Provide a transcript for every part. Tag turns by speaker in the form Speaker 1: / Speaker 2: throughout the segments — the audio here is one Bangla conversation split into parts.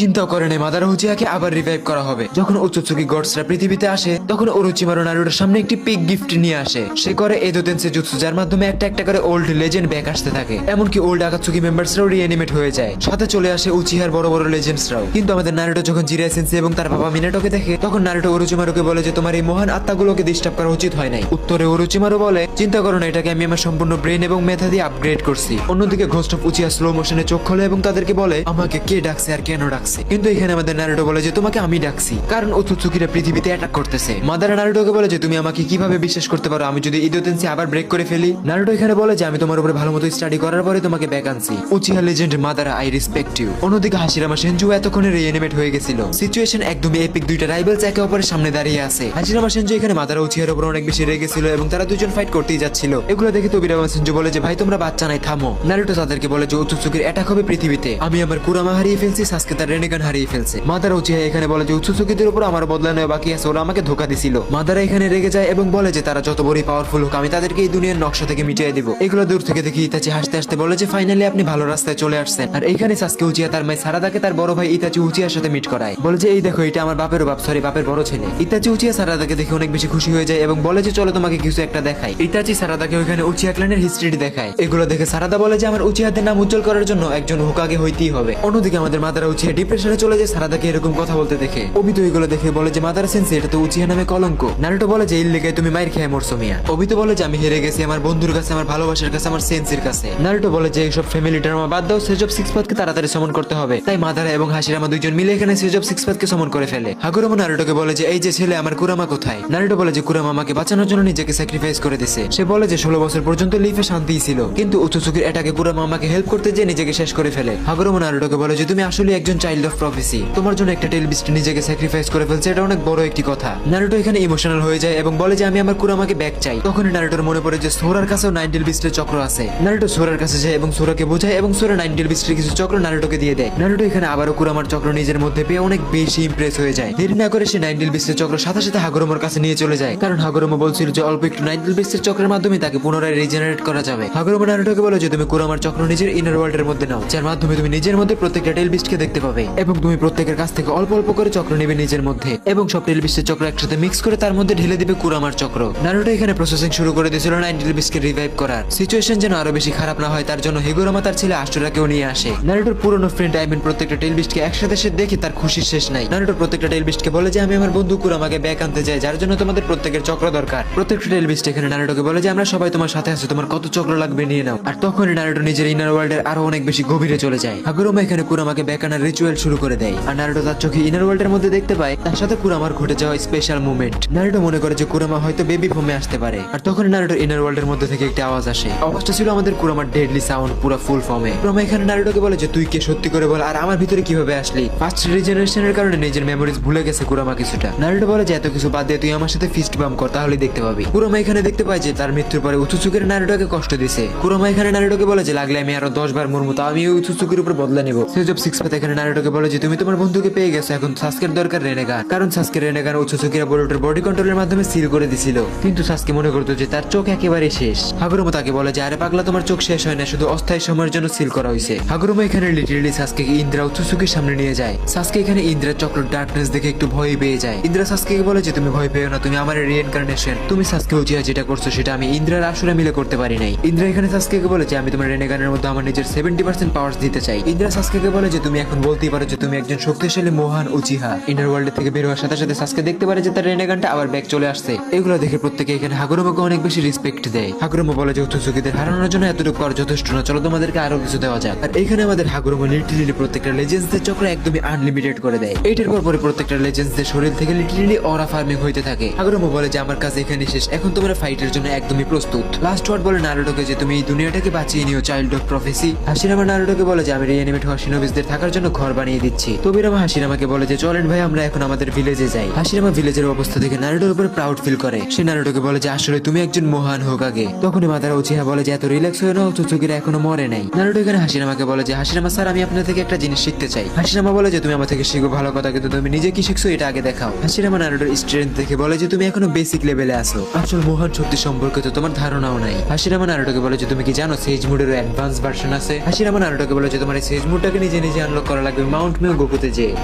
Speaker 1: চিন্তা করে নেই মাদারা উচিহাকে আবার রিভাইভ করা হবে। যখন উচুৎসুকি গডসরা পৃথিবীতে আসে তখন ওরোচিমারু নারুটোর সামনে একটি পিক গিফট নিয়ে আসে। সে করে এদো তেনসেই জুৎসু, যার মাধ্যমে একটা একটা করে ওল্ড লেজেন্ড ব্যাক আসতে থাকে। এমনকি ওল্ড আকাতসুকি মেম্বারসরাও রিঅ্যানিমেট হয়ে যায়, সাথে চলে আসে উচিহার বড় বড় লেজেন্ডসরাও। কিন্তু আমাদের নারুটো যখন জিরাই সেনসেই এবং তার বাবা মিনাটোকে দেখে তখন নারুটো ওরোচিমারুকে বলে যে তোমার এই মহান আত্মাগুলোকে ডিস্টার্ব করা উচিত হয় নাই। উত্তরে ওরোচিমারু বলে চিন্তা করো না, এটাকে আমি আমার সম্পূর্ণ ব্রেন এবং মেধা দিয়ে আপগ্রেড করছি। অন্যদিকে ঘোস্ট অফ উচিহা স্লো মোশনে চোখ খোলে এবং তাদেরকে বলে আমাকে কে ডাকছে আর কেন ডাকছে। কিন্তু এখানে আমাদের নারুটো বলে যে তোমাকে আমি ডাকছি কারণ ওৎসুৎসুকিরা পৃথিবীতে অ্যাটাক করতেছে। মাদারা নারুটোকে বলে যে তুমি আমাকে কিভাবে বিশ্বাস করতে পারো আমি যদি ইদো তেনসেই আবার ব্রেক করে ফেলি। নারুটো এখানে বলে যে আমি তোমার উপরে ভালো মতো স্টাডি করার পরে তোমাকে ব্যাক আনছি। Uchiha legend Madara, I respect you. অন্যদিকে হাশিরামা সেনজু এতক্ষণে রিঅ্যানিমেট হয়ে গেছিল। সিচুয়েশন একদমই এপিক, দুইটা রাইভালস একে অপরের সামনে দাঁড়িয়ে আছে। হাশিরামা সেনজু এখানে মাদারা উচিহার উপর অনেক বেশি রেগেছিল এবং তারা দুজন ফাইট করতেই যাচ্ছিল। এগুলো দেখে তোবিরামা সেনজু বলে যে ভাই তোমরা বাচ্চা নাই, থামো। নারুটো তাদেরকে বলে যে ওৎসুৎসুকির অ্যাটাক হবে পৃথিবীতে, আমি আমার কুরামা হারিয়ে ফেলছি, সাসকে তার রেনেগান হারিয়ে ফেলছে। মাদারা উচিহা এখানে বলে যে ওৎসুৎসুকিদের উপর আমার বদলা নেওয়া বাকি আছে, ওরা আমাকে ধোকা দিছিল। মাদারা এখানে রেগে যায় এবং বলে যে তারা যত বড়ই পাওয়ারফুল হোক আমি তাদেরকে এই দুনিয়ার নকশা থেকে মিটিয়ে দিব। এগুলো দূর থেকে দেখি ইতাচি হাসতে হাসতে বলে যে ফাইনালি আপনি ভালো রাস্তায় চলে আসছেন। আর এইখানে সাসকে উচিহা তার মাই সারাদাকে তার বড় ভাই ইতাচি উচিহার সাথে মিট করায়, বলে যে এই দেখো এটা আমার বাপের বাপ, সরি বাপের বড় ছেলে। ইতাচি উচিহা সারাদাকে দেখে অনেক বেশি খুশি হয়ে যায় এবং বলে যে চলো তোমাকে কিছু একটা দেখাই। ইতাচি সারাদাকে ওইখানে উচিহা ক্ল্যানের হিস্ট্রি দেখায়। এগুলো দেখে সারাদা বলে যে আমার উচিহাদের নাম উজ্জ্বল করার জন্য একজন হোকাগে হইতেই হবে। অন্যদিকে আমাদের মাদারা উচিহা ডিপ্রেশনে চলে যায় সারাদাকে এরকম কথা বলতে দেখে। অবিতো এগুলো দেখে বলে যে মাদারা সেন্সেই এটা তো উচিহা নামে কলঙ্ক। নারুটো বলে যে এর লেগে তুমি মাইর খেয়ে মরছো মিয়া। অবিতো বলে যে আমি হেরে গেছি আমার বন্ধুর কাছে, আমার ভালোবাসার কাছে, আমার সেন্সের কাছে। নারুটো বলে যে এইসব ফ্যামিলি ড্রামা বাদ দাও, সেজ অফ সিক্স পাথকে তাড়াতাড়ি সমন করতে হবে। তাই মাদারা এবং হাশিরামা দুইজন মিলে এখানে সেজ অফ সিক্স পাথকে সমন করে ফেলে। হাগুরোমা নারুটোকে বলে যে এই যে ছেলে আমার কুরামা কোথায়। নারুটো বলে যে কুরামা আমাকে বাঁচানোর জন্য নিজেকে স্যাক্রিফাইস করে দিয়েছে। সে বলে যে 16 বছর পর্যন্ত লিফে শান্তিই ছিল, কিন্তু ওৎসুৎসুকির অ্যাটাকে কুরামা আমাকে হেল্প করতে যে নিজেকে শেষ করে ফেলে। হাগুরোমা নারুটোকে বলে যে তুমি আসলে একজন চাইল্ড অফ প্রফেসি, তোমার জন্য একটা টেল বিস্ট নিজেকে স্যাক্রিফাইস করে ফেলছে, এটা অনেক বড় একটি কথা। নারুটো এখানে ইমোশনাল হয়ে যায় এবং বলে যে আমি আমার কুরামাকে ব্যাক চাই। তখনই নারুটোর মনে পড়ে যে সোরার কাছেও 9 টেল বিস্টের চক্র আছে। নারুটো সোরার কাছে যায় এবং সোরাকে বোঝায় এবং সোরা 9 টেল বিস্টের কিছু চক্র নারুটোকে দিয়ে দেয়। নারুটো এখানে আবারও কুরামার চক্র নিজের মধ্যে পেয়ে অনেক বেশি ইমপ্রেস হয়ে যায়। দেরি না করে সে 9 টেল বিস্টের চক্র সাথে সাথে হাগুরোমার কাছে নিয়ে চলে যায়, কারণ হাগুরোমা বলছিল যে অল্প একটু 9 টেল বিস্টের চক্রের মাধ্যমে তাকে পুনরায় রিজেনারেট করা যাবে। হাগুরোমা নারুটোকে বলে যে তুমি কুরামার চক্র নিজের ইনার ওয়ার্ল্ডের মধ্যে নাও, যার মাধ্যমে তুমি নিজের মধ্যে প্রত্যেকটা টেল বিস্টকে দেখতে পাবে এবং তুমি প্রত্যেকের কাছ থেকে অল্প অল্প করে চক্র নেবে নিজের মধ্যে এবং সব টেল বিস্টের চক্র একসাথে মিক্স করে তার মধ্যে ঢেলে দিবে কুরামার চক্র। নারুটো এখানে প্রসেসিং শুরু করে দিয়েছিল 9 টেল বিস্টকে রিভাইভ করার। সিচুয়েশন যেন আরো বেশি খারাপ না হয় তার জন্য হিগুরামা তার ছেলে আস্টুরাকেও নিয়ে আসে। নারুটোর পুরনো ফ্রেন্ড প্রত্যেকটা টেল বিস্টকে একসাথে সে দেখে তার খুশির শেষ নাই। নারুটো প্রত্যেকটা টেল বিস্টকে বলে যে আমি আমার বন্ধু কুরামাকে ব্যাক আনতে চাই, যার জন্য তোমাদের প্রত্যেকের চক্র দরকার। প্রত্যেকটা টেল বিস্ট এখানে নারুটোকে বলে যে আমরা সবাই তোমার সাথে আছি, তোমার কত চক্র লাগবে নিয়ে নাও। আর তখনই নারুটো নিজের ইনার ওয়ার্ল্ডের আরো অনেক বেশি গভীরে চলে যায়। হাগুরোমা এখানে কুরামাকে ব্যাক আনার রিচুয়াল শুরু করে দেয় আর নারুটো তার চোখে ইনার ওয়ার্ল্ডের মধ্যে দেখতে পায় তার সাথে কুরামার ঘটে যাওয়া স্পেশাল মুভমেন্ট। নারুটো মনে করে যে কুরামা হয়তো বেবি ফর্মে আসতে পারে। আর তখন নারুটোর ইনার ওয়ার্ল্ডের মধ্যে থেকে একটা আওয়াজ আসে। আওয়াজটা ছিল আমাদের কুরামার ডেডলি সাউন্ড পুরো ফুল ফর্মে। কুরামা এখানে নারুটোকে বলে যে তুই কে, সত্যি করে বল, আর আমার ভিতরে কিভাবে আসলি? ফার্স্ট রিজেনারেশনের কারণে নিজের মেমোরিজ ভুলে গেছে কুরামা কিছুটা। নারুটো বলে যে এত কিছু বাদ দিয়ে তুই আমার সাথে ফিস্ট বাম কর, তাহলেই দেখতে পাবি। কুরামা এখানে দেখতে পায় যে তার মৃত্যুর পরে ওৎসুৎসুকির নারুটোকে কষ্ট দিছে। কুরামা এখানে নারুটোকে বলে যে লাগলে আমি আরো 10 বার মরমু, তাও আমি ওৎসুৎসুকির উপর বদলা নেব। সেজ অফ সিক্স পাথ এখানে নারুটোকে বলে যে তুমি তোমার বন্ধুকে পেয়ে গেছো, এখন সাসকের দরকার রেনেগান, কারণ সাসকে রেনেগান ওৎসুৎসুকিরা বোরোটোর বডি কন্ট্রোলের মাধ্যমে সিল করে দিছিল। কিন্তু সাসকে মনে করতো যে তার চোখ একেবারে শেষ। হাগুরোমা তাকে বলে যে আরে পাগলা, তোমার চোখ শেষ হয় না, শুধু অস্থায়ী সময়ের জন্য সিল করা হয়েছে। হাগুরোমা এখানে লিটারালি সাসকে ইন্দ্রা ওৎসুৎসুকির সামনে নিয়ে যায়। সাসকে এখানে ইন্দ্রার চক্র ডার্কনেস দেখে একটু ভয় পেয়ে যায়। ইন্দ্রা সাসকেকে বলে যে তুমি ভয় পেও না, তুমি আমার রিইনকার্নেশন, তুমি সাসকে উচিহা যেটা করছো সেটা আমি ইন্দ্রার আসলে মিলে করতে পারি নাই। ইন্দ্রা এখানে সাসকেকে বলে যে আমি তোমার রেনেগানের মধ্যে আমার নিজের 70% পাওয়ার্স দিতে চাই। ইন্দ্রা সাসকেকে বলে যে তুমি এখন বলতেই পারো যে তুমি একজন শক্তিশালী মহান উচিহা। ইনার ওয়ার্ল্ড থেকে বের হওয়ার সাথে সাথে সাসকে দেখতে পারে যে তার রেনেগানটা আবার ব্যাক চলে আসছে। এগুলো দেখে প্রত্যেকে এখানে হাগুরোমাকে অনেক বেশি রেসপেক্ট দেয়। হাগুরোমা বলে যে ওৎসুৎসুকিদের হারানোর জন্য এতটুকু আর যথেষ্ট না, চলো তোমাদেরকে আরো কিছু দেওয়া যাক। আর এখানে আমাদের হাগুরোমা লিটারালি প্রত্যেকটা লেজেন্ডসদের চক্র একদমই আনলিমিটেড করে দেয়। এইটার পর পরে প্রত্যেকটা লেজেন্ডসদের শরীর থেকে লিটারালি অরা ফার্মিং হইতে থাকে। হাগুরোমা বলে যে আমার কাজ এখানে শেষ, এখন তোমরা ফাইটের জন্য একদমই প্রস্তুত। লাস্ট ওয়ার্ড বলে নারুটোকে যে তুমি এই দুনিয়াটাকে বাঁচিয়ে নিও, চাইল্ড অফ প্রফেসি। হাশিরামা নারুটোকে বলে যে আমি রিঅ্যানিমেট হওয়া শিনোবিসদের থাকার জন্য ঘর বানিয়ে দিচ্ছি। তোবিরামা হাশিরামাকে বলে যে চলেন ভাই আমরা এখন আমাদের ভিলেজে যাই। হাশিরামা ভিলেজের অবস্থা দেখে নারুটোর উপরে প্রাউড ফিল করে। সে নারুটোকে বলে যে আসলে তুমি একজন মহান হোকাগে। তখনই মাদারা উচিহা বলে যে এত রিল্যাক্স হয়ে নাও, ওৎসুৎসুকিরা এখনো মরে নাই। নারুটো এখানে হাশিরামাকে বলে যে হাশিরামা স্যার আমি আপনার থেকে একটা জিনিস শিখতে চাই। হাশিরামা বলে যে তুমি আমার থেকে শিখো ভালো কথা, কিন্তু তুমি নিজে কি শিখছো এটা আগে দেখাও। হাশিরামা নারুটোর স্ট্রেংথ দেখে বলে যে তুমি এখনো বেসিক লেভেলে আছো, আসল মহান শক্তি সম্পর্কে তো তোমার ধারণাও নাই। হাশিরামা নারুটোকে বলে যে তুমি কি জানো সেজ মুডেরও অ্যাডভান্স ভার্সন আছে। হাশিরামা নারুটোকে বলে যে তোমার এই সেজ মুডটাকে নিজে নিজে আনলক করা লাগবে মাউন্ট মেও গোকুতে যে।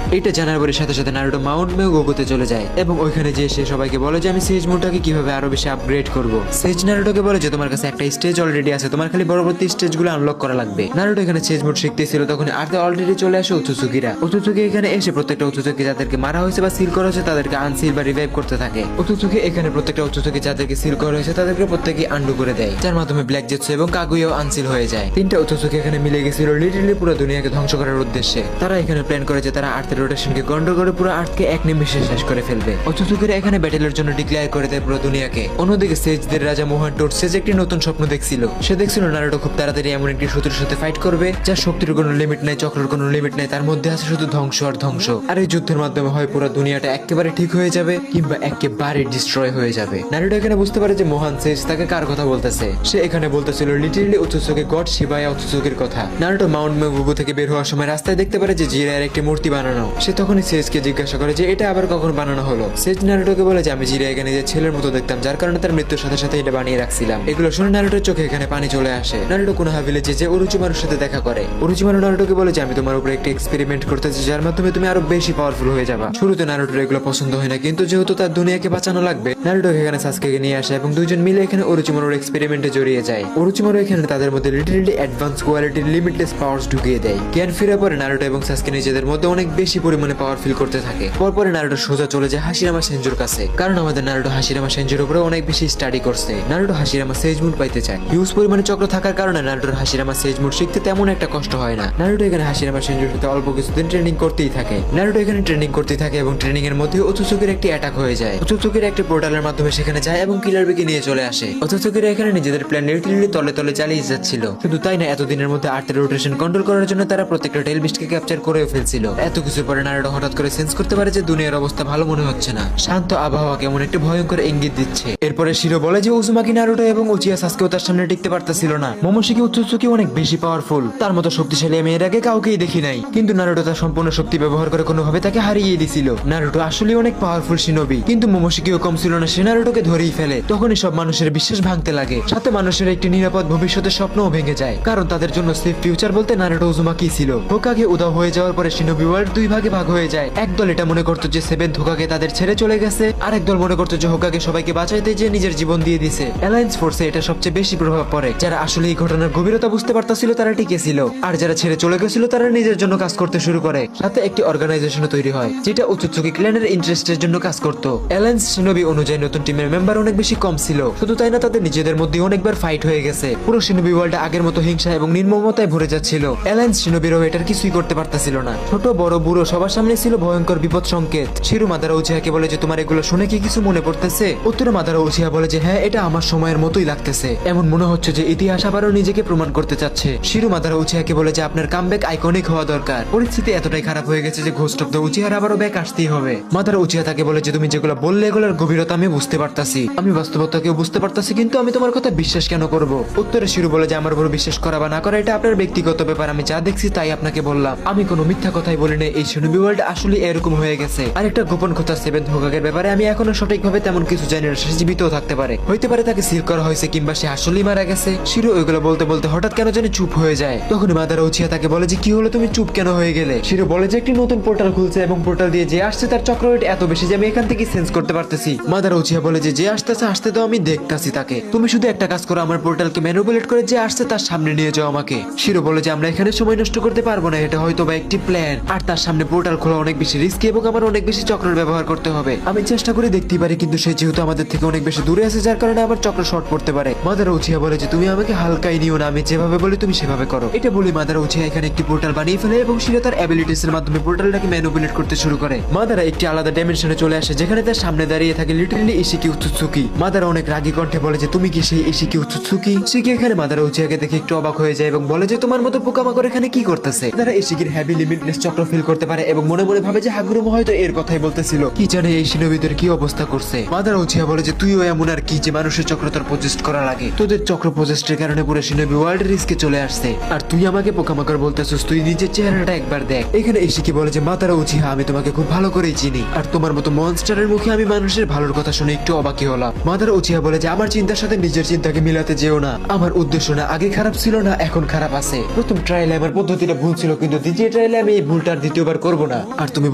Speaker 1: এটা জানার পরে সাথে সাথে নারুটো মাউন্ট মেও গোকুতে চলে যায় এবং ওইখানে যে সে সবাইকে বলে যে আমি সেজ মোডটাকে কিভাবে আরো বেশি আপগ্রেড করব। সেজ নারুটোকে বলে যে তোমার কাছে একটা স্টেজ অলরেডি আছে, তোমার খালি পরবর্তী স্টেজগুলো আনলক করা লাগবে। নারুটো এখানে সেজ মোড শিখতেছিল তখন আর্থে অলরেডি চলে আসে উৎসুচুকিরা। উৎসুচুকি এখানে এসে প্রত্যেকটা উৎসুচুকি যাদেরকে মারা হয়েছে বা সিল করা হয়েছে তাদেরকে আনসিল বা রিভাইভ করতে থাকে। উৎসুচুকি এখানে প্রত্যেকটা উৎসুচুকি যাদেরকে সিল করা হয়েছে তাদেরকে প্রত্যেকই আন্ডু করে দেয়, যার মাধ্যমে ব্ল্যাক জেটসু এবং কাগুয়াও আনসিল হয়ে যায়। তিনটা উৎসুচুকি এখানে মিলে গেছিল লিটারালি পুরো দুনিয়াকে ধ্বংস করার উদ্দেশ্যে। তারা এখানে প্ল্যান করে যে তারা আর্থের রোটেশনকে গন্ডগোল করে পুরো আর্থকে এক নিমিষে শেষ করে ফেলবে। উৎসুচুকিরা এখানে ব্যাটেলের জন্য ডিক্লেয়ার করে দেয় পুরো দুনিয়াকে। অন্যদিকে সেজদের রাজা মোহান টোরসেজ একটি নতুন স্বপ্ন দেখছিল। সে দেখছিল নারুটো খুব তাড়াতাড়ি এমন একটি শত্রুর সাথে ফাইট করবে যার শক্তির কোনো লিমিট নাই, চক্রের কোনো লিমিট নাই, তার মধ্যে আছে শুধু ধ্বংস আর ধ্বংস। আর এই যুদ্ধের মাধ্যমে হয় পুরো দুনিয়াটা একেবারে ঠিক হয়ে যাবে কিংবা একেবারে ডিস্ট্রয় হয়ে যাবে। নারুটো এখানে বুঝতে পারে যে মোহান সেজ তাকে কার কথা বলতেছে। সে এখানে বলতেছিল লিটারালি উৎসুচুকি গড শিবায়া উৎসুচুকির কথা। নারুটো মাউন্ট মেগুগু থেকে বের হওয়ার সময় রাস্তায় দেখতে পারে যে জিরায়ের একটি মূর্তি বানানো। সে তখনই সেজকে জিজ্ঞাসা করে যে এটা আবার কখন বানানো হলো। সেজ নারুটোকে বলে যে আমি জিরায়াকে নিজের ছেলের মতো দেখতাম, যার কারণে তার মৃত্যুর সাথে সাথে এটা বানিয়ে রাখছিলাম। এগুলো শুনে নারুটোর চোখে এখানে পানি চলে আসে। নারুটো কোনোহা ভিলেজে যে ওরোচিমারুর সাথে দেখা করে। ওরোচিমারু নারুটোকে বলে যে আমি তোমার উপরে একটা এক্সপেরিমেন্ট করতেছি যার মাধ্যমে তুমি আরো বেশি পাওয়ারফুল হয়ে যাবা। শুরুতে নারুটোর এগুলো পছন্দ হয় না, কিন্তু যেহেতু তার দুনিয়াকে বাঁচানো লাগবে নারুটো এখানে সাসকেকে নিয়ে আসে এবং দুইজন মিলে এখানে ওরোচিমারুর এক্সপেরিমেন্টে জড়িয়ে যায়। ওরোচিমারু এখানে তাদের মধ্যে লিটারালি অ্যাডভান্স কোয়ালিটির লিমিটলেস পাওয়ারস ঢুকিয়ে দেয়। জ্ঞান ফিরে পরে নারুটো এবং সাসকে নিজেদের মধ্যে অনেক বেশি পরিমাণে পাওয়ার ফিল করতে থাকে। পরপরে নারুটো সোজা চলে যায় হাশিরামা সেনজুর কাছে, কারণ আমাদের নারুটো হাশিরামা সেনজুর উপরে অনেক বেশি স্টাডি করছে। নারুটো হাশিরামা সেজ মুড পাইতে চায়। হিউজ পরিমাণে চক্র থাকার কারণে নারুটোর হাশিরামা সেজ মুড শিখতে তেমন একটা কষ্ট হয় না। নারুটো এখানে হাশিরামা সেনজুর সাথে অল্প কিছুদিন ট্রেনিং করতেই থাকে। নারুটো এখানে ট্রেনিং করতে থাকে এবং ট্রেনিং এর মধ্যে উৎসুচুকির একটি অ্যাটাক হয়ে যায়। উৎসুচুকির একটি পোর্টালের মাধ্যমে সেখানে যায় এবং কিলার বিকে নিয়ে চলে আসে। উৎসুচুকিরা এখানে নিজেদের প্ল্যান লিটারালি তলে তলে চালিয়ে যাচ্ছিল। শুধু তাই না, এতদিনের মধ্যে আর্থের রোটেশন কন্ট্রোল করার জন্য তারা প্রত্যেকটা টেল বিস্টকে ক্যাপচার করেও ফেলছিল। এত কিছু পরে নারুটো হঠাৎ করে সেন্স করতে পারে যে দুনিয়ার অবস্থা ভালো মনে হচ্ছে না। শান্ত আবহাওয়া কেমন একটি ভয়ঙ্কর ইঙ্গিত দিচ্ছে। এরপরে শিরো বলে যে উজুমাকি নারুটো এবং উচিয়া সাসকেও তার সামনে টিকতে পারতেছিল না। মোমোশিকি উৎসুচুকি অনেক বেশি পাওয়ারফুল, তার মতো শক্তিশালী আমি এর আগে কাউকেই দেখি নাই। কিন্তু নারুটো তার সম্পূর্ণ শক্তি ব্যবহার করে কোনোভাবে তাকে হারিয়ে দিছিল। নারুটো আসলে অনেক পাওয়ারফুল শিনোবি, কিন্তু মোমোশিকিও কম ছিল না, সে নারুটোকে ধরেই ফেলে। তখনই সব মানুষের বিশ্বাস ভাঙতে লাগে, সাথে মানুষের একটি নিরাপদ ভবিষ্যতের স্বপ্নও ভেঙে যায়, কারণ তাদের জন্য সেফ ফিউচার বলতে নারুটো উজুমাকি ছিল। হোকাগে উধাও হয়ে যাওয়ার পরে শিনোবি ওয়ার্ল্ড দুই ভাগে ভাগ হয়ে যায়। একদল এটা মনে করতো যে সেভেন্থ হোকাগে তাদের ছেড়ে চলে গেছে, আর একদল মনে করতো যে হোকাগে সবাইকে বাঁচাইতে যে নিজের জীবন দিয়ে দিছে। অ্যালায়েন্স ফোর্সে এটা সবচেয়ে বেশি প্রভাব পড়ে। যারা আসলে এই ঘটনার গভীরতা বুঝতে পারতাছিল তারা টিকে ছিল, আর যারা ছেড়ে চলে গেছিল তারা নিজের জন্য কাজ করতে শুরু করে। সাথে একটি অর্গানাইজেশন তৈরি হয় যেটা উৎসুচুকি ক্ল্যানের ইন্টারেস্টের জন্য কাজ করতো। অ্যালায়েন্স শিনোবি অনুযায়ী নতুন টিমের মেম্বার অনেক বেশি কম ছিল। শুধু তাই না, তাদের নিজেদের মধ্যে অনেকবার ফাইট হয়ে গেছে। পুরো শিনোবি ওয়ার্ল্ড আগের মতো হিংসা এবং নির্মমতায় ভরে যাচ্ছিল। অ্যালায়েন্স শিনোবিরাও এটার কিছুই করতে পারতাছিল না। ছোট বড় বুড়ো সবার সামনে ছিল ভয়ঙ্কর বিপদ সংকেত। শিরু মাদারা উচিহাকে বলে যে তোমার এগুলো শুনে কি কিছু মনে পড়তেছে? উত্তরে মাদারা উচিহা বলে যে হ্যাঁ, এটা আমার সময়ের মতোই লাগতেছে। এমন মনে হচ্ছে যে ইতিহাস আবারও নিজেকে প্রমাণ করতে চাচ্ছে। শিরু মাদারা উচিহাকে বলে যে আপনার কামব্যাক আইকনিক হওয়া দরকার। পরিস্থিতি এতটাই খারাপ হয়ে গেছে যে ঘোস্ট অফ দ্য উচিহার আবারও ব্যাক আসতেই হবে। মাদারা উচিহা তাকে বলে যে তুমি যেগুলো বললে এগুলোর গভীরতা আমি বুঝতে পারতাছি, আমি বাস্তবতাকেও বুঝতে পারতাছি, কিন্তু আমি তোমার কথা বিশ্বাস কেন করব? উত্তরে শিরু বলে যে আমার উপর বিশ্বাস করা বা না করা এটা আপনার ব্যক্তিগত ব্যাপার, আমি যা দেখছি তাই আপনাকে বললাম। আমি কোনো মিথ্যা কথাই বলি না। এই শিনোবি ওয়ার্ল্ড আসলে এরকম হয়ে গেছে। আর একটা গোপন কথা, সেভেন্থ হোকাগের ব্যাপারে আমি এখনো সঠিকভাবে তেমন কিছু জানি না। সে জীবিতও থাকতে পারে, হইতে পারে তাকে সিল করা হয়েছে কিংবা সে আসলেই মারা গেছে। শিরু ওইগুলো বলতে বলতে হঠাৎ কেন জানি চুপ হয়ে যায়। তখন মাদারা উচিয়া তাকে বলে যে কি হলো, তুমি চুপ কেন হয়ে গেলে? শিরু বলে যে একটি নতুন পোর্টাল খুলছে এবং পোর্টাল দিয়ে যে আসছে তার চক্র রেট এত বেশি যে আমি এখান থেকে সেন্স করতে পারতেছি। মাদারা উচিয়া বলে যে যে আসতেছে আসতে তো আমি দেখতাছি তাকে, তুমি শুধু একটা কাজ করো, আমার পোর্টালকে ম্যানিপুলেট করে যে আসছে তার সামনে নিয়ে যাও আমাকে। শিরু বলে যে আমরা এখানে সময় নষ্ট করতে পারবো না, এটা হয়তো বা একটি প্ল্যান, আর তার সামনে পোর্টাল খোলা অনেক বেশি রিস্কি এবং আমার অনেক বেশি চক্রের ব্যবহার করতে হবে। আমি চেষ্টা করে দেখতেই পারি, কিন্তু সে যেহেতু আমাদের থেকে অনেক বেশি দূরে আছে যার কারণে আমার চক্র শর্ট পড়তে পারে। মাদারা উচিয়া বলে যে তুমি আমাকে হালকাই নিও না, আমি যেভাবে বলি তুমি সেভাবে করো। এটা বলে মাদারা উচিয়া এখানে একটি পোর্টাল বানিয়ে ফেলে এবং শিরো তার অ্যাবিলিটিস এর মাধ্যমে পোর্টালটাকে ম্যানিপুলেট করতে শুরু করে। মাদারা একটি আলাদা ডাইমেনশনে চলে আসে যেখানে তার সামনে দাঁড়িয়ে থাকে লিটারালি ইশিকি উৎসুচুকি। মাদারা অনেক রাগী কণ্ঠে বলে যে তুমি কি সেই ইশিকি উৎসুচুকি? শিকি এখানে মাদারা উচিয়াকে দেখে একটু অবাক হয়ে যায় এবং বলে যে তোমার মতো পোকামাকড় এখানে কি করতেছে? তারা ইশিকির হেভি লিমিটলেস চক্র ফিল করতে পারে এবং মনে মনে ভাবে যে হাগুরুমো হয়তো এর কথাই বলতেছিল। কি জানে এই শিনোবিদের কি অবস্থা করছে। মাদারা উচিয়া বলে যে তুইও এমন আর কি যে মানুষের চক্র তোর প্রজেস্ট করা লাগে, তোদের চক্র প্রজেস্টের কারণে পুরো শিনোবি ওয়ার্ল্ড রিস্কে চলে আসছে, আর তুই আমাকে পোকামাকড় বলতেছিস? তুই নিজের চেহারাটা একবার দেখ। এখানে ইশিকি বলে যে মাদারা উচিয়া আমি তোমাকে খুব ভালো করেই চিনি, আর তোমার মতো মনস্টারের মুখে আমি মানুষের ভালোর কথা শুনে একটু অবাকই হলাম। মাদারা উচিয়া বলে যে আমার চিন্তার সাথে নিজের চিন্তাকে মিলাতে যেও না। আমার উদ্দেশ্য না আগে খারাপ ছিল না এখন খারাপ আছে। প্রথম ট্রায়ালে আমার পদ্ধতিটা ভুল ছিল, কিন্তু দ্বিতীয় এলে আমি এই ভুলটা আর দ্বিতীয়বার করবো না। আর তুমি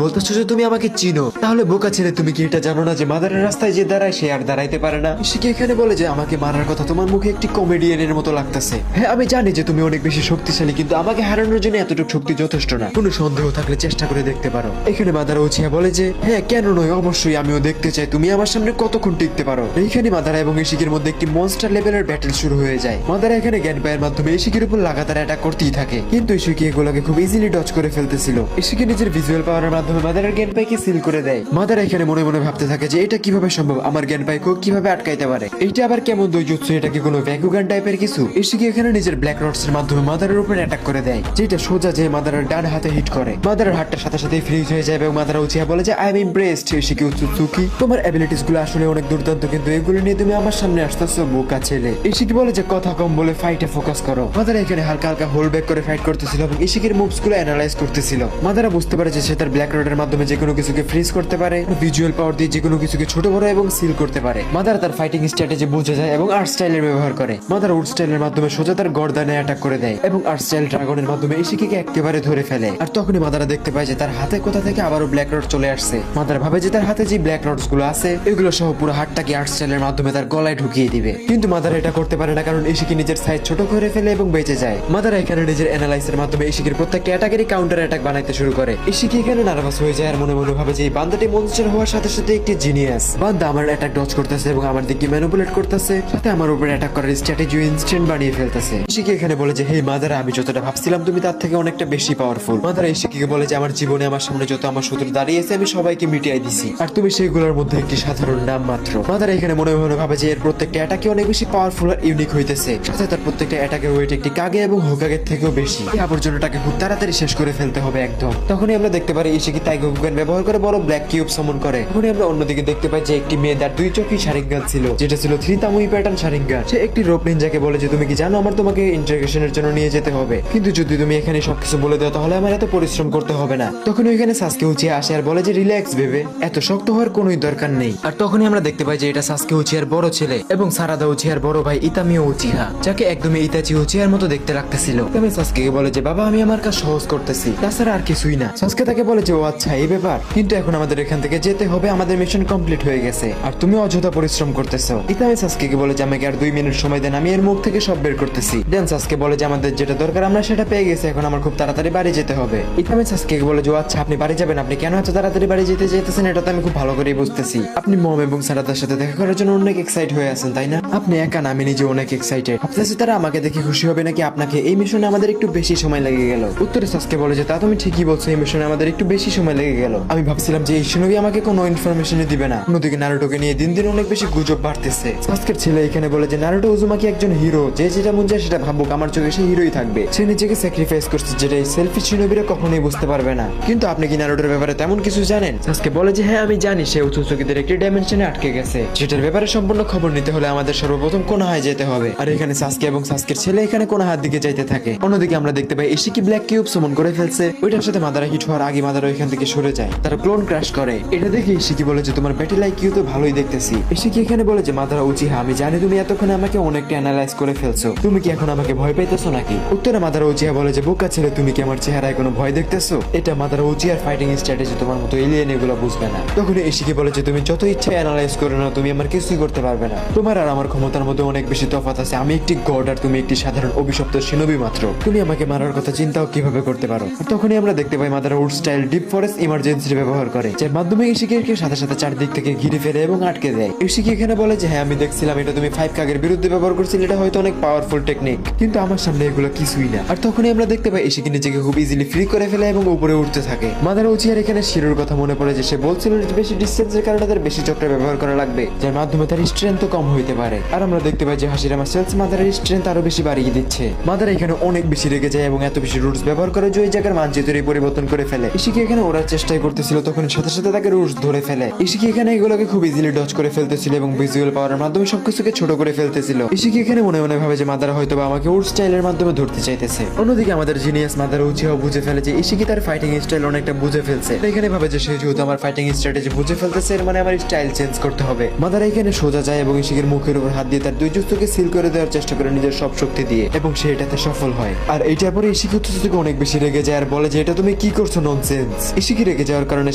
Speaker 1: বলতেছো যে তুমি আমাকে চিনো, তাহলে বোকা ছেলে তুমি কি এটা জানো না যে মাদারের রাস্তায় যে দাঁড়ায় সে আর দাঁড়াইতে পারে না? ইশিকি এখানে বলে যে আমাকে মারার কথা তোমার মুখে একটি কমেডিয়ানের মতো লাগতেছে। হ্যাঁ আমি জানি যে তুমি অনেক বেশি শক্তিশালী, কিন্তু আমাকে হারানোর জন্য এতটুকু শক্তি যথেষ্ট না। কোনো সন্দেহ থাকলে চেষ্টা করে দেখতে পারো। এখানে মাদারা উচিয়া বলে যে হ্যাঁ কেন নয়, অবশ্যই আমিও দেখতে চাই তুমি আমার সামনে কতক্ষণ টিকতে পারো। এইখানে মাদারা এবং ইশিকির মধ্যে একটি মনস্টার লেভেলের ব্যাটল শুরু হয়ে যায়। মাদারা এখানে জ্ঞান পায়ের মাধ্যমে ইশিকির উপর লাগাতার অ্যাটাক করতেই থাকে, কিন্তু ইশিকি এগুলোকে খুব ইজিলি ডজ করে ফেলতেছিল। ইশিকি নিজের ভিজুয়াল পাওয়ারের মাধ্যমে মাদারার জ্ঞান পাইকে সিল করে দেয়। মাদারা এখানে মনে মনে ভাবতে থাকে যে এটা কিভাবে সম্ভব, আমার জ্ঞান পাইকেও কিভাবে আটকাইতে পারে, এইটা আবার কেমন দৈজুৎসু, এটা কি কোনো ভ্যাকুগান টাইপের কিছু? ইশিকি এখানে নিজের ব্ল্যাক রডস এর মাধ্যমে মাদারের উপর অ্যাটাক করে দেয়, যেটা সোজা যে মাদারার ডান হাতে হিট করে। মাদারার হাতটার সাথে সাথে ফ্রিজ হয়ে যায় এবং মাদারা উচিয়া বলে যে আই এম ইমপ্রেসড ইশিকি উৎসুকি, তোমার অ্যাবিলিটিস গুলো আসলে অনেক দুর্দান্ত, কিন্তু এগুলো নিয়ে তুমি আমার সামনে আসতেছো বোকা ছেলে। ইশিকি বলে যে কথা কম বলে ফাইটে ফোকাস করো। মাদারা এখানে হালকা হালকা হোল্ড ব্যাক করে ফাইট করতেছিল এবং ইশিকির মুভস গুলো অ্যানালাইজ করতেছিল। মাদারা বুঝতে পারে যে সে তার ব্ল্যাক রডের মাধ্যমে যে কোনো কিছুকে ফ্রিজ করতে পারে, ভিজুয়াল পাওয়ার দিয়ে যে কোনো কিছুকে ছোট বড় এবং সিল করতে পারে। মাদারা তার ফাইটিং স্ট্র্যাটেজি বুঝে যায় এবং আর্ট স্টাইলের ব্যবহার করে। মাদারা উড স্টাইলের মাধ্যমে সোজা তার গর্দানে অ্যাটাক করে দেয় এবং আর্ট স্টাইল ড্রাগনের মাধ্যমে ইশিকিকে একেবারে ধরে ফেলে। আর তখনই মাদারা দেখতে পায় যে তার হাতে কোথা থেকে আবারও ব্ল্যাক রড চলে আসছে। মাদারা ভাবে যে তার হাতে যে ব্ল্যাক রডস গুলো আছে এগুলো সহ পুরো হাতটাকে আর্ট স্টাইলের মাধ্যমে তার গলায় ঢুকিয়ে দিবে, কিন্তু মাদারা এটা করতে পারে না, কারণ ইশিকি নিজের সাইজ ছোট করে ফেলে এবং বেঁচে যায়। মাদারা এখানে নিজের অ্যানালাইসের মাধ্যমে ইশিকির প্রত্যেকটা অ্যাটাকেরই কাউন্টার অ্যাটাক বানাইতে শুরু করে। ইশিকি এখানে নার্ভাস হয়ে যায় আর মনে মনে ভাবে যে এই বান্দাটি মনস্টার হওয়ার সাথে সাথে একটি জিনিয়াস। বান্দা আমার অ্যাটাক ডজ করতেছে এবং আমার দিকে ম্যানিপুলেট করতেছে, সাথে আমার উপর অ্যাটাক করার স্ট্র্যাটেজি ইনস্ট্যান্ট বানিয়ে ফেলতেছে। ইশিকি এখানে বলে যে হে মাদারা, আমি যতটা ভাবছিলাম তুমি তার থেকে অনেকটা বেশি পাওয়ারফুল। মাদারা ইশিকিকে বলে যে আমার জীবনে আমার সামনে যত আমার শত্রু দাঁড়িয়েছে আমি সবাইকে মিটিয়ে দিছি, আর তুমি সেইগুলোর মধ্যে একটি সাধারণ নাম মাত্র। মাদারা এখানে মনে মনে ভাবে যে এর প্রত্যেকটা অ্যাটাকে অনেক বেশি পাওয়ারফুল আর ইউনিক হইতেছে, সাথে তার প্রত্যেকটা অ্যাটাকের ওয়েট একটি কাগে এবং হোকাগের থেকেও বেশি। এই আবর্জনাটাকে খুব তাড়াতাড়ি শেষ করে ফেলতে হবে একদম। তখনই আমরা দেখতে পারি ইশিকি তাইগোকুগান ব্যবহার করে বড় ব্ল্যাক কিউব সামন করে। তখনই আমরা অন্যদিকে দেখতে পাই যে একটি মেয়ে তার দুই চোখই শারিঙ্গান ছিল, যেটা ছিল 3 তামুই প্যাটার্ন শারিঙ্গান। সে একটি রোপ নিনজাকে বলে যে তুমি কি জানো আমার তোমাকে ইন্টারোগেশনের জন্য নিয়ে যেতে হবে, কিন্তু যদি তুমি এখানে সবকিছু বলে দাও তাহলে আমার এত পরিশ্রম করতে হবে না। তখন ওইখানে সাসকে উচিয়া আসে আর বলে যে রিল্যাক্স ভেবে, এত শক্ত হওয়ার কোনোই দরকার নেই। আর তখনই আমরা দেখতে পাই যে এটা সাসকে উচিয়ার বড় ছেলে এবং সারাদা উচিয়ার বড় ভাই ইতামিও উচিহা, যাকে একদমই ইতাচি উচিয়ার মতো দেখতে লাগতেছিল। আমি সাসকেকে বলে যে বাবা আমি আমার কাজ সহজ করতেছি, তাছাড়া আর কিছুই না। সাসকে তাকে বলে যে ও আচ্ছা এই ব্যাপার, কিন্তু এখন আমাদের এখান থেকে যেতে হবে, আমাদের মিশন কমপ্লিট হয়ে গেছে আর তুমি অযথা পরিশ্রম করতেছো। ইতামি সাসকেকে বলে যে আমাকে আর 2 মিনিট সময় দেন, আমি এর মুখ থেকে সব বের করতেছি। দেন সাসকে বলে যে আমাদের যেটা দরকার আমরা সেটা পেয়ে গেছি, এখন আমার খুব তাড়াতাড়ি বাড়ি যেতে হবে। ইতামি সাসকেকে বলে যে আচ্ছা আপনি বাড়ি যাবেন, আপনি কেন এত তাড়াতাড়ি বাড়ি যেতে চাইতেছেন এটা তো আমি খুব ভালো করেই বুঝতেছি। আপনি মম এবং সারাদার সাথে দেখা করার জন্য অনেক এক্সাইট হয়ে আছেন তাই না? আপনি একা না, আমি নিজে অনেক এক্সাইটেড। ভাবতেছি তারা আমাকে দেখে খুশি হবে নাকি আপনাকে। এই মিশনে আমাদের একটু বেশি সময় লেগে গেল। উত্তরে সাসকে বলে যে তা তুমি ঠিকই বলছো, এই মিশনে আমাদের একটু বেশি সময় লেগে গেল। আমি ভাবছিলাম যে এই শিনোবি আমাকে কোনো ইনফরমেশনই দিবে না। অন্যদিকে নারুটোকে নিয়ে দিন দিন অনেক বেশি গুজব বাড়তেছে। সাসকের ছেলে এখানে বলে যে নারুটো উজুমাকি একজন হিরো, যে যেটা মন চায় সেটা ভাবুক, আমার চোখে সে হিরোই থাকবে। সে নিজেকে স্যাক্রিফাইস করছে, যেটা এই সেলফি শিনোবিরা কখনোই বুঝতে পারবে না। কিন্তু আপনি কি নারুটোর ব্যাপারে তেমন কিছু জানেন? সাসকে বলে যে হ্যাঁ আমি জানি, সে উচুচুকিদের একটি ডাইমেনশনে আটকে গেছে, যেটার ব্যাপারে সম্পূর্ণ খবর নিতে হলে আমাদের সর্বপ্রথম কোনাহায় যেতে হবে। আর এখানে সাসকে এবং সাসকের ছেলে এখানে কোনাহার দিকে যাইতে থাকে। অন্যদিকে আমরা দেখতে পাই ইশিকি ব্ল্যাক কিউব সুমন করে ফেলছে। ওইটার সাথে মাদারা হিট হওয়ার আগে মাদারা ওইখান থেকে সরে যায়, তারা ক্লোন ক্র্যাশ করে। এটা দেখে ইশিকি বলে যে তোমার ব্যাটেল আইকিউ তো ভালোই দেখতেছি। ইশিকি এখানে বলে যে মাদারা উচিহা, আমি জানি তুমি এতক্ষণে আমাকে অনেকটা অ্যানালাইজ করে ফেলছো, তুমি কি এখন আমাকে ভয় পাইতেছো নাকি? উত্তরে মাদারা উচিহা বলে যে বোকা ছেলে, তুমি কি আমার চেহারায় কোনো ভয় দেখতেছো? এটা মাদারা উচিহার ফাইটিং স্ট্র্যাটেজি, তোমার মতো এলিয়েন এগুলো বুঝবে না। তখন ইশিকি বলে যে তুমি যত ইচ্ছা অ্যানালাইজ করে নাও, তুমি আমার কিছুই করতে পারবে না। তোমার আর আমার ক্ষমতার মধ্যে অনেক বেশি তফাৎ আছে। আমি একটি গড আর তুমি একটি সাধারণ অভিশপ্ত শিনোবি মাত্র। তুমি আমাকে মারার কথা চিন্তাও কিভাবে করতে পারো? তখনই আমরা দেখতে পাই Madara wood style deep forest emergency ব্যবহার করে, যার মাধ্যমে ইশিকিকে সাথে সাথে চারদিক থেকে ঘিরে ফেলে এবং আটকে দেয়। ইশিকি এখানে বলে যে হ্যাঁ আমি দেখছিলাম এটা তুমি 5 কাগের বিরুদ্ধে ব্যবহার করছিলে, এটা হয়তো অনেক পাওয়ারফুল টেকনিক, কিন্তু আমার সামনে এগুলো কিছুই না। আর তখনই আমরা দেখতে পাই ইশিকি নিজেকে খুব ইজিলি ফ্রি করে ফেলে এবং উপরে উঠতে থাকে। মাদারা উচিহার এখানে শিরোর কথা মনে পড়ে যে সে বলছিল বেশি ডিস্টেন্সের কারণে তার বেশি চক্র ব্যবহার করা লাগবে, যার মাধ্যমে তার স্ট্রেংথ কম হইতে পারে। আর আমরা দেখতে পাই যে হাসিরামা সেলস মাদারের স্ট্রেংথ আরো বেশি বাড়িয়ে দিচ্ছে। মাদারা এখানে অনেক বেশি রেগে যায় এবং এত বেশি রুটস ব্যবহার করে যে ওই জায়গার মানচিত্রই পরিবর্তন করে ফেলে। ইশিকি এখানে ওড়ার চেষ্টাই করতেছিল, তখন সাথে সাথে তাকে রুটস ধরে ফেলে। ইশিকি এখানে এগুলোকে খুব ইজিলি ডজ করে ফেলতেছিল এবং ভিজুয়াল পাওয়ারের মাধ্যমে সবকিছুকে ছোট করে ফেলতেছিল। ইশিকি এখানে মনে মনে ভাবে যে মাদারা হয়তো বা আমাকে উড স্টাইলের মাধ্যমে ধরতে চাইতেছে। অন্যদিকে আমাদের জিনিয়াস মাদারা উচিহাও বুঝে ফেলে যে ইশিকি তার ফাইটিং স্টাইল অনেকটা বুঝে ফেলছে। এখানে ভাবে যে সে যেহেতু আমার ফাইটিং স্ট্র্যাটেজি বুঝে ফেলতেছে, এর মানে আমার স্টাইল চেঞ্জ করতে হবে। মাদারা এখানে সোজা যায় এবং ইশিকির মুখের উপর হাত দিয়ে তার দুই জুস্তকে সিল করে দেওয়ার চেষ্টা করে নিজের সব শক্তি দিয়ে, এবং সে এটাতে সফল হয়। আর এইটার পরে ইশিকি উৎসুকে অনেক বেশি রেগে রেগে যায় আর বলে যে এটা তুমি কি করছো, ননসেন্স। ইশিকি রেগে যাওয়ার কারণে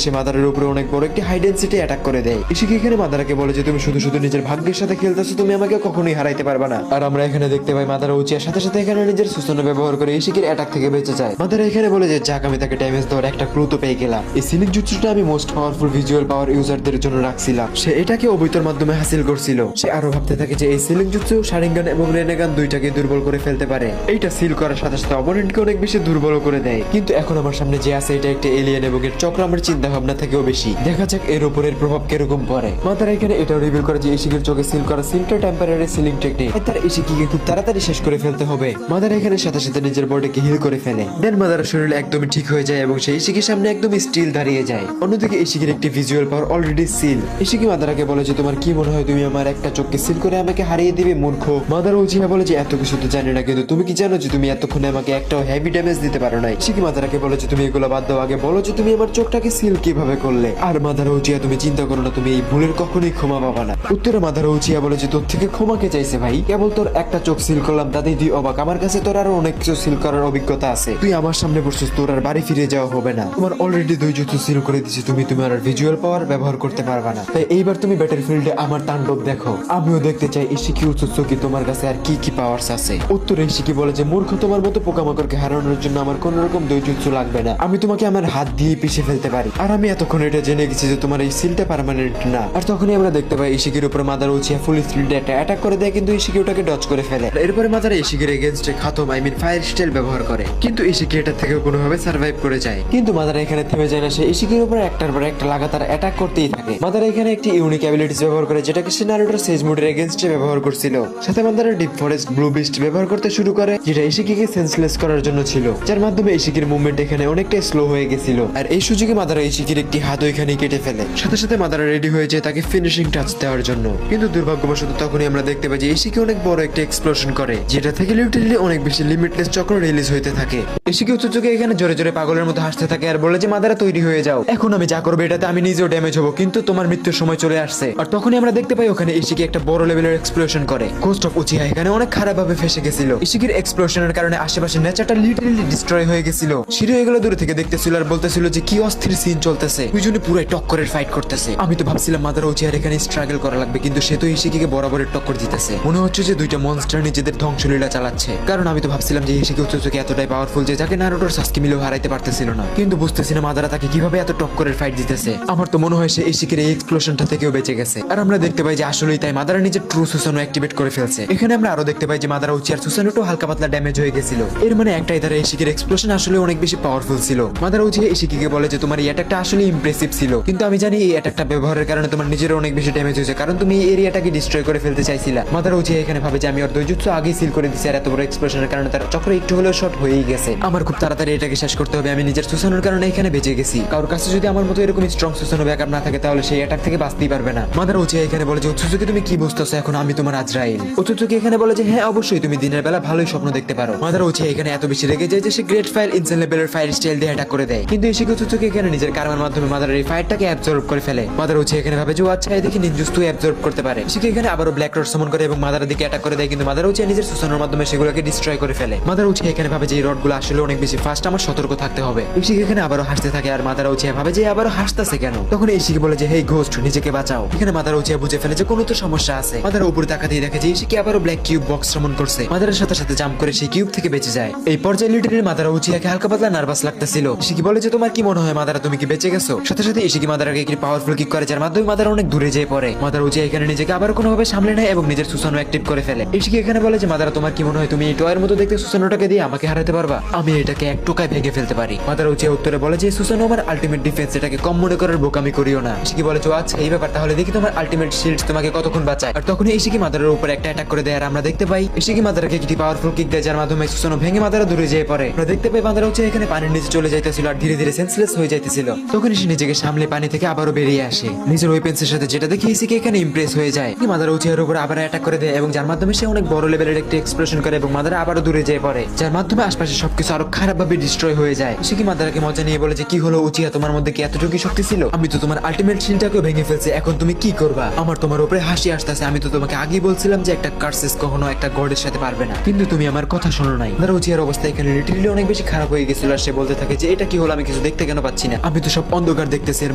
Speaker 1: সে মাদারের উপরে অনেক বড় একটি হাই ডেন্সিটি অ্যাটাক করে দেয়। ইশিকি এখানে মাদারাকে বলে যে তুমি শুধু শুধু নিজের ভাগ্যের সাথে খেলতেছো, তুমি আমাকে কখনোই হারাইতে পারবে না। আর আমরা এখানে দেখতে পাই মাদারা উচিয়ার সাথে সাথে এখানে নিজের সুসনো ব্যবহার করে ইশিকির অ্যাটাক থেকে বেঁচে যায়। মাদারা এখানে বলে যে যাক, আমি তাকে ড্যামেজ দেওয়ার একটা ক্লু তো পেয়ে গেলাম। এই সিলিং জুৎসুটা আমি মোস্ট পাওয়ারফুল ভিজুয়াল পাওয়ার ইউজারদের জন্য রাখছিলাম। সে এটাকে অবৈতর মাধ্যমে হাসিল করছিল। সে আরো ভাবতে থাকে যে এই সিলিং জুৎসু শারিঙ্গান এবং রেনেগান দুইটাকে দুর্বল করে ফেলতে পারে। এইটা সিল করার সাথে সাথে অপোনেন্টকে অনেক বেশি দুর্বল করে দেয়। কিন্তু এখন আমার সামনে যে আছে এটা একটা এলিয়েন এবং এর চক্র আমার চিন্তা ভাবনা থেকেও বেশি। দেখা যাক এর উপরের প্রভাব কিরকম পড়ে। মাদারা এখানে এটাও রিভিল করে যে ইশিকির চোখে সিল করা সিলটা টেম্পোরারি সিলিং টেকনিক, তার ইশিকিকে খুব তাড়াতাড়ি শেষ করে ফেলতে হবে। মাদারা এখানে সাথে সাথে নিজের বডিকে হিল করে ফেলে। দেন মাদারার শরীর একদমই ঠিক হয়ে যায় এবং সেই ইশিকির সামনে একদম স্টিল দাঁড়িয়ে যায়। অন্যদিকে ইশিকির একটি ভিজুয়াল পাওয়ার অলরেডি সিল। ইশিকি মাদারাকে বলে যে তোমার কি মনে হয় তুমি আমার একটা চোখকে সিল করে আমাকে হারিয়ে দিবে, মূর্খ। মাদারা উচিয়া বলে যে এত কিছু তো জানি না, কিন্তু তুমি কি জানো যে তুমি এতক্ষণে আমাকে একটাও হেভি ড্যামেজ দিতে পারো না। ইশিকি মাদারাকে বলে যে তুমি এগুলো বাদ দাও, আগে বলো যে তুমি আমার চোখটাকে সিল কিভাবে করলে। আর মাদারা উচিয়া তুমি চিন্তা করো না, তুমি এই ভুলের কখনোই ক্ষমা পাবা না। উত্তরে মাদারা উচিয়া বলে যে তোর থেকে ক্ষমাকে চাইছে ভাই, কেবল তোর একটা চোখ সিল করলাম তাতেই তুই অবাক। আমার কাছে তোর আরো অনেক কিছু সিল করার অভিজ্ঞতা আছে। তুই আমার সামনে বসছিস, তোর আর বাড়ি ফিরে যাওয়া হবে না। তোমার অলরেডি দুই জুতো সিল করে দিচ্ছি, তুমি তোমার ভিজুয়াল পাওয়ার ব্যবহার করতে পারবা না। তাই এইবার তুমি ব্যাটেল ফিল্ডে আমার তাণ্ডব দেখো, আমিও দেখতে চাই ইশিকি উৎসুকি তোমার কাছে আর কি কি পাওয়ারস আছে। উত্তরে ইশিকি বলে যে মূর্খ, তোমার মতো পোকামাকড়কে হারানোর জন্য আমার কোন রকম দৈর্য্য লাগবে না। আমি তোমাকে আমার হাত দিয়ে পিষে ফেলতে পারি। আর আমি এতক্ষণ এটা জেনে গেছি যে তোমার এই সিলটা পার্মানেন্ট না। আর তখনই আমরা দেখতে পাই ইশিকির উপর মাদারা উচিয়া ফুল স্পিডে একটা অ্যাটাক করে দেয়, কিন্তু ইশিকি ওটাকে ডজ করে ফেলে। এরপরে মাদারা ইশিকির এগেইনস্টে খাতম ফায়ার স্টাইল ব্যবহার করে, কিন্তু ইশিকি এটা থেকে কোনোভাবে সার্ভাইভ করে যায়। কিন্তু মাদারা এখানে থেমে যায় না, সে ইশিকির উপর একটার পর একটা লাগাতার অ্যাটাক করতেই থাকে। মাদারা এখানে একটি ইউনিক অ্যাবিলিটিস ব্যবহার করে যেটাকে সে নারুটোর সেজ মোডের এগেইনস্টে ব্যবহার করছিল। সাথে Madara deep forest blue beast ব্যবহার করতে শুরু করে, যেটা ইশিকিকে সেন্সলেস করার জন্য ছিল, যার মাধ্যমে ইশিকির মুভমেন্ট এখানে অনেকটাই স্লো হয়ে গেছিল। আর এই সুযোগে মাদারা ইশিকির একটি হাত ওইখানে কেটে ফেলে। সাথে সাথে মাদারা রেডি হয়ে যায় তাকে ফিনিশিং টাচ দেওয়ার জন্য। কিন্তু দুর্ভাগ্যবশত তখনই আমরা দেখতে পাই যে ইশিকি অনেক বড় একটা এক্সপ্লোশন করে, যেটা থেকে লিটারালি অনেক বেশি লিমিটলেস চক্র রিলিজ হইতে থাকে। ইশিকি উচ্চচোখে এখানে জোরে জোরে পাগলের মতো হাসতে থাকে আর বলে যে মাদারা তৈরি হয়ে যাও, এখন আমি যা করবো এটাতে আমি নিজেও ড্যামেজ হবো, কিন্তু তোমার মৃত্যুর সময় চলে আসছে। আর তখনই আমরা দেখতে পাই ওখানে ইশিকি একটা বড় লেভেলের এক্সপ্লোশন করে। কোস্ট অফ উচিহা এখানে অনেক খারাপ ভাবে ফেসে গেছিল। ইশিকির এক্সপ্লোশনের কারণে আশেপাশে নেচারটা লিটারালি ডিস্ট্রয় হয়ে গেছিল। শিরো এগুলো দূরে থেকে দেখতেছিল আর বলতেছিল যে কি অস্থির সিন চলতেছে, দুইজনে পুরো টক্করের ফাইট করতেছে। আমি তো ভাবছিলাম মাদারা উচিহার এখানে স্ট্রাগল করা লাগবে, কিন্তু সে তো ইশিকিকে বরাবরের টক্কর দিতেছে। মনে হচ্ছে যে দুইটা মনস্টার নিজেদের ধ্বংসলীলা চালাচ্ছে। কারণ আমি তো ভাবছিলাম যে ইশিকি উচ্চচোখে এতটাই পাওয়ারফুল যে যাকে নারুটোর সাসকি মিলেও হারাইতে পারতেছিল না, কিন্তু বুঝতেছি না মাদারা তাকে কিভাবে এত টক্করের ফাইট দিতেছে। আমার তো মনে হয় সে ইশিকির এই এক্সপ্লোশনটা থেকেও বেঁচে গেছে। আর আমরা দেখতে পাই যে আসলেই তাই, মাদারা নিজের ট্রু সুসানো অ্যাক্টিভেট করে ফেলছে। এখানে আমরা আরো দেখতে পাই যে মাদারা উচিয়ার সুসানোটো হালকা পাতলা ড্যামেজ হয়ে গেছিল। এর মানে একটাই ধারে ইশিকির এক্সপ্লোশন আসলে অনেক বেশি পাওয়ারফুল ছিল। মাদারা উচিয়া ইশিকিকে বলে যে তোমার এই অ্যাটাকটা আসলে ইমপ্রেসিভ ছিল, কিন্তু আমি জানি এই অ্যাটাকটা ব্যবহারের কারণে তোমার নিজের অনেক বেশি ড্যামেজ হয়েছে, কারণ তুমি এই এরিয়াটাকে ডিস্ট্রয় করে ফেলতে চাইছিলা। মাদারা উচিয়া এখানে ভাবে যে আমি ওর দৈজুৎসু আগেই সিল করে দিছি, আর এত বড় এক্সপ্লোশনের কারণে তার চক্র একটু হলেও শর্ট হয়েই গেছে। আমার খুব তাড়াতাড়ি এটাকে শেষ করতে হবে, আমি নিজের সুসানোর কারণে এখানে বেঁচে গেছি। কারোর কাছে যদি আমার মতো এরকম স্ট্রং সুসানো ব্যাকআপ না থাকে তাহলে সেই অ্যাটাক থেকে বাঁচতেই পারবে না। মাদারা উচিয়া এখানে বলে যে উৎসুকি তুমি কি বুঝতেছো, এখন আমি তোমার আজরাইল। উৎসুকি এখানে বলে যে হ্যাঁ অবশ্যই, তুমি দিনের বেলা ভালোই স্বপ্ন দেখতে পারো। মাদারা উচিয়া এখানে এত বেশি রেগে যায় যে সে গ্রেট ফায়ার ইনসেন লেভেলের ফায়ার স্টাইল দিয়ে অ্যাটাক করে দেয়, কিন্তু ইশিকি উৎসুকি এখানে নিজের কার্মার মাধ্যমে মাদারার এই ফায়ারটাকে অ্যাবজর্ব করে ফেলে। মাদারা উচিয়া এখানে ভাবে যে আচ্ছা এই দেখি নিনজুৎসু অ্যাবজর্ব করতে পারে। ইশিকি এখানে আবারও ব্ল্যাক রড সামন করে এবং মাদারার দিকে অ্যাটাক করে দেয়, কিন্তু মাদারা উচিয়া নিজের সুসানোর মাধ্যমে সেগুলোকে ডিস্ট্রয় করে ফেলে। মাদারা উচিয়া এখানে ভাবে যে এই রডগুলো আসলে অনেক বেশি ফাস্ট, আমার সতর্ক থাকতে হবে। ইশিকি এখানে আবারও হাসতে থাকে আর মাদারা উচিয়া ভাবে যে আবারও হাসতেছে কেন। তখন ইশিকি বলে যে হেই ঘোস্ট, নিজেকে বাঁচাও। এখানে মাদারা উচিয়া বুঝে ফেলে যে কোনো তো সমস্যা আছে। মাদারা উপরে তাকাতেই দেখে যে ইশিকি আবারও ব্ল্যাক কিউব বক্স সামন করছে। মাদারার সাথে সাথে জাম্প করে সেই কিউব থেকে বেঁচে যায়। এই পর্যায়ে লিটারেলি মাদারা উচিয়াকে হালকা পাতলা নার্ভাস লাগতেছিল। ইশিকি বলে যে তোমার কি মনে হয় মাদারা তুমি কি বেঁচে গেছো? সাথে সাথে ইশিকি মাদারাকে একটি পাওয়ারফুল কিক করে, যার মাধ্যমে মাদারা অনেক দূরে যেয়ে পড়ে। মাদারা উচিয়া এখানে নিজেকে আবার কোনোভাবে সামলে নেয় এবং নিজের সুসানো অ্যাক্টিভ করে ফেলে। ইশিকি এখানে বলে যে মাদারা তোমার কি মনে হয় তুমি এই টয়ের মতো দেখতে সুসানোটাকে দিয়ে আমাকে হারাতে পারবা? আমি এটাকে এক টোকায় ভেঙে ফেলতে পারি। মাদারা উচিয়া উত্তরে বলে যে সুসানো আমার আলটিমেট ডিফেন্স, এটাকে কম মনে করার বোকামি করিও না। ইশিকি বলে যে আচ্ছা এই ব্যাপার, তাহলে দেখি তোমার আলটিমেট শিল্ড তোমাকে কতক্ষণ বাঁচায়। আর তখনই ইশিকি মাদারার উপর একটা অ্যাটাক করে দেয় আর আমরা দেখতে পাই ইশিকি মাদারাকে একটি পাওয়ারফুল কিক দেয়, যার মাধ্যমে সুসানো ভেঙে মাদারা দূরে যেয়ে পড়ে। আমরা দেখতে পাই মাদারা উচিয়া এখানে পানির নিচে চলে যাইতেছিল আর ধীরে ধীরে সেন্সলেস হয়ে যাইতেছিল। তখন সে নিজেকে সামলে পানি থেকে আবারও বেরিয়ে আসে নিজের ওয়েপেন্সের সাথে, যেটা দেখে ইশিকি এখানে ইমপ্রেস হয়ে যায়। মাদারা উচিয়ার উপর আবার অ্যাটাক করে দেয় এবং যার মাধ্যমে সে অনেক বড় লেভেলের একটি এক্সপ্লোশন করে এবং মাদারা আবারও দূরে যেয়ে পড়ে, যার মাধ্যমে আশপাশে সবকিছু আরো খারাপভাবে ডিস্ট্রয় হয়ে যায়। ইশিকি মাদারাকে মজা নিয়ে বলে যে কি হলো উচিয়া, তোমার মধ্যে কি এতটুকু শক্তি ছিল? আমি তো তোমার আলটিমেট শিলটাকেও ভেঙে ফেলছি, এখন তুমি কি করবা? আমার তোমার উপরে হাসি আসতেছে। আমি তো তোমাকে আগেই বলছিলাম যে একটা কার্সেস কখনো একটা গডের সাথে পারবে না, কিন্তু তুমি আমার কথা শোনো নাই। মাদারা উচিয়ার অবস্থা এখানে লিটারালি অনেক বেশি বেশি খারাপ হয়ে গেছিল আর সে বলতে থাকে যে এটা কি হলো, আমি কিছু দেখতে কেন পাচ্ছি না, আমি তো সব অন্ধকার দেখতেছি, এর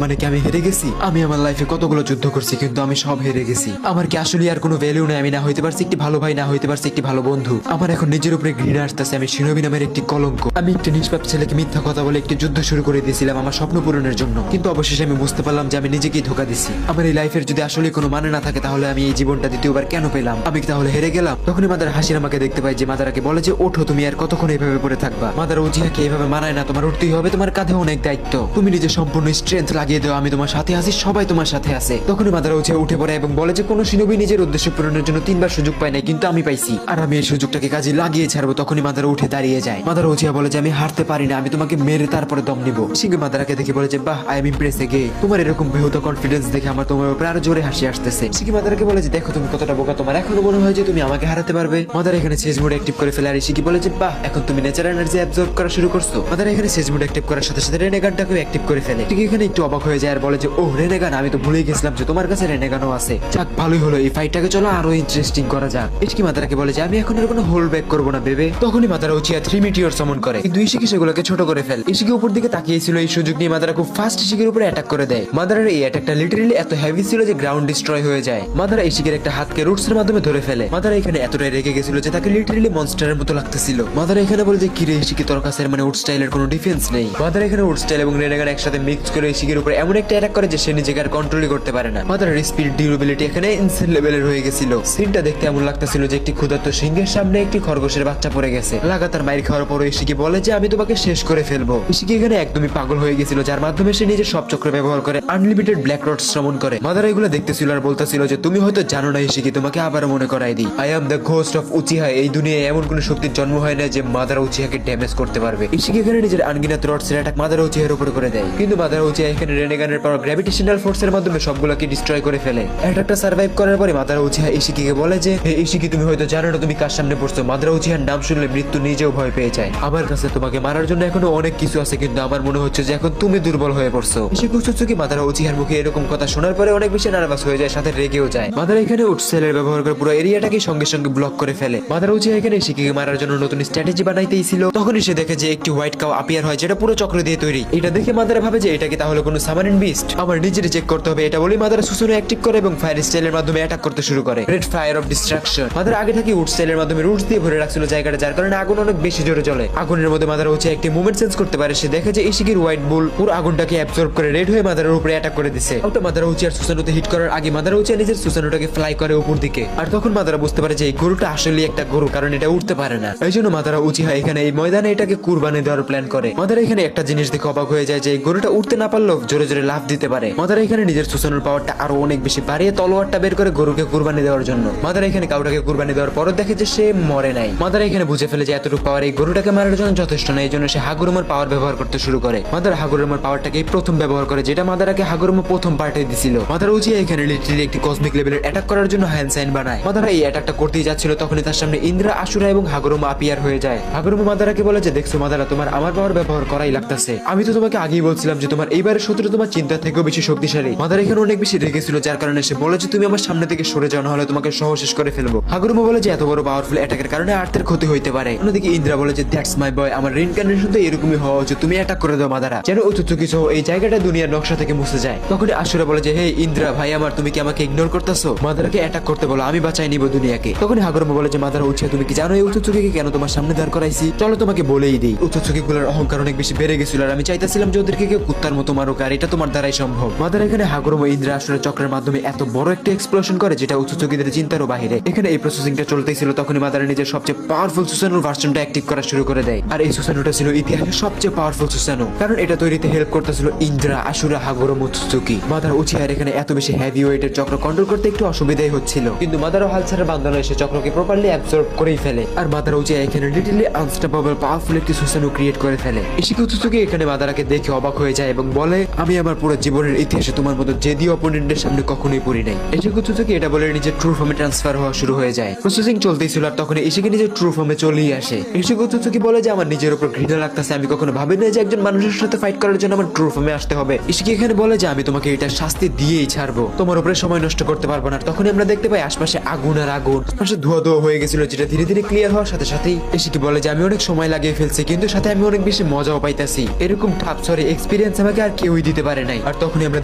Speaker 1: মানে কি আমি হেরে গেছি? আমি আমার লাইফে কতগুলো যুদ্ধ করছি কিন্তু আমি সব হেরে গেছি, আমার কি আসলে আর কোনো ভ্যালু নাই? আমি না হইতে পারছি একটি ভালো ভাই, না হইতে পারছি একটি ভালো বন্ধু, আমার এখন নিজের উপরে ঘৃণা আসতেছে, আমি শিনোবি নামের একটি কলঙ্ক, আমি একটি নিষ্পাপ ছেলেকে মিথ্যা কথা বলে একটি যুদ্ধ শুরু করে দিয়েছিলাম আমার স্বপ্ন পূরণের জন্য, কিন্তু অবশেষে আমি বুঝতে পারলাম যে আমি নিজেকেই ধোকা দিছি। আমার এই লাইফের যদি আসলে কোনো মানে না থাকে তাহলে আমি এই জীবনটা দ্বিতীয়বার কেন পেলাম? আমি কি তাহলে হেরে গেলাম? তখনই মাদার হাসির আমাকে দেখতে পাই যে মাদারাকে বলে যে ওঠো, তুমি আর কতক্ষণ এইভাবে পড়ে থাকবা? মাদার উজিহাকে এইভাবে মানায় না, তোমার উঠতেই হবে, তোমার কাঁধে অনেক দায়িত্ব, তুমি নিজের সম্পূর্ণ স্ট্রেংথ লাগিয়ে দাও, আমি তোমার সাথে আছি, সবাই তোমার সাথে আছে। তখনই মাদার উজিহা উঠে পড়ে এবং বলে যে কোনো শিনোবি নিজের উদ্দেশ্য পূরণের জন্য 3বার সুযোগ পায় নাই, কিন্তু আমি পাইছি আর আমি এই সুযোগটাকে কাজে লাগিয়ে ছাড়বো। তখনই মাদার উঠে দাঁড়িয়ে যায়। মাদার উজিহা বলে যে আমি হারতে পারি না, আমি তোমাকে মেরে তারপরে দম নিব। ইশিকি মাদারাকে দেখে বলে যে বাহ, আই এম ইমপ্রেস গে, তোমার এরকম বেহুদা কনফিডেন্স দেখে আমার তোমার উপরে আরো জোরে হাসি আসতেছে। ইশিকি মাদারাকে বলে যে দেখো তুমি কতটা বোকা, তোমার এখনো মনে হয় যে তুমি আমাকে হারাতে পারবে? মাদার এখানে সেজ মোড অ্যাক্টিভ করে ফেলে আর ইশিকি বলে যে বাহ, এখন তুমি ন্যাচারাল এনার্জি অ্যাবজর্ব করা শুরু করছো। মাদার এখানে সেজ মোড অ্যাক্টিভ করার সাথে সাথে রেনেগানটাকেও অ্যাক্টিভ করে ফেলে। ঠিক এখানে একটু অবাক হয়ে যায় আর বলে যে ও রেনেগান, আমি তো ভুলেই গেছিলাম যে তোমার কাছে রেনেগানও আছে। যাক ভালোই হলো, এই ফাইটটাকে চলো আরো ইন্টারেস্টিং করা যাক। ইশিকি মাদারাকে বলে যে আমি এখন আর কোনো হোল্ড ব্যাক করবো না বেবে। তখনই মাদারা উচিয়া 3 মিটিওর সামন করে, কিন্তু ইশিকি সেগুলোকে ছোট করে ফেলে। ইশিকি উপর দিকে তাকিয়েছিল, এই সুযোগ নিয়ে মাদারা খুব ফাস্ট ইশিকির উপরে অ্যাটাক করে দেয়। মাদারার এই অ্যাটাকটা লিটারালি এত হেভি ছিল যে গ্রাউন্ড ডিস্ট্রয় হয়ে যায়। মাদারা ইশিকির একটা হাতকে রুটস এর মাধ্যমে ধরে ফেলে। মাদারা এখানে এতটাই রেগে গেছিল যে তাকে লিটারালি মনস্টারের মতো লাগতেছিল। মাদারা এখানে বলে যে কি রে ইশিকি, তোর কাছে মানে উড স্টাইলের কোনো ডিফেন্স নেই। মাদারা এখানে উড স্টাইল এবং রেনেগান একসাথে মিক্স করে ইশিকির উপরে এমন একটা অ্যাটাক করে যে সে নিজেকে আর কন্ট্রোলই করতে পারে না। মাদারার স্পিড ডিউরেবিলিটি এখানে ইনসেন লেভেলের হয়ে গেছিল। সিনটা দেখতে এমন লাগতেছিল যে একটি ক্ষুধার্ত সিংহের সামনে একটি খরগোশের বাচ্চা পড়ে গেছে। লাগাতার মাইর খাওয়ার পর ইশিকি বলে যে আমি তোমাকে শেষ করে ফেলবো। ইশিকি এখানে একদমই পাগল হয়ে গেছিল, যার মাধ্যমে সে নিজের সব চক্র ব্যবহার করে আনলিমিটেড ব্ল্যাক রড শ্রমণ করে। মাদারা এগুলো দেখতেছিল আর বলতেছিল যে তুমি হয়তো জানো না ইশিকি, তোমাকে আবার মনে করাই দিই, I am the ghost of Uchiha. এই দুনিয়ায় এমন কোন শক্তির জন্ম হয় না যে মাদারা উচিহাকে ড্যামেজ করতে পারবে। ইশিকি এখানে নিজের আনগিনাত রডসের অ্যাটাক মাদারা উচিহার উপরে করে দেয়, কিন্তু মাদারা উচিহা এখানে রেনেগানের পাওয়ার গ্র্যাভিটেশনাল ফোর্সের মাধ্যমে সবগুলোকে ডিস্ট্রয় করে ফেলে। অ্যাটাকটা সার্ভাইভ করার পরে মাদারা উচিহা ইশিকিকে বলে যে হে ইশিকি, তুমি হয়তো জানো না তুমি কার সামনে পড়ছো। মাদারা উচিহার নাম শুনলে মৃত্যু নিজেও ভয় পেয়ে যায়। আমার কাছে তোমাকে মারার জন্য এখনো অনেক কিছু আছে, কিন্তু আমার মনে হচ্ছে যে এখন তুমি দুর্বল হয়ে পড়ছো। ইশিকি উচুচুকি মাদারা উচিহার মুখে এরকম কথা শোনার পরে অনেক বেশি নার্ভাস হয়ে যায়, সাথে রেগেও যায়। মাদারা এখানে উডসেলের ব্যবহার করে পুরো এরিয়াটাকে সঙ্গে সঙ্গে ব্লক করে ফেলে। মাদারা উচিহা এখানে ইশিকিকে মারার জন্য নতুন স্ট্র্যাটেজি বানাইতেইছিল। তখনই সে দেখে যে একটি হোয়াইট কাউ আপিয়ার হয়, যেটা পুরো চক্র দিয়ে তৈরি। এটা দেখে মাদারা ভাবে যে এটা কি তাহলে কোনো সামারিন বিস্ট, আমার নিজের চেক করতে হবে। এটা বলে মাদারা সুসুনো অ্যাক্টিভ করে এবং ফায়ার স্টাইলের মাধ্যমে অ্যাটাক করতে শুরু করে। Red fire of distraction. Madara আগে থেকে উড স্টাইলের মাধ্যমে রুটস দিয়ে ভরে রাখছিল জায়গাটা, যার কারণে আগুন অনেক বেশি জোরে জ্বলে। আগুনের মধ্যে মাদারা উচিহা একটি মুভমেন্ট সেন্স করতে পারে। সে দেখে যে ইশিকির হোয়াইট বুল পুরো আগুনটাকে অ্যাবজর্ব করে রেড হয়ে মাদারার উপরে অ্যাটাক করে দিছে। ওটা মাদারা উচিহার সুসানোতে হিট করার আগে মাদারা উচিহা নিজের সুসানোটাকে ফ্লাই করে উপর দিকে। আর তখন মাদারা বুঝতে পারে যে এই গরুটা আসলে একটা গরু, কারণ এটা উঠতে পারে না। এই জন্য মাদারা উচিহা এখানে এই ময়দানে এটাকে কুরবানি দেওয়ার প্ল্যান করে। মাদারা এখানে একটা জিনিস দেখে অবাক হয়ে যায় যে এই গরুটা উঠতে না পারলেও জোরে জোরে লাফ দিতে পারে। মাদারা এখানে নিজের সুসানোর পাওয়ারটা আরো অনেক বেশি বাড়িয়ে তলোয়ারটা বের করে গরুকে কুরবানি দেওয়ার জন্য। মাদারা এখানে কাউটাকে কুরবানি দেওয়ার পরও দেখে যে সে মরে নাই। মাদারা এখানে বুঝে ফেলে যে এতটুকু পাওয়ার এই গরুটাকে মারার জন্য যথেষ্ট না, এই জন্য সে হাগুরুমার পাওয়ার ব্যবহার করতে শুরু করে। মাদারা হাগুরুমার পাওয়ারটাকে প্রথম ব্যবহার করে, যেটা মাদারাকে হাগুরুমা প্রথম পার্টে দিছিল। মাদারা উচিহা এখানে লিটারালি একটি কসমিক লেভেলের অ্যাটাক করার জন্য হ্যান্ড সাইন বানায়। মাদারা এই অ্যাটাকটা করতেই যাচ্ছিল, তখনই তার সামনে ইন্দ্রা, আশুরা এবং হাগুরুমা আপিয়ার হয়ে যায়। হাগুরুমা মাদারাকে বলে যে দেখছো মাদারা, তোমার আমার পাওয়ার ব্যবহার করাই লাগতেছে। আমি তো তোমাকে আগেই বলছিলাম যে তোমার এইবারের শত্রু তোমার চিন্তা থেকেও বেশি শক্তিশালী। মাদারা এখানে অনেক বেশি রেগেছিল, যার কারণে সে বলে যে তুমি আমার সামনে থেকে সরে যাও, না হলে তোমাকে সহ শেষ করে ফেলবো। হাগুরুমা বলে যে এত বড় পাওয়ারফুল অ্যাটাকের কারণে আর্থের ক্ষতি হইতে পারে। অন্যদিকে ইন্দ্রা বলে যে দ্যাটস মাই বয়, আমার রিইনকার্নেশন তো এরকমই হওয়া উচিত, তুমি অ্যাটাক করে দাও মাদারা, যেন উচুচুকি সহ এই জায়গাটা দুনিয়ার নকশা থেকে মুছে যায়। তখন আশুরা বলে যে হে ইন্দ্রা ভাই আমার, তুমি কি আমাকে ইগনোর করতেছো? মাদারাকে অ্যাটাক করতে বলো, আমি বাঁচাই নিব দুনিয়াকে। তখন হাগুরুমা বলে যে মাদারা উচিহা, তুমি কি জানো এই উচুচুকিকে কেন তোমার সামনে দাঁড় করাইছি? চলো তোমাকে বলেই দিই। উচুচুকিগুলোর অহংকার অনেক বেশি বেড়ে গেছিল আর আমি চাইতেছিলাম যে ওদেরকে কেউ কুত্তার মতো মারুক, আর এটা তোমার দ্বারাই সম্ভব। মাদারা এখানে হাগুরুমা ইন্দ্রা আশুরা চক্রের মাধ্যমে এত বড় একটা এক্সপ্লোশন করে যেটা উচুচুকিদের চিন্তারও বাহিরে। এখানে এই প্রসেসিংটা চলতেছিল, তখনই মাদারা নিজের সবচেয়ে পাওয়ারফুল সুসানোর ভার্সনটা অ্যাক্টিভ করা শুরু করে দেয়। আর এই সুসানোটা ছিল ইতিহাসের সবচেয়ে পাওয়ারফুল সুসানো, কারণ এটা তৈরিতে হেল্প করতেছিল ইন্দ্রা, আশুরা, হাগুরুমা, উচুচুকি। মাদারা উচিহার এখানে এত বেশি হেভি ওয়েটের চক্র কন্ট্রোল করতে একটু অসুবিধাই হচ্ছিল, কিন্তু মাদারা হাল ছাড়া বান্দানো এসে চক্রকে প্রপারলি অ্যাবজর্ব করেই ফেলে। আর মাদারা উচিহা এখানে লিটারলি আনস্টপেবল পাওয়ারফুল একটি সুসানো ক্রিয়েট করে ফেলে। ইশিকি উচুচুকি এখানে মাদারাকে দেখে অবাক হয়ে যায় এবং বলে আমি আমার পুরো জীবনের ইতিহাসে তোমার মতো জেদি অপোনেন্টের সামনে কখনোই পড়ি নাই। ইশিকি উচুচুকি এটা বলে নিজের ট্রু ফর্মে ট্রান্সফার হওয়া শুরু হয়ে যায়। প্রসেসিং চলতেছিল আর তখন ইশিকি নিজের ট্রু ফর্মে চলেই আসে। ইশিকি উচুচুকি বলে যে আমার নিজের উপর ঘৃণা লাগতেছে, আমি কখনো ভাবি না যে একজন মানুষের সাথে ফাইট করার জন্য আমার ট্রু ফর্মে আসতে হবে। ইশিকি এখানে বলে যে আমি তোমাকে এটা শাস্তি দিয়েই ছাড়বো, তোমার উপরে সময় নষ্ট করতে পারবো না। তখন আমরা দেখতে পাই আশপাশে আগুন আর আগুন, আশপাশে ধোয়া ধোয়া হয়ে গেছিল, যেটা ধীরে ধীরে ক্লিয়ার হওয়ার সাথে সাথেই ইশিকি বলে যে আমি অনেক সময় লাগিয়ে নিয়ে ফেলছে, কিন্তু সাথে আমি অনেক বেশি মজাও পাইতাছি। এরকম ঠাপ সরি এক্সপিরিয়েন্স আমাকে আর কেউই দিতে পারে নাই। আর তখনই আমরা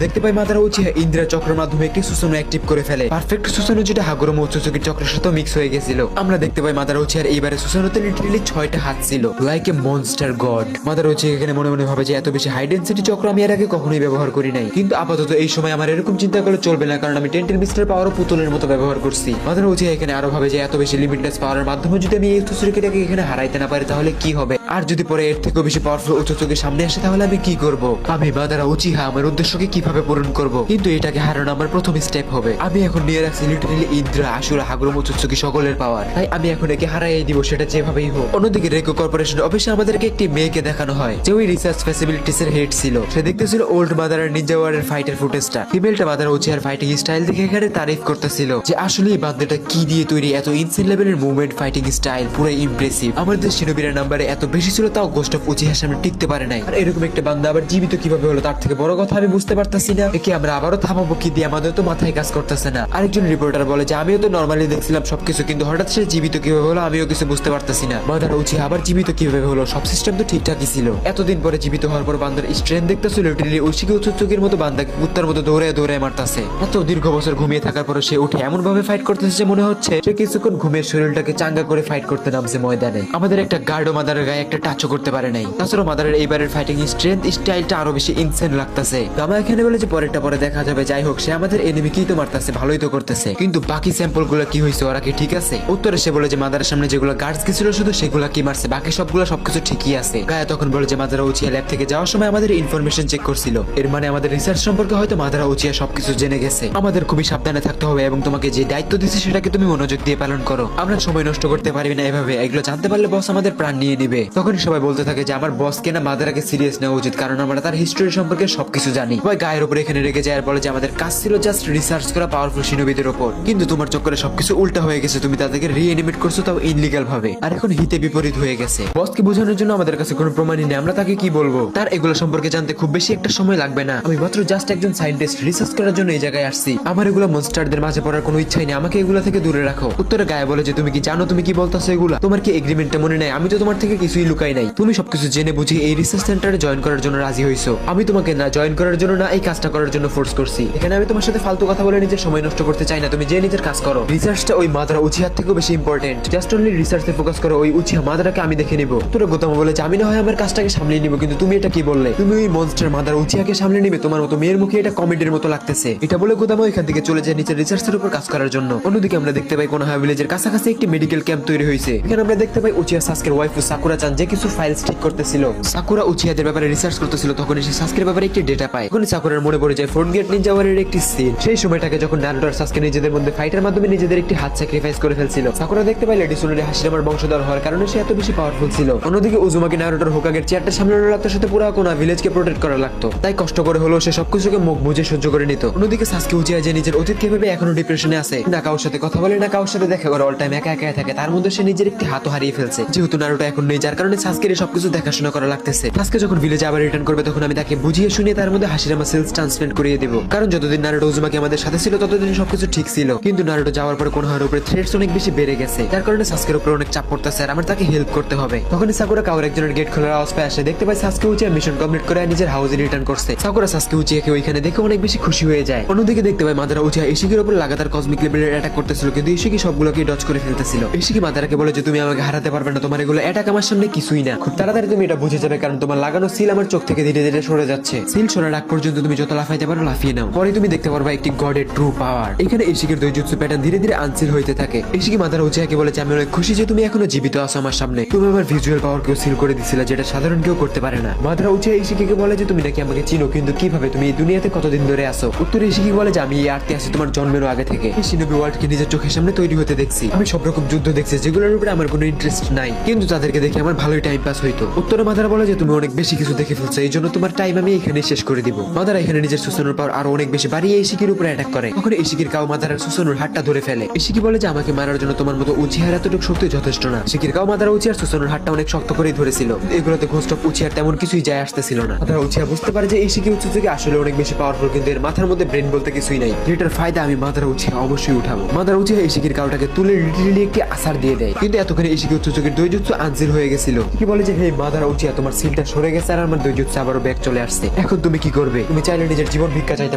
Speaker 1: দেখতে পাই মাদারা উচিহা ইন্দ্রা চক্রের মাধ্যমে একটি সুসনো অ্যাক্টিভ করে ফেলে। পারফেক্ট সুসনো যেটা হাগুরোমা উৎসুচুকির চক্রের সাথে মিক্স হয়ে গেছিল। আমরা দেখতে পাই মাদারা উচিহার এইবারে সুসনোতে লিটারালি 6টা হাত ছিল, like a monster god. Madara Uchiha এখানে মনে মনে ভাবে যে এত বেশি হাই ডেন্সিটি চক্র আমি এর আগে কখনোই ব্যবহার করি নাই, কিন্তু আপাতত এই সময় আমার এরকম চিন্তা করলে চলবে না, কারণ আমি টেন্টেল মিস্টার পাওয়ারও পুতুলের মতো ব্যবহার করছি। মাদারা উচিহা এখানে আরো ভাবে যে এত বেশি লিমিটলেস পাওয়ারের মাধ্যমে যদি আমি এই উৎসুচুকিটাকে এখানে হারাইতে না পারি তাহলে কি হবে, আর যদি পরে এর থেকেও বেশি পাওয়ারফুল উৎসুচুকির সামনে আসে তাহলে আমি কি করব? আমি মাদারা উচিহা আমার উদ্দেশ্যকে কিভাবে পূরণ করব? কিন্তু এটাকে হারানো আমার প্রথম স্টেপ হবে। আমি এখন নিয়ে রাখছি লিটারালি ইন্দ্রা, আশুরা, হাগুরোমা উৎসুচুকি সকলের পাওয়ার, তাই আমি এখন একে হারাইয়ে দিব, সেটা যেভাবেই হোক। অন্যদিকে রেকো কর্পোরেশন অফিসে আমাদেরকে একটি মেয়েকে দেখানো হয় যে ওই রিসার্চ ফ্যাসিলিটিস এর হেড ছিল। সে দেখতেছিল ওল্ড মাদারার নিনজা ওয়ারের ফাইটের ফুটেজটা। ফিমেলটা মাদারা উচিহার ফাইটিং স্টাইল দেখে এখানে তারিফ করতেছিল যে আসলে এই বান্দাটা কি দিয়ে তৈরি, এত ইনসেন লেভেলের মুভমেন্ট, ফাইটিং স্টাইল পুরো ইমপ্রেসিভ। আমাদের শিনোবিরা নাম্বারে এত বেশি ছিল, তাও গোস্ট অফ উচিহার সামনে টিকতে পারে নাই। আর এরকম একটা বান্দা আবার জীবিত কিভাবে হলো তার থেকে বড় কথা আমি বুঝতে পারতাছি না। একে আমরা আবারও থামাবো কি দিয়ে, আমাদের তো মাথায় কাজ করতেছে না। আরেকজন রিপোর্টার বলে যে আমিও তো নরমালি দেখছিলাম সবকিছু, কিন্তু হঠাৎ সে জীবিত কিভাবে হলো আমিও কিছু বুঝতে পারতাছি না। মাদারা উচিহা আবার জীবিত কিভাবে হলো? সব সিস্টেম তো ঠিকঠাকই ছিল। এতদিন পরে জীবিত হওয়ার পর বান্দার স্ট্রেন্থ দেখতেছিল লিটারালি উচিকে উৎসুচুকির মতো বান্দাকে কুত্তার মতো দৌড়ায় দৌড়ায় মারতাছে। এত দীর্ঘ বছর ঘুমিয়ে থাকার পরে সে উঠে এমন ভাবে ফাইট করতেছে যে মনে হচ্ছে সে কিছুক্ষণ ঘুমের শরীরটাকে চাঙ্গা করে ফাইট করতে নামছে ময়দানে। আমাদের একটা গার্ডও মাদারের গায়ে একটা টাচও করতে পারে নাই। তাছাড়া মাদারের এইবারের ফাইটিং স্ট্রেংথ স্টাইলটা আরো বেশি ইনসেন লাগতেছে। গামা এখানে বলে যে পরেরটা পরে দেখা যাবে, যাই হোক সে আমাদের এনিমিকেই তো মারতেছে, ভালোই তো করতেছে, কিন্তু বাকি স্যাম্পল গুলো কি হয়েছে, ওরা কি ঠিক আছে? উত্তরে সে বলে যে মাদারের সামনে যেগুলো গার্ডস গেছিল শুধু সেগুলা কি মারছে, বাকি সবগুলো সবকিছু ঠিকই আছে। গায়া তখন বলে যে মাদারা উচিয়া ল্যাব থেকে যাওয়ার সময় আমাদের ইনফরমেশন চেক করছিল, এর মানে আমাদের রিসার্চ সম্পর্কে হয়তো মাদারা উচিয়া সবকিছু জেনে গেছে। আমাদের খুবই সাবধানে থাকতে হবে এবং তোমাকে যে দায়িত্ব দিচ্ছে সেটাকে তুমি মনোযোগ দিয়ে পালন করো। আমরা সময় নষ্ট করতে পারবি না এভাবে, এগুলো জানতে পারলে বস আমাদের প্রাণ নিয়ে নিবে। তখনই সবাই বলতে থাকে যে আমার বসকে না মাদারাকে সিরিয়াস নেওয়া উচিত, কারণ আমরা তার হিস্টোরি সম্পর্কে সবকিছু জানি। সবাই গায়ের উপরে এখানে রেগে যায় আর বলে যে আমাদের কাজ ছিল জাস্ট রিসার্চ করা পাওয়ারফুল শিনোবিদের উপর, কিন্তু তোমার চক্করে সবকিছু উল্টা হয়ে গেছে, তুমি তাদেরকে রিএনিমেট করছো তাও ইনলিগাল ভাবে, আর এখন হিতে বিপরীত হয়ে গেছে। বসকে বোঝানোর জন্য আমাদের কাছে কোনো প্রমাণই নেই, আমরা তাকে কি বলবো? তার এগুলো সম্পর্কে জানতে খুব বেশি একটা সময় লাগবে না, আমি মাত্র জাস্ট একজন সায়েন্টিস্ট, রিসার্চ করার জন্য এই জায়গায় আসছি। আমার এগুলো মনস্টারদের মাঝে পড়ার কোনো ইচ্ছাই নেই, আমাকে এগুলো থেকে দূরে রাখো। উত্তরে গায়ে বলে যে তুমি কি জানো তুমি কি বলতেছো এগুলা? তোমার কি এগ্রিমেন্টটা মনে নাই? আমি তো তোমার থেকে কিছুই লুকাই নাই, তুমি সবকিছু জেনে বুঝে এই রিসার্চ সেন্টারে জয়েন করার জন্য রাজি হইছো। আমি তোমাকে না জয়েন করার জন্য না এই কাজটা করার জন্য ফোর্স করছি। এখানে আমি তোমার সাথে ফালতু কথা বলে নিজের সময় নষ্ট করতে চাই না, তুমি যে নিজের কাজ করো। রিসার্চটা ওই মাদারা উচিহার থেকেও বেশি ইম্পর্টেন্ট, জাস্ট অনলি রিসার্চে ফোকাস করো, ওই উচিহা মাদারাকে আমি দেখে নিব। তোরা গোতামা বলে যে আমি না হয় আমার কাজটাকে সামলিয়ে নিব, কিন্তু তুমি এটা কি বললে? তুমি ওই মনস্টার মাদারা উচিহাকে সামলে নিবে? তোমার মতো মেয়ের মুখে এটা কমেডির মতো লাগতেছে। এটা বলে গোতামা এখান থেকে চলে যায় নিচের রিসার্চের উপর কাজ করার জন্য। অন্যদিকে আমরা দেখতে পাই কোন ভিলেজের কাছাকাছি একটি মেডিকেল ক্যাম্প তৈরি হয়েছে। এখানে আমরা দেখতে পাই উচিয়া সাসকের ওয়াইফু সাকুরা চান যে কিছু ফাইলস ঠিক করতেছিল। সাকুরা উচিয়াদের ব্যাপারে রিসার্চ করতেছিল, তখন সে সাসকের ব্যাপারে একটি ডেটা পায়। তখন সাকুরার মনে পড়ে যায় ফোর্ট গেট নিনজা ওয়ারের একটি সিন। সেই সময়টাকে যখন নারুটো আর সাসকে নিজেদের মধ্যে ফাইটের মাধ্যমে নিজেদের একটি হাত স্যাক্রিফাইস করে ফেলছিল। সাকুরা দেখতে পাই লেডি সোনালি হাশিরামার বংশধর হওয়ার কারণে সে এত বেশি পাওয়ারফুল ছিল। অন্যদিকে উজুমাকি নারুটোর হোকাগের চেয়ারটা সামলানো লাগতো, সাথে পুরো কোনা ভিলেজকে প্রোটেক্ট করা লাগতো, তাই কষ্ট করে হলো সে সবকিছুকে মুখ বুঝে সহ্য করে নিত। অন্যদিকে সাসকে উচিয়া যে নিজের অতীতকে ভেবে এখনো ডিপ্রেশনে আছে, না কারোর সাথে কথা বলে না কারোর সাথে দেখা করে, অল টাইম একা একা থাকে। তার মধ্যে সে নিজের একটি হাতও হারিয়ে ফেলছে, যেহেতু নারুটো এখন নেই, যার কারণে সাসকের সবকিছু দেখাশোনা করা লাগতেছে। সাসকে যখন ভিলেজে আবার রিটার্ন করবে তখন আমি তাকে বুঝিয়ে শুনিয়ে তার মধ্যে হাশিরামা সেলস ট্রান্সপ্লান্ট করিয়ে দেব, কারণ যতদিন নারুটো উজুমাকি আমাদের সাথে ছিল ততদিন সবকিছু ঠিক ছিল, কিন্তু নারুটো যাওয়ার পরে কোনোহার উপরে থ্রেটস অনেক বেশি বেড়ে গেছে, যার কারণে সাসকের উপরে অনেক চাপ পড়তেছে আর আমার তাকে হেল্প করতে হবে। তখনই সাকুরা কাউর একজনের গেট খোলার আওয়াজ পেয়ে আসে, দেখতে পাই সাসকে উচিয়া মিশন কমপ্লিট করে নিজের হাউসে রিটার্ন করছে। সাকুরা সাসকে উচিয়াকে ওইখানে দেখে অনেক বেশি খুশি হয়ে যায়। অন্যদিকে দেখতে পাই মাদারা উচিয়া ইশিকির উপর লাগাতার কসমিক লেভেলের অ্যাটাক করতেছিল, কিন্তু ইশিকি সবগুলোকে ডজ করে ফেলতেছিল। ইশিকি মাদারাকে বলে যে তুমি আমাকে হারাতে পারবে না, তোমার এগুলো অ্যাটাক আমার সামনে কিছুই না, খুব তাড়াতাড়ি তুমি এটা বুঝে যাবে, কারণ তোমার লাগানো সিল আমার চোখ থেকে ধীরে ধীরে সরে যাচ্ছে। সিল সরার আগ পর্যন্ত তুমি যত লাফাইতে পারো লাফিয়ে নাও, পরে তুমি দেখতে পারবা একটি গডের ট্রু পাওয়ার। এখানে ইশিকির দৈজুৎসু প্যাটার্ন ধীরে ধীরে আনসিল হইতে থাকে। ইশিকি মাদারা উচিয়াকে বলে যে আমি অনেক খুশি যে তুমি এখনো জীবিত আছো আমার সামনে, তুমি আমার ভিজুয়াল পাওয়ার কেউ সিল করে দিছিলে, যেটা সাধারণ কেউ করতে পারে না। মাদারা উচিয়া ইশিকিকে বলে যে তুমি নাকি আমাকে চিনো, কিন্তু কিভাবে, তুমি এই দুনিয়াতে কতদিন ধরে আসো? উত্তরে ইশিকি বলে যে আমি এই আর্তে আছি তোমার জন্মেরও আগে থেকে, এই শিনোবি ওয়ার্ল্ডকে নিজের চোখের সামনে তৈরি হতে দেখছি, আমি সব রকম যুদ্ধ দেখছি যেগুলোর উপরে আমার কোনো ইন্টারেস্ট নাই, কিন্তু তাদেরকে দেখে আমার ভালোই টাইম পাস হইতো। উত্তরে মাদারা বলে যে তুমি অনেক বেশি কিছু দেখে ফেলছো, এই জন্য তোমার টাইম আমি এখানে শেষ করে দিব। মাদারা এখানে নিজের সুসনুর পাওয়ার আরো অনেক বেশি বাড়িয়ে ইশিকির উপরে অ্যাটাক করে। তখন ইশিকির কাউ মাদারার সুসনুর হাতটা ধরে ফেলে। ইশিকি বলে যে আমাকে মারার জন্য তোমার মতো উচিহার এতটুকু শক্তি যথেষ্ট না। ইশিকির কাউ মাদারা উচিহার সুসনুর হাতটা অনেক শক্ত করেই ধরেছিল, এগুলোতে ঘোস্ট অফ উচিহার তেমন কিছুই যায় আসতেছিল না। মাদারা উচিহা বুঝতে পারে যে ইশিকি উৎসুচুকি আসলে অনেক বেশি পাওয়ারফুল, কিন্তু এর মাথার মধ্যে ব্রেন বলতে কিছুই নাই, যেটার ফায়দা আমি মাদারা উচিহা অবশ্যই উঠাবো। মাদারা উচিহা ইশিকির কাউটাকে তুলে লিটারালি একটি আসার দিয়ে দেয়, কিন্তু এতক্ষণে ইশিকি উৎসুচুকির দৈজুৎসু আনজিল হয়ে হয়ে গেছিল। কি বলে যে, হে মাদারা উচিয়া, তোমার সিলটা সরে গেছে আর আমার দৈজুৎসু আবারও ব্যাক চলে আসছে। এখন তুমি কি করবে? তুমি চাইলে নিজের জীবন ভিক্ষা চাইতে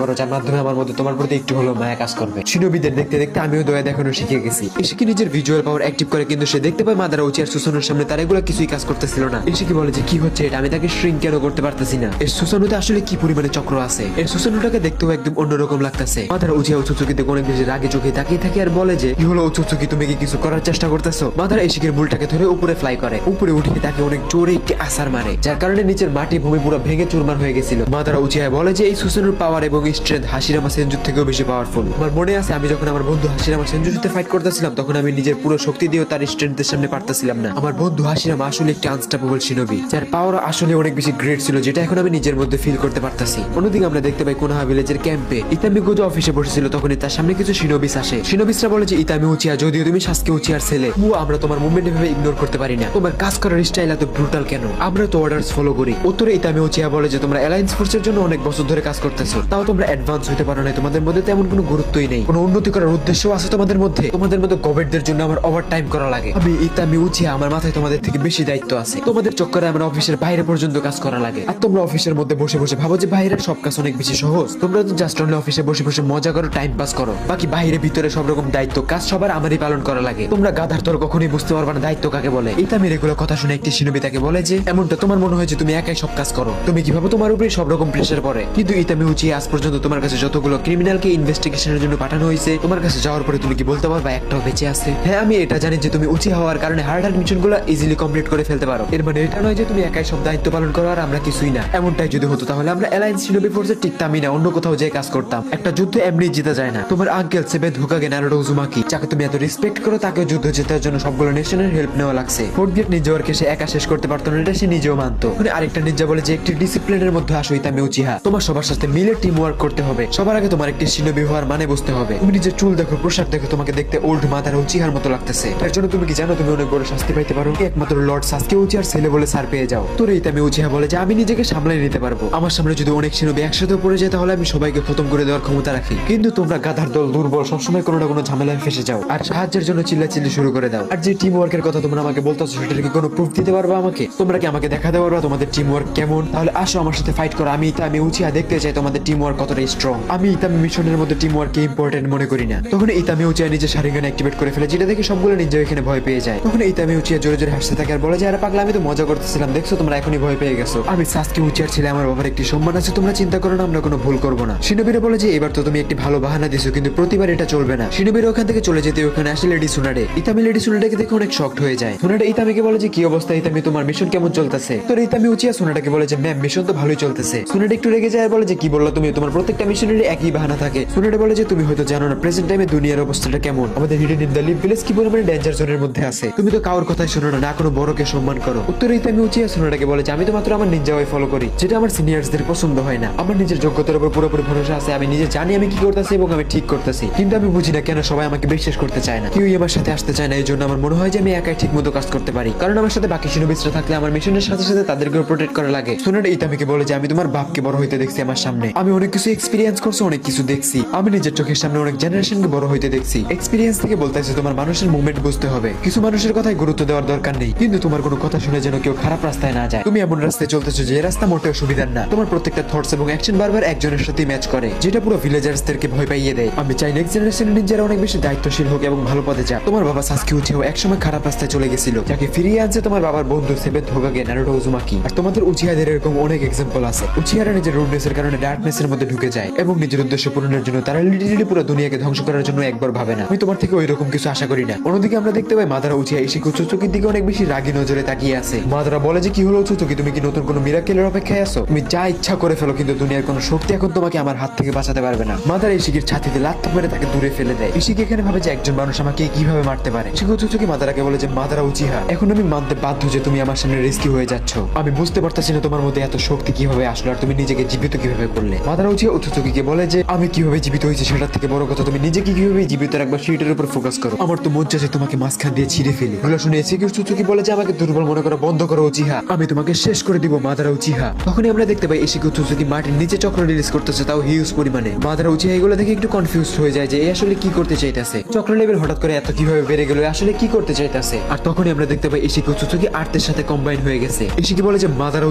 Speaker 1: পারো, যার মাধ্যমে আমার মধ্যে তোমার প্রতি একটু হলো মায়া কাজ করবে। শিনোবিদের দেখতে দেখতে আমিও দয়া দেখানো শিখে গেছি। এসে নিজের ভিজুয়াল পাওয়ার অ্যাক্টিভ করে, কিন্তু সে দেখতে পায় মাদারা উচিয়ার সুসানোর সামনে তার এগুলো কিছুই কাজ করতেছিল না। এসে কি বলে যে, কি হচ্ছে এটা? আমি তাকে শ্রিঙ্ক কেন করতে পারতেছি না? এর সুসানোতে আসলে কি পরিমাণে চক্র আছে? এর সুসানোটাকে দেখতেও একদম অন্যরকম লাগতেছে। মাদারা উচিয়া উচুচুকিতে অনেক বেশি রাগে চোখে তাকিয়ে থাকে আর বলে যে, কি হলো উচুচুকি, তুমি কি কিছু করার চেষ্টা করতেছো? মাদারা এশিকের বুলটাকে ধরে উপরে ফ্লাই করে, উপরে উঠে তাকে অনেক জোরে একটি আছাড় মারে, যার কারণে নিচের মাটি ভূমি পুরো ভেঙে চুরমার হয়ে গেছিল। মাদারা উচিয়া বলে যে, এই সুসানোর পাওয়ার এবং স্ট্রেংথ হাশিরামা সেনজুর থেকেও বেশি পাওয়ারফুল। আমার মনে আছে আমি যখন আমার বন্ধু হাশিরামা সেনজুর সাথে ফাইট করতেছিলাম, তখন আমি নিজের পুরো শক্তি দিয়েও তার স্ট্রেংথের সামনে পারতেছিলাম না। আমার বন্ধু হাশিরামা আসলে একটি আনস্টপেবল শিনোবি, যার পাওয়ার আসলে অনেক বেশি গ্রেট ছিল, যেটা এখন আমি নিজের মধ্যে ফিল করতে পারতাছি। অন্যদিকে আমরা দেখতে পাই কোনোহা ভিলেজের ক্যাম্পে ইতামি গোজো অফিসে বসেছিল, তখনই তার সামনে কিছু শিনোবিস আসে। শিনোবিসরা বলে যে, ইতামি উচিয়া, যদিও তুমি সাসকে উচিয়ার ছেলে, আমরা তোমার মুভমেন্ট এভাবে ইগনোর করতে পারি না। তোমার কাজ করার স্টাইল এত ব্রুটাল কেন? আমরা তো অর্ডারস ফলো করি। উত্তরে ইতামি উচিয়া বলে যে, তোমরা অ্যালায়েন্স ফোর্সের জন্য অনেক বছর ধরে কাজ করতেছো, তাও তোমরা অ্যাডভান্স হতে পারো না। তোমাদের মধ্যে তেমন কোনো গুরুত্বই নেই, কোনো উন্নতি করার উদ্দেশ্য আছে তোমাদের মধ্যে? তোমাদের মধ্যে গভর্নমেন্টদের জন্য আমার ওভার টাইম করা লাগে। আমি ইতামি উচিয়া, আমার মাথায় তোমাদের থেকে বেশি দায়িত্ব আছে। তোমাদের চক্করে আমার অফিসের বাইরে পর্যন্ত কাজ করা লাগে, আর তোমরা অফিসের মধ্যে বসে বসে ভাবো যে বাইরের সব কাজ অনেক বেশি সহজ। তোমরা তো জাস্ট অনলি অফিসে বসে বসে মজা করো, টাইম পাস করো, বাকি বাইরে ভিতরে সব রকম দায়িত্ব কাজ সবার আমারই পালন করা লাগে। তোমরা গাধার তোর কখনোই বুঝতে পারবে না দায়িত্ব কাকে বলে। ইতামির এগুলো কথা শুনে একটি শিনোবি তাকে বলে যে, এমনটা তোমার মনে হয় যে তুমি একাই সব কাজ করো, তুমি কিভাবে তোমার উপরে সব রকম প্রেসার পড়ে? কিন্তু ইতামি উচিয়া, আজ পর্যন্ত তোমার কাছে যতগুলো ক্রিমিনালকে ইনভেস্টিগেশনের জন্য পাঠানো হয়েছে, তোমার কাছে যাওয়ার পরে তুমি কি বলতে পারবা একটাও বেঁচে আছে? হ্যাঁ, আমি এটা জানি যে তুমি উচিয়া হওয়ার কারণে হার্ড মিশনগুলো ইজিলি কমপ্লিট করে ফেলতে পারো। এর মানে এটা নয় যে তুমি একাই সব দায়িত্ব পালন করো আর আমরা কিছুই না। এমনটাই যদি হতো তাহলে আমরা অ্যালায়েন্স শিনোবি ফোর্সে টিকতামই না, অন্য কোথাও যেয়ে কাজ করতাম। একটা যুদ্ধ এমনি জিতা যায় না। তোমার আঙ্কেল সেভেন্থ হোকাগে নারুটো উজুমাকি, যাকে তুমি এত রেসপেক্ট করো, তাকে যুদ্ধ জেতার জন্য সবগুলো নেশনের হেল্প নেওয়া লাগছে। ফোর্থ গেট নির্জাওয়ারকে সে একা শেষ করতে পারতো না, এটা সে নিজেও মানতো। আরেকটা নির্জা বলে যে, একটি ডিসিপ্লিনের মধ্যে আসো ইতামি উচিহা, তোমার সবার সাথে মিলে টিম ওয়ার্ক করতে হবে। সবার আগে তোমার একটি শিনোবি হওয়ার মানে বুঝতে হবে। তুমি নিজের চুল দেখো, পোশাক দেখো, তোমাকে দেখতে ওল্ড মাদারা উচিহার মতো লাগতেছে। তার জন্য তুমি কি জানো তুমি অনেক বড় শাস্তি পাইতে পারো? একমাত্র লর্ড সাসকে উচিহার ছেলে বলে সার পেয়ে যাও। তোর ইতামি উচিহা বলে যে, আমি নিজেকে সামলাই নিতে পারবো। আমার সামনে যদি অনেক শিনোবি একসাথে পড়ে যায়, তাহলে আমি সবাইকে খতম করে দেওয়ার ক্ষমতা রাখি। কিন্তু তোমরা গাধার দল, দুর্বল, সবসময় কোনো না কোনো ঝামেলায় ফেসে যাও আর সাহায্যের জন্য চিল্লাচিল্লি শুরু করে দাও। আর যে টিম ওয়ার্কের কথা তোমরা আমাকে বলতেছো, সেটার কি কোনো প্রুফ দিতে পারবা আমাকে? তোমরা কি আমাকে দেখাতে পারবা তোমাদের টিম ওয়ার্ক কেমন? তাহলে আসো আমার সাথে ফাইট করো। আমি ইতামি উচিহা দেখতে চাই তোমাদের টিম ওয়ার্ক কতটা স্ট্রং। আমি ইতামি মিশনের মধ্যে টিম ওয়ার্ক কে ইম্পর্টেন্ট মনে করি না। তখন ইতামি উচিহা নিজের শারিঙ্গান অ্যাক্টিভেট করে ফেলে, যেটা দেখে সবগুলো নির্জা এখানে ভয় পেয়ে যায়। তখন ইতামি উচিহা জোরে জোরে হাসতে থাকে আর বলে যে, আরে পাগলা, আমি তো মজা করতেছিলাম, দেখছো তোমরা এখনই ভয় পেয়ে গেছো। আমি সাসকে উচিহার ছেলে, আমার বাবার একটি সম্মান আছে, তোমরা চিন্তা করো না, আমরা কোনো ভুল করবো না। শিনোবিরা বলে যে, এবার তো তুমি একটি ভালো বাহানা দিছো, কিন্তু প্রতিবার এটা চলবে না। শিনোবিরা ওখান থেকে চলে যেতে ওখানে আসে লেডি সুনাডে। ইতামি লেডি সুনাডেকে দেখে অনেক শকড হয়ে যায়। সুনাডে ইতামিকে বলে যে, কি অবস্থা ইতামি, তোমার মিশন কেমন চলতেছে? তো ইতামি উচিহা সুনাডাকে বলে যে, ম্যাম মিশন তো ভালোই চলতেছে। সুনাডে একটু রেগে যায় আর বলে যে, কি বললো তুমি? তোমার প্রত্যেকটা মিশনেরই একই বাহানা থাকে। সুনাডে বলে যে, তুমি হয়তো জানো না প্রেজেন্ট টাইমে দুনিয়ার অবস্থাটা কেমন। আমাদের hidden in the leaf village কি পরিমাণে ডেঞ্জার জোনের মধ্যে আছে। তুমি তো কারোর কথাই শোনো না, না কোনো বড়কে সম্মান করো। উত্তরে ইতামি উচিহা সুনাডাকে বলে যে, আমি তো মাত্র আমার নিনজা ওয়ে ফলো করি, যেটা আমার সিনিয়রসদের পছন্দ হয় না। আমার নিজের যোগ্যতার উপর পুরোপুরি ভরসা আছে। আমি নিজে জানি আমি কি করতেছি এবং আমি ঠিক করতেছি, কিন্তু আমি বুঝি না কেন সবাই আমাকে বিশ্বাস করতে চায় না, কেউই আমার সাথে আসতে চায় না। এই জন্য আমার মনে হয় যে আমি একাই ঠিক মতো কাজ করতে পারি, কারণ আমার সাথে বাকি শিনোবিসরা থাকলে আমার মিশনের সাথে সাথে তাদেরকেও প্রোটেক্ট করা লাগে। সুনাডে ইতামিকে বলে যে, আমি তোমার বাপকে বড় হইতে দেখছি আমার সামনে, আমি অনেক কিছু এক্সপিরিয়েন্স করছি, অনেক কিছু দেখছি, আমি নিজের চোখের সামনে অনেক জেনারেশনকে বড় হইতে দেখছি। এক্সপিরিয়েন্স থেকে বলতেছি তোমার মানুষের মুভমেন্ট বুঝতে হবে। কিছু মানুষের কথায় গুরুত্ব দেওয়ার দরকার নেই, কিন্তু তোমার কোনো কথা শুনে যেন কেউ খারাপ রাস্তায় না যায়। তুমি এমন রাস্তায় চলতেছো যে রাস্তা মোটেও সুবিধার না। তোমার প্রত্যেকটা থটস এবং অ্যাকশন বারবার একজনের সাথে ম্যাচ করে, যেটা পুরো ভিলেজার্সদেরকে ভয় পাইয়ে দেয়। আমি চাই নেক্সট জেনারেশনের নিনজারা অনেক বেশি দায়িত্বশীল হোক এবং ভালো পদে যাক। তোমার বাবা সাসকে উচিহাও একসময় খারাপ রাস্তায় চলে গেছিল, যাকে ফিরিয়ে আনছে তোমার বাবার বন্ধু সেভেন্থ হোকাগে নারুটো উজুমাকি। আর তোমাদের উচিহাদের এরকম অনেক এক্সাম্পল আছে। উচিহারা নিজের রুডনেসের কারণে ডার্কনেসের মধ্যে ঢুকে যায় এবং নিজের উদ্দেশ্য পূরণের জন্য তারা লিটারালি পুরো দুনিয়াকে ধ্বংস করার জন্য একবার ভাবে না। আমি তোমার থেকে ওইরকম কিছু আশা করি না। অন্যদিকে আমরা দেখতে পাই মাদারা উচিহা ইশিকো উচুচুকির দিকে অনেক বেশি রাগী নজরে তাকিয়ে আছে। মাদারা বলে যে, কি হলো উচুচুকি, তুমি কি নতুন কোনো মিরাকেলের অপেক্ষায় আছো? তুমি যা ইচ্ছা করে ফেলো, কিন্তু দুনিয়ার কোনো শক্তি এখন তোমাকে আমার হাত থেকে বাঁচাতে পারবে না। মাদারা ইশিকির ছাতিতে লাথি মেরে তাকে দূরে ফেলে দেয়। ইশিকি এখানে ভাবে যে একজন মানুষ আমাকে কিভাবে মারতে পারে। ইশিকো উচুচুকি মাদারাকে বলে যে, মাদারা উচিহা, এখন আমি মানতে বাধ্য যে তুমি আমার সামনে রিস্কি হয়ে যাচ্ছ। আমি বুঝতে পারতেছি না তোমার মধ্যে এত শক্তি কিভাবে আসলো আর তুমি নিজেকে জীবিত কিভাবে করলে। মাদারা উচিহা উচুচুকিকে বলে যে, আমি কিভাবে জীবিত হয়েছি সেটার থেকে বড় কথা তুমি নিজেকে কিভাবে জীবিত রাখবা সেটার উপর ফোকাস করো। আমার তো মন চাইছে তোমাকে মাঝখান দিয়ে ছিঁড়ে ফেলি। এগুলো শুনে ইশিকি উচুচুকি বলে যে, আমাকে দুর্বল মনে করা বন্ধ করো উচিহা, আমি তোমাকে শেষ করে দিব মাদারা উচিহা। তখনই আমরা দেখতে পাই ইশিকি উচুচুকি মাটির নিচে চক্র রিলিজ করতেছে, তাও হিউজ পরিমাণে। মাদারা উচিহা এগুলো দেখে একটু কনফিউজড হয়ে যায় যে এই আসলে কি করতে চাইতেছে। চক্র লেভেল হঠাৎ করে এত কিভাবে বেড়ে গেল, আসলে কি করতে চাইতেছে। আর তখনই আমরা দেখতে পাই ইশিকি উচুচুকি আর্তের সাথে কম্বাইন হয়ে গেছে। ইশিকি বলে যে মাদারা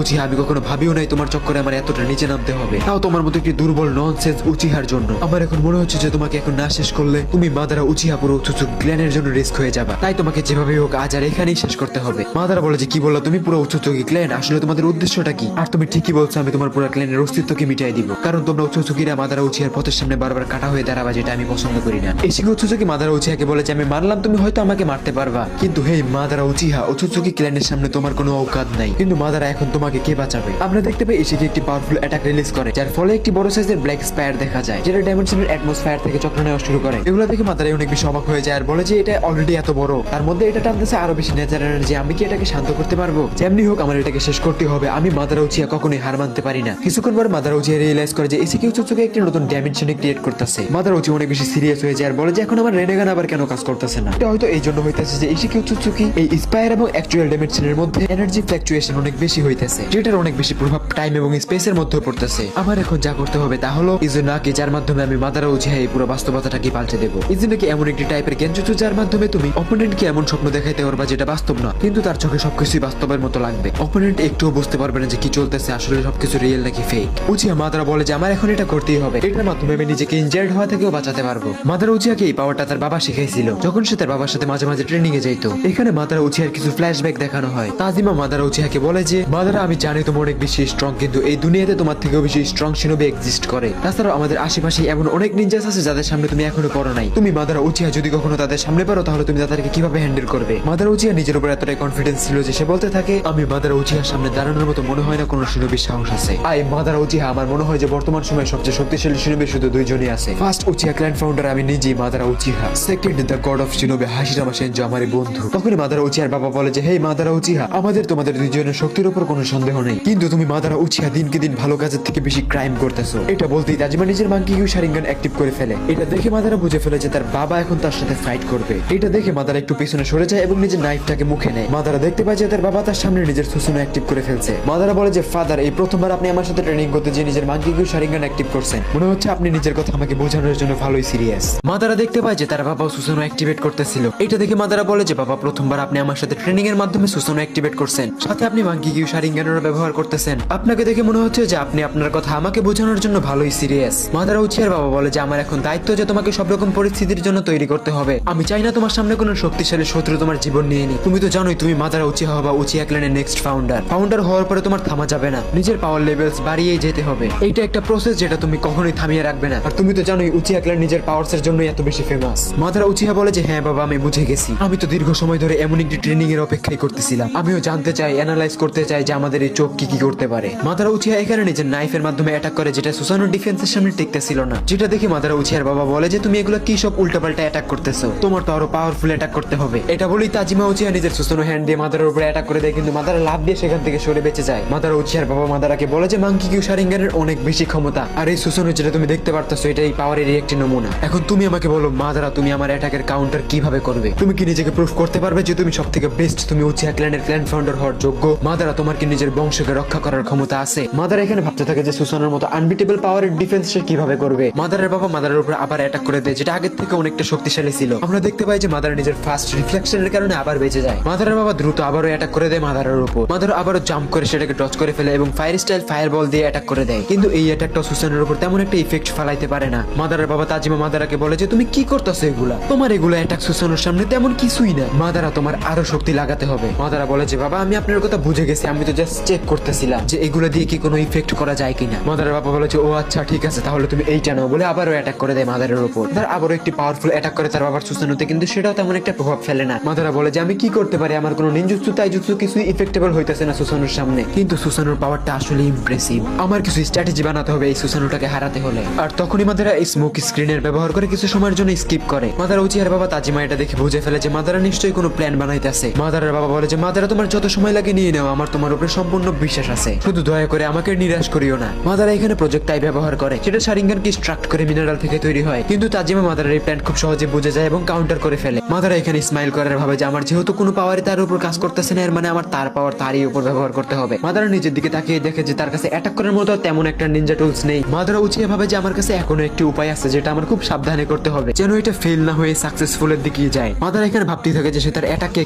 Speaker 1: উচিহা, আমি কখনো ভাবিও নাই তোমার চক্করে আমার এতটা নিচে নামতে হবে, তাও তোমার মতো একটি দুর্বল ননসেন্স উচিহার জন্য। আমার এখন মনে হচ্ছে যে তোমাকে এখন না শেষ করলে তুমি মাদারা উচিহা পুরো উচুচুকি ক্ল্যানের জন্য রিস্ক হয়ে যাবা, তাই তোমাকে যেভাবে হোক আজ আর এখানেই শেষ করতে হবে। মাদারা বলে যে কি বললা তুমি, পুরো উচুচুকি ক্ল্যান, আসলে তোমাদের উদ্দেশ্যটা কি? আর তুমি ঠিকই বলছো, আমি তোমার পুরো ক্ল্যানের অস্তিত্বকে মিটাই দিব, কারণ তোমরা উচুচুকিরা মাদারা উচিহার পথের সামনে বারবার কাটা হয়ে দাঁড়াবা, যেটা আমি পছন্দ করি না। ইশিকি উচুচুকি মাদারা উচিহাকে বলে যে আমি মানলাম তুমি হয়তো আমাকে মারতে পারবা, কিন্তু হেই মাদারা উচিহা, উচুচুকি ক্ল্যানের সামনে তোমার কোনো অকাত নাই, কিন্তু মাদারা এখন তোমাকে কে বাঁচাবে? আমরা দেখতে পাই ইশিকি একটি পাওয়ারফুল অ্যাটাক রিলিজ করে, যার ফলে একটি বড় সাইজের ব্ল্যাক স্পায়ার দেখা যায়, যেটা ডাইমেনশনের অ্যাটমসফিয়ার থেকে চক্র নেওয়া শুরু করে। এগুলো দেখে মাদারাই অনেক বেশি অবাক হয়ে যায় আর বলে যে এটা অলরেডি এত বড়, তার মধ্যে এটা টানতেছে আরো বেশি নেচার এনার্জি, আমি কি এটাকে শান্ত করতে পারবো? যেমনি হোক আমার এটাকে শেষ করতে হবে, আমি মাদারা উচিহা কখনোই হার মানতে পারি না। কিছুক্ষণ পর মাদারা উচিহা রিয়েলাইজ করে যে ইশিকি উচুচুকি একটি নতুন ডাইমেনশনে ক্রিয়েট করতেছে। মাদারা উচিহা অনেক বেশি সিরিয়াস হয়ে যায় আর বলে যে এখন আমার রেনেগান আবার কেন কাজ করতেছে না? এটা হয়তো এই জন্য হইতেছে যে ইশিকি উচুচুকি এই স্পায়ার এবং অ্যাকচুয়াল ডাইমেনশনের মধ্যে এনার্জি ফ্ল্যাকচুয়েশন অনেক বেশি হইতেছে, যেটার অনেক বেশি প্রভাব টাইম এবং স্পেসের মধ্যে পড়তেছে। আমার এখন যা করতে হবে তা হলো ইজুনাকে, যার মাধ্যমে আমি মাদারা উচিহা এই পুরো বাস্তবতাটাকে পাল্টে দেবো। ইজুনাকে এমন একটি টাইপের গেনজুৎসু যার মাধ্যমে তুমি অপোনেন্টকে এমন স্বপ্ন দেখাইতে পারবা যেটা বাস্তব না, কিন্তু তার চোখে সবকিছুই বাস্তবের মতো লাগবে। অপোনেন্ট একটুও বুঝতে পারবে না যে কি চলতেছে, আসলে সবকিছু রিয়েল নাকি ফেক। উচিহা মাদারা বলে যে আমার এখন এটা করতেই হবে, এটার মাধ্যমে আমি নিজেকে ইনজার্ড হওয়া থেকেও বাঁচাতে পারবো। মাদারা উচিহাকে এই পাওয়ারটা তার বাবা শিখাইছিল যখন সে তার বাবার সাথে মাঝে মাঝে ট্রেনিং এ যাইতো। এখানে মাদারা উচিহার কিছু ফ্ল্যাশব্যাক দেখানো হয়। তাজিমা মাদারা উচিহাকে বলে যে মাদারা, আমি জানি তুমি অনেক বেশি স্ট্রং, কিন্তু এই দুনিয়াতে তোমার থেকেও বেশি স্ট্রং শিনোবি এক্সিস্ট করে। তাছাড়াও আমাদের আশেপাশে এমন অনেক নিনজাস আছে যাদের সামনে তুমি এখনো পড়ো নাই। তুমি মাদারা উচিহা যদি কখনো তাদের সামনে পারো তাহলে তুমি তাদেরকে কিভাবে হ্যান্ডেল করবে? মাদারা উচিহা নিজের উপর এতটাই কনফিডেন্স ছিল যে সে বলতে থাকে, আমি মাদারা উচিহার সামনে দাঁড়ানোর মতো মনে হয় না কোনো শিনোবির সাহস আছে। মাদারা উচিহা, আমার মনে হয় যে বর্তমান সময়ে সবচেয়ে শক্তিশালী শিনোবি শুধু দুইজনই আছে। ফার্স্ট উচিহা ক্ল্যান ফাউন্ডার আমি নিজেই Madara Uchiha, second the god of shinobi Hashirama Senju আমার বন্ধু। তখনই মাদারা উচিহার বাবা বলে যে হেই মাদারা উচিহা, আমাদের তোমাদের দুইজনের শক্তির উপর কোনো সন্দেহ নেই, কিন্তু তুমি মাদারা উচিহা দিনকে দিন ভালো কাজের থেকে বেশি ক্রাইম করতেছো। এটা বলতেই তাজিমা নিজের মাঙ্কি কিউ শারিঙ্গান অ্যাক্টিভ করে ফেলে। এটা দেখে মাদারা বুঝে ফেলে যে তার বাবা এখন তার সাথে ফাইট করবে। এটা দেখে মাদারা একটু পিছনে সরে যায় এবং নিজের নাইফটাকে মুখে নেয়। মাদারা দেখতে পায় যে তার বাবা তার সামনে নিজের সুসুনো অ্যাক্টিভ করে ফেলছে। মাদারা বলে যে ফাদার, এই প্রথমবার আপনি আমার সাথে ট্রেনিং করতে যে নিজের মাঙ্কি কিউ শারিঙ্গান অ্যাক্টিভ করছেন, মনে হচ্ছে আপনি নিজের কথা আমাকে বোঝানোর জন্য ভালোই সিরিয়াস। মাদারা দেখতে পায় যে তার বাবা সুসুনো অ্যাক্টিভেট করতেছিল। এটা দেখে মাদারা বলে যে বাবা, প্রথমবার আপনি আমার সাথে ট্রেনিং এর মাধ্যমে সুসুনো অ্যাক্টিভেট করছেন, সাথে আপনি মাঙ্কি কিউ শারিঙ্গানেরও ব্যবহার করতেছেন। আপনাকে দেখে মনে হচ্ছে যে আপনি আপনার কথা আমাকে বোঝানোর জন্য ভালোই সিরিয়াস। মাদারা উচিহার বাবা বলে যে আমার এখন দায়িত্ব যে তোমাকে সব রকম পরিস্থিতির জন্য তৈরি করতে হবে। আমি চাই না তোমার সামনে কোনো শক্তিশালী শত্রু তোমার জীবন নিয়ে নি। তুমি তো জানোই তুমি মাদারা উচিহা হবা উচিহা ক্ল্যানের নেক্সট ফাউন্ডার হওয়ার পরে তোমার থামা যাবে না, নিজের পাওয়ার লেভেলস বাড়িয়েই যেতে হবে। এইটা একটা প্রসেস যেটা তুমি কখনোই থামিয়ে রাখবে না। আর তুমি তো জানোই উচিহা ক্ল্যান নিজের পাওয়ারস এর জন্য এত বেশি ফেমাস। মাদারা উচিহা বলে যে হ্যাঁ বাবা, আমি বুঝে গেছি। আমি তো দীর্ঘ সময় ধরে এমন একটি ট্রেনিং এর অপেক্ষাই করতেছিলাম। আমিও জানতে চাই, অ্যানালাইজ করতে চাই যে আমাদের এই চোখ কি করতে পারে। মাদারা উচিহা এখানে নিজের নাইফের মাধ্যমে অ্যাটাক করে, যেটা সুসানোর ডিফেন্সের সামনে টিকতেছিল না। যেটা দেখে মাদারা উচিহার বাবা বলে যে তুমি এগুলো কি সব উল্টাপাল্টা অ্যাটাক করতেছো, তোমার তো আরো পাওয়ারফুল অ্যাটাক করতে হবে। এটা বলেই তাজিমা উচিহা নিজের সুসানো হ্যান্ড দিয়ে মাদারার উপরে অ্যাটাক করে দেয়, কিন্তু মাদারা লাভ দিয়ে সেখান থেকে সরে বেঁচে যায়। মাদারা উচিহার বাবা মাদারাকে বলে যে মাঙ্কি কিউ শারিঙ্গানের অনেক বেশি ক্ষমতা, আর এই সুসানো যেটা তুমি দেখতে পারতেছো এটা এই পাওয়ারেরই একটি নমুনা। এখন তুমি আমাকে বলো মাদারা, তুমি আমার অ্যাটাকের কাউন্টার কিভাবে করবে? তুমি কি নিজেকে প্রুফ করতে পারবে যে তুমি সবথেকে বেস্ট, তুমি উচিহা ক্ল্যানের ক্ল্যান ফাউন্ডার হওয়ার যোগ্য? মাদারা, তোমার কি নিজের বংশকে রক্ষা করার ক্ষমতা আছে? মাদারা এখানে ভাবতে থাকে যে সুসানোর মতো আনবিটেবল পাওয়ারের ডিফেন্স সে কিভাবে করবে। মাদারের বাবা মাদারের উপর আবার অ্যাটাক করে দেয়, যেটা আগের থেকে অনেকটা শক্তিশালী ছিল। আমরা দেখতে পাই যে মাদার নিজের ফার্স্ট রিফ্লেকশনের কারণে আবার বেঁচে যায়। মাদারের বাবা দ্রুত আবারও অ্যাটাক করে দেয় মাদারের উপর। মাদার আবারও জাম্প করে সেটাকে ডচ করে ফেলে এবং ফায়ার স্টাইল ফায়ার বল দিয়ে অ্যাটাক করে দেয়, কিন্তু এই অ্যাটাকটা সুসানের উপর তেমন একটা ইফেক্ট ফেলাইতে পারে না। মাদারের বাবা তাজিমা মাদারাকে বলে যে তুমি কি করতেছো এগুলা, তোমার এগুলো অ্যাটাক সুসানোর সামনে তেমন কিছুই না। মাদারা, তোমার আরো শক্তি লাগাতে হবে। মাদারা বলে যে বাবা, আমি আপনার কথা বুঝে গেছি, আমি তো জাস্ট চেক করতেছিলাম যে এগুলো দিয়ে কি কোনো ইফেক্ট করা যায় কিনা। মাদারের বাবা বলে যে ও আচ্ছা ঠিক আছে, তাহলে তুমি এইটা নাও বলে আবারও অ্যাটাক করে দেয় মাদারের উপর। তার আবারও একটি পাওয়ারফুল অ্যাটাক করে তার বাবার সুসানোতে, কিন্তু সেটাও তেমন একটা প্রভাব ফেলে না। মাদারা বলে যে আমি কি করতে পারি, আমার কোনো নিনজুৎসু তাইজুৎসু কিছুই ইফেক্টেবল হইতেছে না সুসানোর সামনে, কিন্তু সুসানোর পাওয়ারটা আসলে ইমপ্রেসিভ। আমার কিছু স্ট্র্যাটেজি বানাতে হবে এই সুসানোটাকে হারাতে হলে। আর তখনই মাদারা এই স্মোক স্ক্রিনের ব্যবহার করে কিছু সময়ের জন্য স্কিপ করে। মাদারা উচিহার বাবা তাজিমা এটা দেখে বুঝে ফেলে যে মাদারা নিশ্চয়ই কোনো প্ল্যান বানাইতেছে। মাদারার বাবা বলে যে মাদারা, তোমার যত সময় লাগে নিয়ে নাও, আমার তোমার উপরে সম্পূর্ণ বিশ্বাস আছে, শুধু দয়া করে আমাকে নিরাশ করিও না। মাদারা এখানে প্রজেক্ট টাই ব্যবহার করে, সেটা শারিঙ্গানকে স্ট্রাক্ট করে মিনারেল থেকে তৈরি হয়, কিন্তু তাজিমা মাদারার এই প্ল্যান খুব সহজে বুঝে যায় এবং কাউন্টার করে ফেলে। মাদারা এখানে স্মাইল করার ভাবে যে আমার যেহেতু কোনো পাওয়ারই তার উপর কাজ করতেছে না, এর মানে আমার তার পাওয়ার তারই উপর ব্যবহার করতে হবে। মাদারা নিজের দিকে তাকিয়ে দেখে যে তার কাছে অ্যাটাক করার মতো তেমন একটা নিনজা টুলস নেই। মাদারা উচিয়া ভাবে যে আমার কাছে এখনো একটি উপায় আছে যেটা আমার খুব সাবধানে করতে হবে, যেন এটা ফেল না হয়ে সাকসেসফুলের দিকে যায়। মাদারা এখানে ভাবতেই থাকে যে সে তার অ্যাটাককে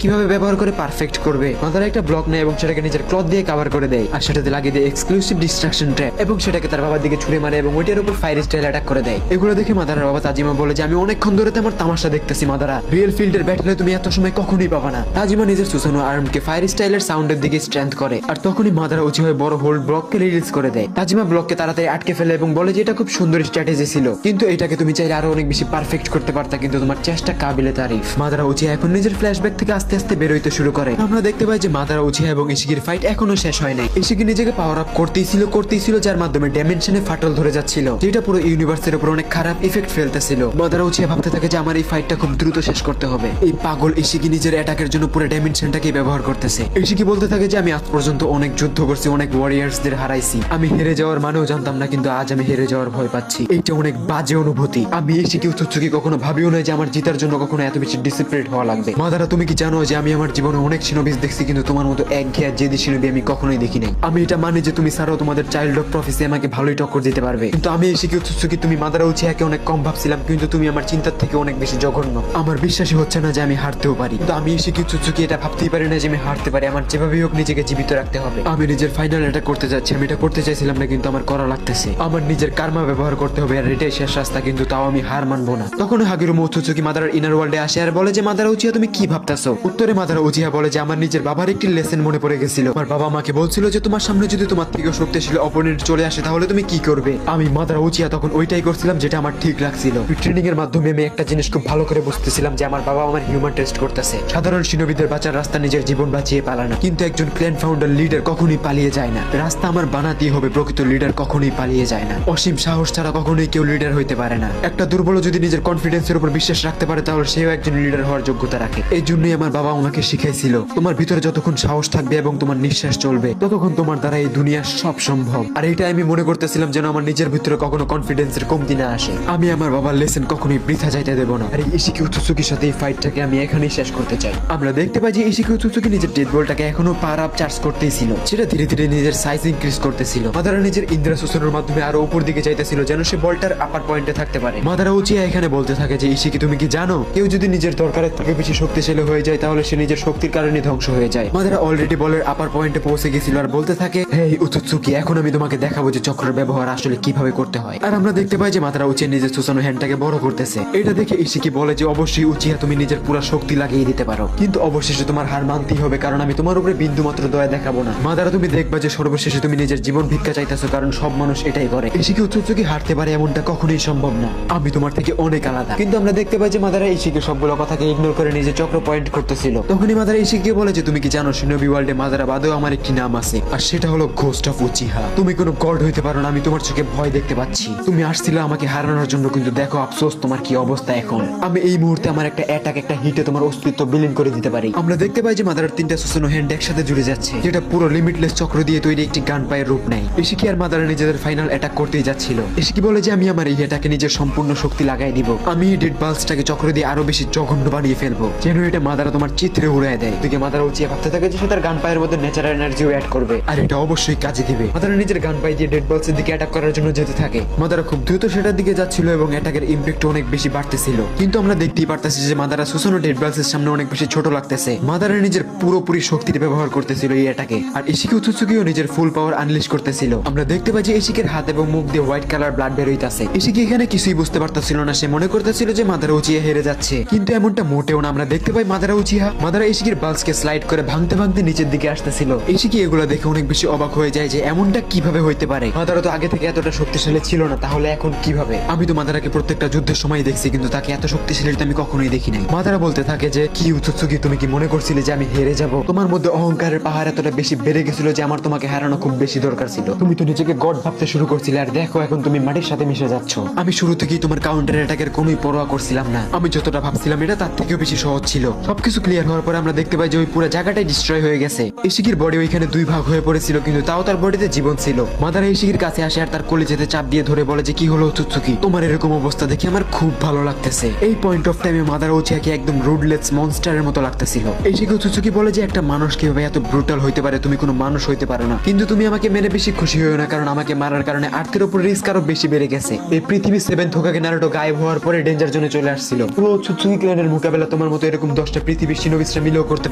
Speaker 1: কিভাবে ব্যবহার করে পারফেক্ট করবে। মাদারা একটা ব্লক নেয় এবং সেটাকে নিজের ক্লথ দিয়ে কভার করে দেয় আর সেটাতে লাগিয়ে দেয় এক্সক্লুসিভ ডিস্ট্রাকশন ট্র্যাপ এবং সেটাকে তার বাবার দিকে ছুড়ে মারে এবং ওইটার উপর ফায়ার স্টাইল অ্যাটাক করে দেয়। এগুলো দেখে মাদারার বাবা তাজিমা বলে যে আমি অনেকক্ষণ ধরে তোমার তামাশা দেখতেছি মাদারা, রিয়েল ফিল্ডের ব্যাটলে তুমি এত সময় কখনোই পাবা না। তাজিমা নিজের সুসানো আর্মকে ফায়ার স্টাইলের সাউন্ডের দিকে স্ট্রেংথ করে আর তখনই মাদারা উঁচু হয়ে বড় হোল্ড ব্লককে রিলিজ করে দেয়। তাজিমা ব্লককে তাড়াতাড়ি আটকে ফেলে এবং বলে যে এটা খুব সুন্দর স্ট্র্যাটেজি ছিল, কিন্তু এটাকে তুমি চাইলে আরো অনেক বেশি পারফেক্ট করতে পারতা, কিন্তু তোমার চেষ্টা কাবিলে তারিফ। মাদারা উচিয়া এখন নিজের ফ্ল্যাশব্যাক থেকে আস্তে আস্তে বেরোইতে শুরু করে। আমরা দেখতে পাই যে মাদারা উচিয়া এবং ইশিকির ফাইট এখনো শেষ হয় নাই। ইশিকি নিজেকে পাওয়ার আপ করতেই ছিল যার মাধ্যমে ডাইমেনশনে ফাটল ধরে যাচ্ছিল, যেটা পুরো ইউনিভার্সের উপর অনেক খারাপ ইফেক্ট ফেলতেছিল। মাদারা উচিয়া ভাবতে থাকে যে আমার এই ফাইটটা খুব দ্রুত শেষ করতে হবে। এই পাগল ইশিকি নিজের অ্যাটাকের জন্য পুরো ডাইমেনশনটাকে ব্যবহার করতেছে। ইশিকি বলতে থাকে যে আমি আজ পর্যন্ত অনেক যুদ্ধ করছি, অনেক ওয়ারিয়ার্সদের হারাইছি, আমি হেরে যাওয়ার মানেও জানতাম না, কিন্তু আজ আমি হেরে যাওয়ার ভয় পাচ্ছি। এইটা অনেক বাজে অনুভূতি। আমি ইশিকি উৎসুকি কখনো ভাবিও না যে আমার জিতার জন্য কখনো এত বেশি ডিসিপ্লিন হওয়া লাগবে। মাদারা তুমি কি জানো যে আমি আমার জীবনে অনেক সিনোবিস দেখছি, কিন্তু তোমার মতো একঘেয়া জেদি সিনোবি আমি কখনোই দেখি নাই। আমি এটা মানি যে তুমি ছাড়াও তোমাদের চাইল্ড অফ প্রফেসি আমাকে ভালোই টক্কর দিতে পারবে, কিন্তু আমি ইশিকি উৎসুকি তুমি মাদারা উচিয়াকে অনেক কম ভাবছিলাম, কিন্তু তুমি আমার চিন্তার থেকে অনেক বেশি জঘন্য। আমার বিশ্বাসই হচ্ছে না যে আমি হারতেও পারি, কিন্তু আমি ইশিকি উৎসুকি এটা ভাবতেই পারি না যে আমি হারতে পারি। আমার যেভাবেই হোক নিজেকে জীবিত রাখতে হবে। আমি নিজের ফাইনাল এটা করতে যাচ্ছি, আমি এটা করতে চাইছিলাম না, কিন্তু আমার করা লাগতেছে। আমার নিজের কার্মা ব্যবহার করতে হবে আর এটাই শেষ রাস্তা, কিন্তু তাও আমি হার মানবো না। তখন হাগিরুমা উৎসুকি মাদারার ইনার ওয়ার্ল্ডে আসে আর বলে যে মাদারা উচিয়া তুমি কি ভাবতেছো? উত্তরে মাদারা উচিয়া বলে যে আমার নিজের বাবার একটি লেসন মনে পড়ে গেছিল। আমার বাবা আমাকে বলছিল যে তোমার সামনে যদি তোমার থেকে শক্তিশালী অপোনেন্ট চলে আসে তাহলে তুমি কি করবে। আমি মাদারা উচিয়া তখন ওইটাই করছিলাম যেটা আমার ঠিক লাগছিল। ট্রেনিং এর মাধ্যমে আমি একটা জিনিস খুব ভালো করে বুঝতেছিলাম যে আমার বাবা আমার হিউম্যান টেস্ট করতেছে। সাধারণ সিনোবিদের বাঁচার রাস্তা নিজের জীবন বাঁচিয়ে পালানো, কিন্তু একজন ক্ল্যান ফাউন্ডার লিডার কখনোই পালিয়ে যায় না। রাস্তা আমার বানাতেই হবে, প্রকৃত লিডার কখনোই পালিয়ে যায় না। অসীম সাহস ছাড়া কখনোই কেউ লিডার হইতে পারে না। একটা দুর্বল যদি নিজের কনফিডেন্সের উপর বিশ্বাস রাখতে পারে তাহলে সেও একজন লিডার হওয়ার যোগ্যতা রাখে। এই জন্যই আমার বাবা আমাকে শিখাইছিল তোমার ভিতরে যতক্ষণ সাহস থাকবে এবং তোমার নিঃশ্বাস চলবে ততক্ষণ তোমার দ্বারা এই দুনিয়ার সব সম্ভব। আর এটা আমি মনে করতেছিলাম যেন আমার নিজের ভিতরে কখনো কনফিডেন্সের কমতি না আসে। আমি আমার বাবার লেসন কখনোই বৃথা যাইতে দেব না। আর ইশিকি উৎসুকির সাথে এই ফাইটটাকে আমি এখানেই শেষ করতে চাই। আমরা দেখতে পাই যে ইশিকি উৎসুকি নিজের ডেড বলটাকে এখনো পাওয়ার আপ চার্জ করতেই ছিল, সেটা ধীরে ধীরে নিজের সাইজ ইনক্রিজ করতেছিল। মাদারা নিজের ইন্দ্রা শোষণের মাধ্যমে আরো উপর দিকে যাইতেছিল যেন সে বলটার আপার পয়েন্টে থাকতে পারে। মাদারা উচিয়া এখানে বলতে থাকে যে ইশিকি তুমি কি জানো কেউ যদি নিজের দরকারের থেকে বেশি শক্তিশালী হয়ে যায় তাহলে সে নিজের শক্তির কারণে ধ্বংস হয়ে যায়। মাদারা অলরেডি বলের আপার পয়েন্টে পৌঁছে গেছিল আর বলতে থাকে হেই উৎসুকি এখন আমি তোমাকে দেখাবো যে চক্রের ব্যবহার আসলে কিভাবে করতে হয়। আর আমরা দেখতে পাই যে মাদারা উচিয়া নিজের সুসানো হ্যান্ডটাকে বড় করতেছে। এটা দেখে ইশিকি বলে যে অবশ্যই উচিয়া তুমি নিজের পুরো শক্তি লাগিয়ে দিতে পারো, কিন্তু অবশেষে তোমার হার মানতেই হবে কারণ আমি তোমার উপরে বিন্দু মাত্র দয়া দেখাবো না। মাদারা তুমি দেখবা যে সর্বশেষে তুমি নিজের জীবন ভিক্ষা চাইতেছো, কারণ সব মানুষ এটাই করে। ইশিকি উৎসুকি হারতে পারে এমনটা কখনোই সম্ভব না। আমি তোমার থেকে অনেক আলাদা। কিন্তু আমরা দেখতে পাই যে মাদারা ইশিকি সবগুলো কথাকে ইগনোর করে নিজে চক্র পয়েন্ট করতেছিল। তখনই মাদারা ইশিকি বলে যে তুমি কি জানো শিনোবি ওয়ার্ল্ডে মাদারা বাদেও আমার একটি নাম আছে, আর সেটা হলো ঘোস্ট অফ উচিহা। তুমি কোনো গড হইতে পারো না, আমি তোমার চোখে ভয় দেখতে পাচ্ছি। তুমি আসছিলে আমাকে হারানোর জন্য, কিন্তু দেখো আফসোস তোমার কি অবস্থা এখন। আমি এই মুহূর্তে আমার একটা অ্যাটাক একটা হিটে তোমার অস্তিত্ব বিলীন করে দিতে পারি। আমরা দেখতে পাই যে মাদারার তিনটা সুসানো হ্যান্ড একসাথে জুড়ে যাচ্ছে, যেটা পুরো লিমিটলেস চক্র দিয়ে তৈরি একটি গান পায়ের রূপ নেয়। ইশিকি আর মাদারা নিজেদের ফাইনাল অ্যাটাক করতেই যাচ্ছিল। ইশিকি বলে যে আমি আমার এই অ্যাটাকে নিজের সম্পূর্ণ শক্তি লাগাই দিব। আমি ডেড বালসটাকে চক্র দিয়ে আরো বেশি জঘন্য বানিয়ে ফেলবো যেন এটা মাদারা তোমার চিত্রে উড়ায় দেয়। তুই মাদারা উচিয়ে ভাবতে থাকে যে সে তার গান পায়ের মধ্যে ন্যাচারাল এনার্জিও অ্যাড করবে, আর এটা অবশ্যই কাজে দিবে। মাদারা নিজের গান পায়ে দিয়ে ডেড বালসের দিকে অ্যাটাক করার জন্য যেতে থাকে। মাদারা খুব দ্রুত সেটার দিকে যাচ্ছিল এবং অ্যাটাকের ইমপ্যাক্ট অনেক বেশি বাড়তেছিল, কিন্তু আমরা দেখতেই পারতেছি যে মাদারা সুসানো ডেড বালসের সামনে অনেক বেশি ছোট লাগতেছে। মাদারা নিজের পুরোপুরি শক্তির ব্যবহার করতেছিল এই অ্যাটাকে, আর ইশিকি উৎসুকিও নিজের ফুল পাওয়ার আনলিশ করতেছিল। আমরা দেখতে পাই যে ইশিকের হাত এবং মুখ দিয়ে হোয়াইট কালার ব্লাড বের হইতাছে। ইশিকি এখানে কিছুই বুঝতে পারতেছিল না, সে মনে করতেছিল যে মাদারা উচিয়া হেরে যাচ্ছে, কিন্তু এমনটা মোটেও না। আমরা দেখতে পাই মাদারা ইশিকির বালসকে স্লাইড করে ভাঙতে ভাঙতে নিচের দিকে আসতেছিল। ইশিকি এগুলো দেখে অনেক বেশি অবাক হয়ে যায় যে এমনটা কিভাবে হইতে পারে। মাদারা তো আগে থেকে এতটা শক্তিশালী ছিল না, তাহলে এখন কিভাবে? আমি তো মাদারাকে প্রত্যেকটা যুদ্ধের সময় দেখছি, কিন্তু তাকে এত শক্তিশালী আমি কখনোই দেখি নাই। মাদারা বলতে থাকে যে কি উৎসুকি তুমি কি মনে করছিলে যে আমি হেরে যাব? তোমার মধ্যে অহংকারের পাহাড় এতটা বেশি বেড়ে গেছিল যে আমার তোমাকে হারানো খুব বেশি দরকার ছিল। তুমি তো নিজেকে গড ভাবতে শুরু করছিলে, আর দেখো এখন তুমি মাটির সাথে মিশে যাচ্ছ। আমি শুরু থেকেই তোমার কাউন্টার অ্যাটাকের কোনোই পরোয়া করছিলাম না। আমি যতটা ভাবছিলাম এটা তার থেকেও বেশি সহজ ছিল। সবকিছু ক্লিয়ার হওয়ার পরে আমরা দেখতে পাই যে ওই পুরো জায়গাটাই ডিস্ট্রয় হয়ে গেছে। ইশিকির বডি ওইখানে দুই ভাগ হয়ে পড়েছিল, কিন্তু তাও তার বডিতে জীবন ছিল। মাদারা ইশিকির কাছে আসে আর তার কলিজাতে চাপ দিয়ে ধরে বলে যে কি হলো উৎসুকি, তোমার এরকম অবস্থা দেখে আমার খুব ভালো লাগতেছে। এই পয়েন্ট অফ টাইমে মাদারা উচিয়াকে একদম রুডলেস মনস্টারের মতো লাগতেছিল। ইশিকি উৎসুকি বলে যে একটা মানুষ কিভাবে এত ব্রুটাল হইতে পারে, তুমি কোনো মানুষ হইতে পারো না, কিন্তু তুমি আমাকে মেরে বেশি খুশি হইও না, কারণ আমাকে মারার কারণে আর্থের উপর রিস্ক আরো বেশি বেড়ে গেছে। এই পৃথিবী 7 হোকাগে নারুটো গায়েব হওয়ার পরে ডেঞ্জার জোনে চলে আসছিল। পুরো উৎসুকি ক্ল্যানের মোকাবেলা তোমার মতো এরকম 10টা পৃথিবী পৃথিবীর শিনোবিসরা মিলেও করতে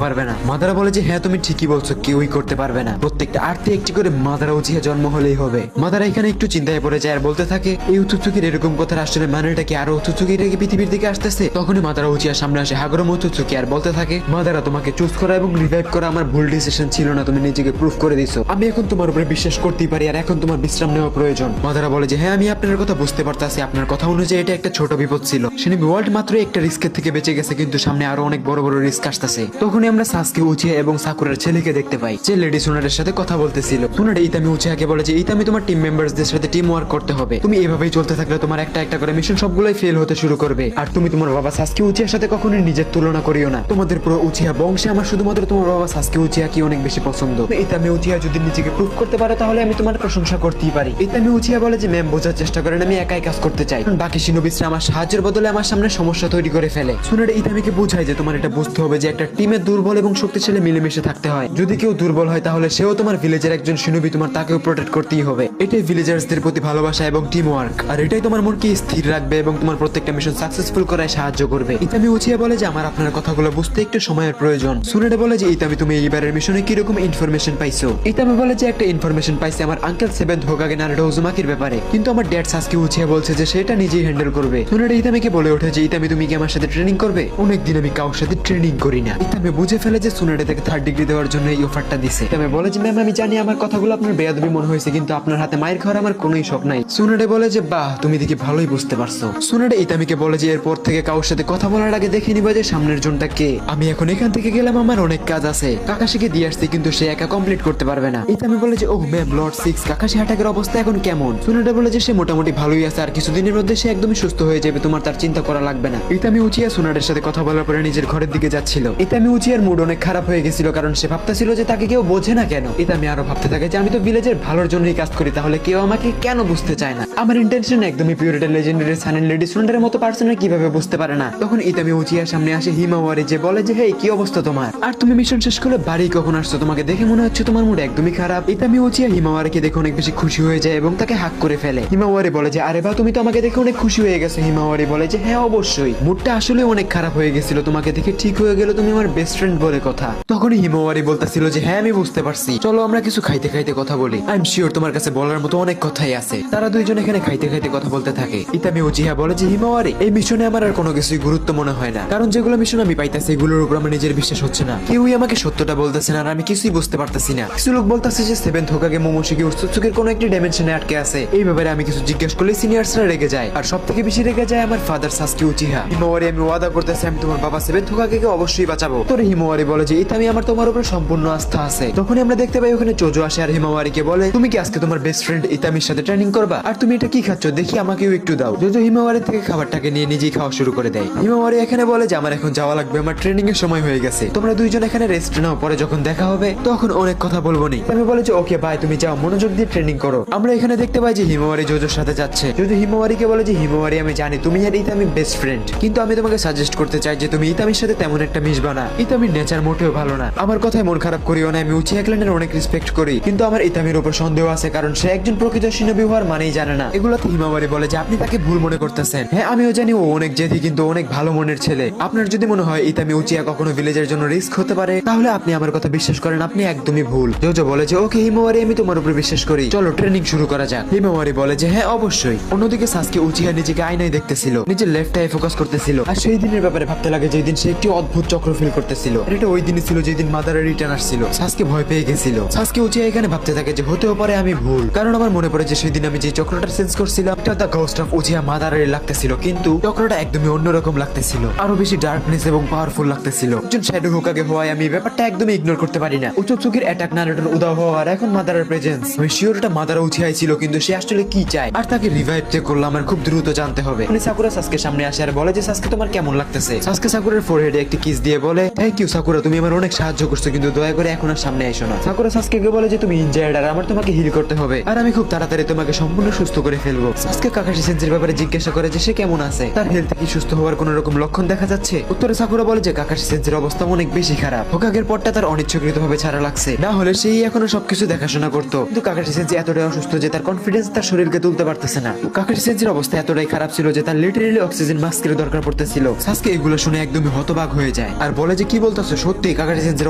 Speaker 1: পারবে না। মাদারা বলে যে হ্যাঁ তুমি ঠিকই বলছো, কেউই করতে পারবে না, প্রত্যেকটা আর্থে একটি করে মাদারা উচিয়া জন্ম হলেই হবে। মাদারা এখানে একটু চিন্তায় পড়ে যায় আর বলতে থাকে এই উচুচুকির এরকম কথার আসলে মানেটা কি আরো উচুচুকি রেখে পৃথিবীর দিকে আসতেছে। তখনই মাদারা উচিয়ার সামনে আসে হাগরম উচুচুকি আর বলতে থাকে মাদারা তোমাকে চুজ করা এবং রিভাইভ করা আমার ভুল ডিসিশন ছিল না, তুমি নিজেকে প্রুফ করে দিছো, আমি এখন তোমার উপরে বিশ্বাস করতেই পারি আর এখন তোমার বিশ্রাম নেওয়া প্রয়োজন। মাদারা বলে যে হ্যাঁ আমি আপনার কথা বুঝতে পারতাছি, আপনার কথা অনুযায়ী এটা একটা ছোট বিপদ ছিল, শিনোবি ওয়ার্ল্ড মাত্র একটা রিস্কের থেকে বেঁচে গেছে কিন্তু সামনে আরো অনেক বড় বড় রিস্ক আসতেছে। তখনই আমরা সাসকে উচিয়া এবং সাকুরার ছেলেকে দেখতে পাই যে লেডি সুনারের সাথে কথা বলতেছিল। সুনারে ইতামি উচিয়াকে বলে যে ইতামি তোমার টিম মেম্বারসদের সাথে টিম ওয়ার্ক করতে হবে, তুমি এভাবেই চলতে থাকলে তোমার একটা একটা করে মিশন সবগুলোই ফেল হতে শুরু করবে, আর তুমি তোমার বাবা সাসকে উচিয়ার সাথে কখনোই নিজের তুলনা করিও না, তোমাদের পুরো উচিয়া বংশে আমার শুধুমাত্র তোমার বাবা সাসকে উচিয়া কি অনেক বেশি পছন্দ, ইতামি উচিয়া যদি নিজেকে প্রুফ করতে পারে তাহলে আমি তোমার প্রশংসা করতেই পারি। ইতামি উচিয়া বলে যে ম্যাম বোঝার চেষ্টা করেন আমি একাই কাজ করতে চাই, বাকি শিনোবিসরা আমার সাহায্যের বদলে আমার সামনে সমস্যা তৈরি করে ফেলে। সুনারে ইতামিকে বোঝায় যে তোমার এটা বুঝতে হবে যে একটা টিমে দুর্বল এবং শক্তিশালী মিলেমিশে থাকতে হয়, যদি কেউ দুর্বল হয় তাহলে সেও তোমার ভিলেজের একজন শিনোবি, তোমার তাকেও প্রোটেক্ট করতেই হবে, এটাই ভিলেজার্সদের প্রতি ভালোবাসা এবং টিম ওয়ার্ক, আর এটাই তোমার মনকে স্থির রাখবে এবং তোমার প্রত্যেকটা মিশন সাকসেসফুল করায় সাহায্য করবে। ইতামি উচিয়া বলে যে আমার আপনার কথাগুলো বুঝতে একটু সময়ের প্রয়োজন। সুনারে বলে যে ইতামি তুমি এইবারের মিশনে কিরকম ইনফরমেশন পাইছো? ইতামি বলে যে একটা ইনফরমেশন পাইছে আমার আঙ্কেল সেভেন্থ হোকাগে নারুটো উজুমাকির ব্যাপারে, কিন্তু আমার ড্যাড সাসকে উচিয়া বলছে যে সেটা নিজেই হ্যান্ডেল করবে। সুনারে ইতামিকে বলে ওঠে যে ইতামি তুমি কি আমার সাথে ট্রেনিং করবে? অনেকদিন আমি কারোর সাথে ট্রেনিং করি না। ইতামি বুঝে ফেলে যে সুনারে তাকে 3rd ডিগ্রি দেওয়ার জন্য এই অফারটা দিছে। ইতামি বলে যে ম্যাম আমি জানি আমার কথাগুলো আপনার বেয়াদবি মনে হয়েছে, কিন্তু আপনার হাতে মায়ের খাওয়ার আমার কোনোই শখ নাই। সুনারে বলে যে বাহ তুমি দেখি ভালোই বুঝতে পারছো। সুনারে ইতামিকে বলে যে এরপর থেকে কারোর সাথে কথা বলার আগে দেখে নিবা যে সামনের জনটা কে, আমি এখন এখান থেকে গেলাম আমার অনেক কাজ আছে, কাকাশিকে দিয়ে আসছি কিন্তু সে একা কমপ্লিট করতে পারবে না। ইতামি বলে যে ওহ ম্যাম লর্ড 6 কাকাশি হাটাকের অবস্থা এখন কেমন? সুনারে বলে যে সে মোটামুটি ভালোই আছে আর কিছুদিনের মধ্যে সে একদমই সুস্থ হয়ে যাবে, তোমার তার চিন্তা করা লাগবে না। ইতামি উচিয়া সুনারের সাথে কথা বলার পরে নিজের ঘরের দিকে যাচ্ছিল। ইতামি উচিয়ার মুড অনেক খারাপ হয়ে গেছিল কারণ সে ভাবতেছিল যে তাকে কেউ বোঝে না কেন। ইতামি আরো ভাবতে থাকে যে আমি তো ভিলেজের ভালোর জন্যই কাজ করি, তাহলে কেউ আমাকে কেন বুঝতে চায় না? আমার ইন্টেনশন একদমই পিওরিটি লেজেন্ডারি সানেন লেডি সুনারের মতো পার্সনের কিভাবে বুঝতে পারে না? তখন ইতামি উচিয়ার সামনে আসে হিমাওয়ারি যে বলে যে হেই কি অবস্থা তোমার, আর তুমি মিশন শেষ করে বাড়ি কখন আসছো? তোমাকে দেখে মনে হচ্ছে তোমার মুড একদমই খারাপ। ইতামি উচিয়া হিমাওয়ারিকে দেখে অনেক বেশি খুশি হয়ে যায় এবং তাকে হাক করে ফেলে। হিমাওয়ারি বলে যে আরে বা তুমি তো আমাকে দেখে অনেক খুশি হয়ে গেছো। হিমাওয়ারি বলে যে হ্যাঁ অবশ্যই, মুডটা আসলে অনেক খারাপ হয়ে গেছিল, তোমাকে দেখে ঠিক হয়ে গেল, তুমি আমার বেস্ট ফ্রেন্ড বলে কথা। তখনই হিমাওয়ারি বলতেছিল যে হ্যাঁ আমি বুঝতে পারছি, চলো আমরা কিছু খাইতে খাইতে কথা বলি, আই এম শিওর তোমার কাছে বলার মতো অনেক কথাই আছে। তারা দুইজন এখানে খাইতে খাইতে কথা বলতে থাকে। ইতামি উচিয়া বলে যে হিমাওয়ারি এই মিশনে আমার আর কোনো কিছুই গুরুত্ব মনে হয় না, কারণ যেগুলো মিশন আমি পাইতাছি এগুলোর উপর আমার নিজের বিশ্বাস হচ্ছে না, কেউই আমাকে সত্যটা বলতেছে না আর আমি কিছুই বুঝতে পারতেছি না। কিছু লোক বলতেছে যে 7th হোকাগে মোমোশিকি উৎসুকের কোনো একটি ডাইমেনশনে আটকে আছে, এই ব্যাপারে আমি কিছু জিজ্ঞেস করলে সিনিয়রসরা রেগে যায়, আর সবথেকে বেশি রেগে যায় আমার ফাদার সাসকে উচিহা। হিমাওয়ারি আমি ওয়াদা করতেছি আমি তোমার বাবা 7th হোকাগেকে অবশ্যই বাঁচাবো। তোরে হিমাওয়ারি বলে যে ইতামি আমার তোমার উপর সম্পূর্ণ আস্থা আছে। তখনই আমরা দেখতে পাই ওখানে চোজো আসে আর হিমাওয়ারিকে বলে তুমি কি আজকে তোমার বেস্ট ফ্রেন্ড ইতামির সাথে ট্রেনিং করবা? আর তুমি এটা কি খাচ্ছ দেখি আমাকেও একটু দাও। চোজো হিমাওয়ারি থেকে খাবারটাকে নিয়ে নিজেই খাওয়া শুরু করে দেয়। হিমাওয়ারি এখানে বলে যে আমার এখন যাওয়া লাগবে, আমার ট্রেনিং এর সময় হয়ে গেছে, তোমরা দুইজন এখানে রেস্ট নাও, পরে যখন দেখা হবে তখন অনেক কথা বলবো নি। আমি বলে যে ওকে বাই, তুমি যাও মনোযোগ দিয়ে ট্রেনিং করো। আমরা এখানে দেখতে পাই যে হিমাওয়ারি জোজোর সাথে যাচ্ছে। জোজো হিমাওয়ারিকে বলে যে হিমাওয়ারি আমি জানি তুমি আর ইতামি বেস্ট ফ্রেন্ড, কিন্তু আমি তোমাকে সাজেস্ট করতে চাই যে তুমি ইতামির সাথে তেমন একটা মিশবা না, ইতামির নেচার মোটেও ভালো না। আমার কথায় মন খারাপ করিও না, আমি উচিয়া ক্ল্যানের অনেক রেসপেক্ট করি, কিন্তু আমার ইতামির উপর সন্দেহ আছে কারণ সে একজন প্রকৃত শিনোবি হওয়ার মানেই জানে না। এগুলোতে হিমাওয়ারি বলে যে আপনি তাকে ভুল মনে করতেছেন। হ্যাঁ আমিও জানি ও অনেক জেদি কিন্তু অনেক ভালো মনের ছেলে, আপনার যদি মনে হয় ইতামি উচিয়া কখনো ভিলেজের জন্য রিস্ক হতে পারে তাহলে আপনি আমার কথা বিশ্বাস করেন, আপনি একদমই ভুল। জোজো বলে যে ওকে হিমাওয়ারি আমি তোমার উপর বিশ্বাস করি, চলো ট্রেনিং শুরু করা যাক। হিমাওয়ারি বলে যে হ্যাঁ অবশ্যই। অন্যদিকে সাসকে উচিয়া নিজেকে আয়নায় দেখতেছিল, নিজের লেফট আই ফোকাস করতেছিল আর সেই দিনের ব্যাপারে ভাবতে লাগে যেই দিন সে একটি অদ্ভুত চক্র ফিল করতেছিল। এটা ওই দিনই ছিল যেদিন মাদারের রিটার্ন আসছিল। সাসকে ভয় পেয়ে গেছিল। সাসকে উচিয়া এখানে ভাবতে থাকে যে হতেও পারে আমি ভুল, কারণ আমার মনে পড়ে যে সেদিন আমি যে চক্রটা সেন্স করছিলাম এটা দ্য ঘোস্ট অফ উচিয়া মাদারের লাগতেছিল, কিন্তু চক্রটা একদমই অন্যরকম লাগতেছিল, আরো বেশি ডার্কনেস এবং পাওয়ারফুল লাগতেছিল। একজন শ্যাডো হোকাগে হওয়ায় আমি ব্যাপারটা একদমই ইগনোর করতে পারি না। উচুচুকির অ্যাটাক নারুটোর উদাও হওয়া আর এখন মাদারের প্রেজেন্স, আমি শিওর এটা মাদারা উচিয়াই ছিল, কিন্তু সে আসলে কি চায় আর তাকে রিভাইভ যে করলো আমার খুব দ্রুত জানতে হবে। উনি সাকুরা সাসকে সামনে আসে আর বলে যে সাসকে তোমার কেমন লাগতেছে? সাসকে সাকুরার ফোরহেডে একটি কিস দিয়ে বলে থ্যাংক ইউ সাকুরা, তুমি আমার অনেক সাহায্য করছো, কিন্তু দয়া করে এখন আর সামনে এসো না। সাকুরা সাসকে বলে যে তুমি ইনজার্ড আর আমার তোমাকে হিল করতে হবে, আর আমি খুব তাড়াতাড়ি তোমাকে সম্পূর্ণ সুস্থ করে ফেলবো। সাসকে কাকাশি সেন্সের ব্যাপারে জিজ্ঞাসা করে যে সে কেমন আছে, তার হেলথ কি সুস্থ হওয়ার কোন রকম লক্ষণ দেখা যাচ্ছে? উত্তরে সাকুরা বলে যে কাকাশি সেন্সের অবস্থা অনেক বেশি খারাপ, হোকাগের পরটা তার অনিচ্ছাকৃতভাবে ছাড়া লাগছে, না হলে সেই এখনো সবকিছু দেখাশোনা করতো, কিন্তু কাকাশি সেন্সি এতটাই অসুস্থ যে তার কনফিডেন্স তার শরীরকে তুলতে পারতেছে না। কাকাশি সেন্সির অবস্থা এতটাই খারাপ ছিল যে তার লিটারেলি অক্সিজেন মাস্কের দরকার পড়তেছিল। সাসকে এগুলো শুনে একদমই হতবাক হয়ে হয়ে যায় আর বলে যে কি বলতেছো, সত্যি কাকাশি সেন্সের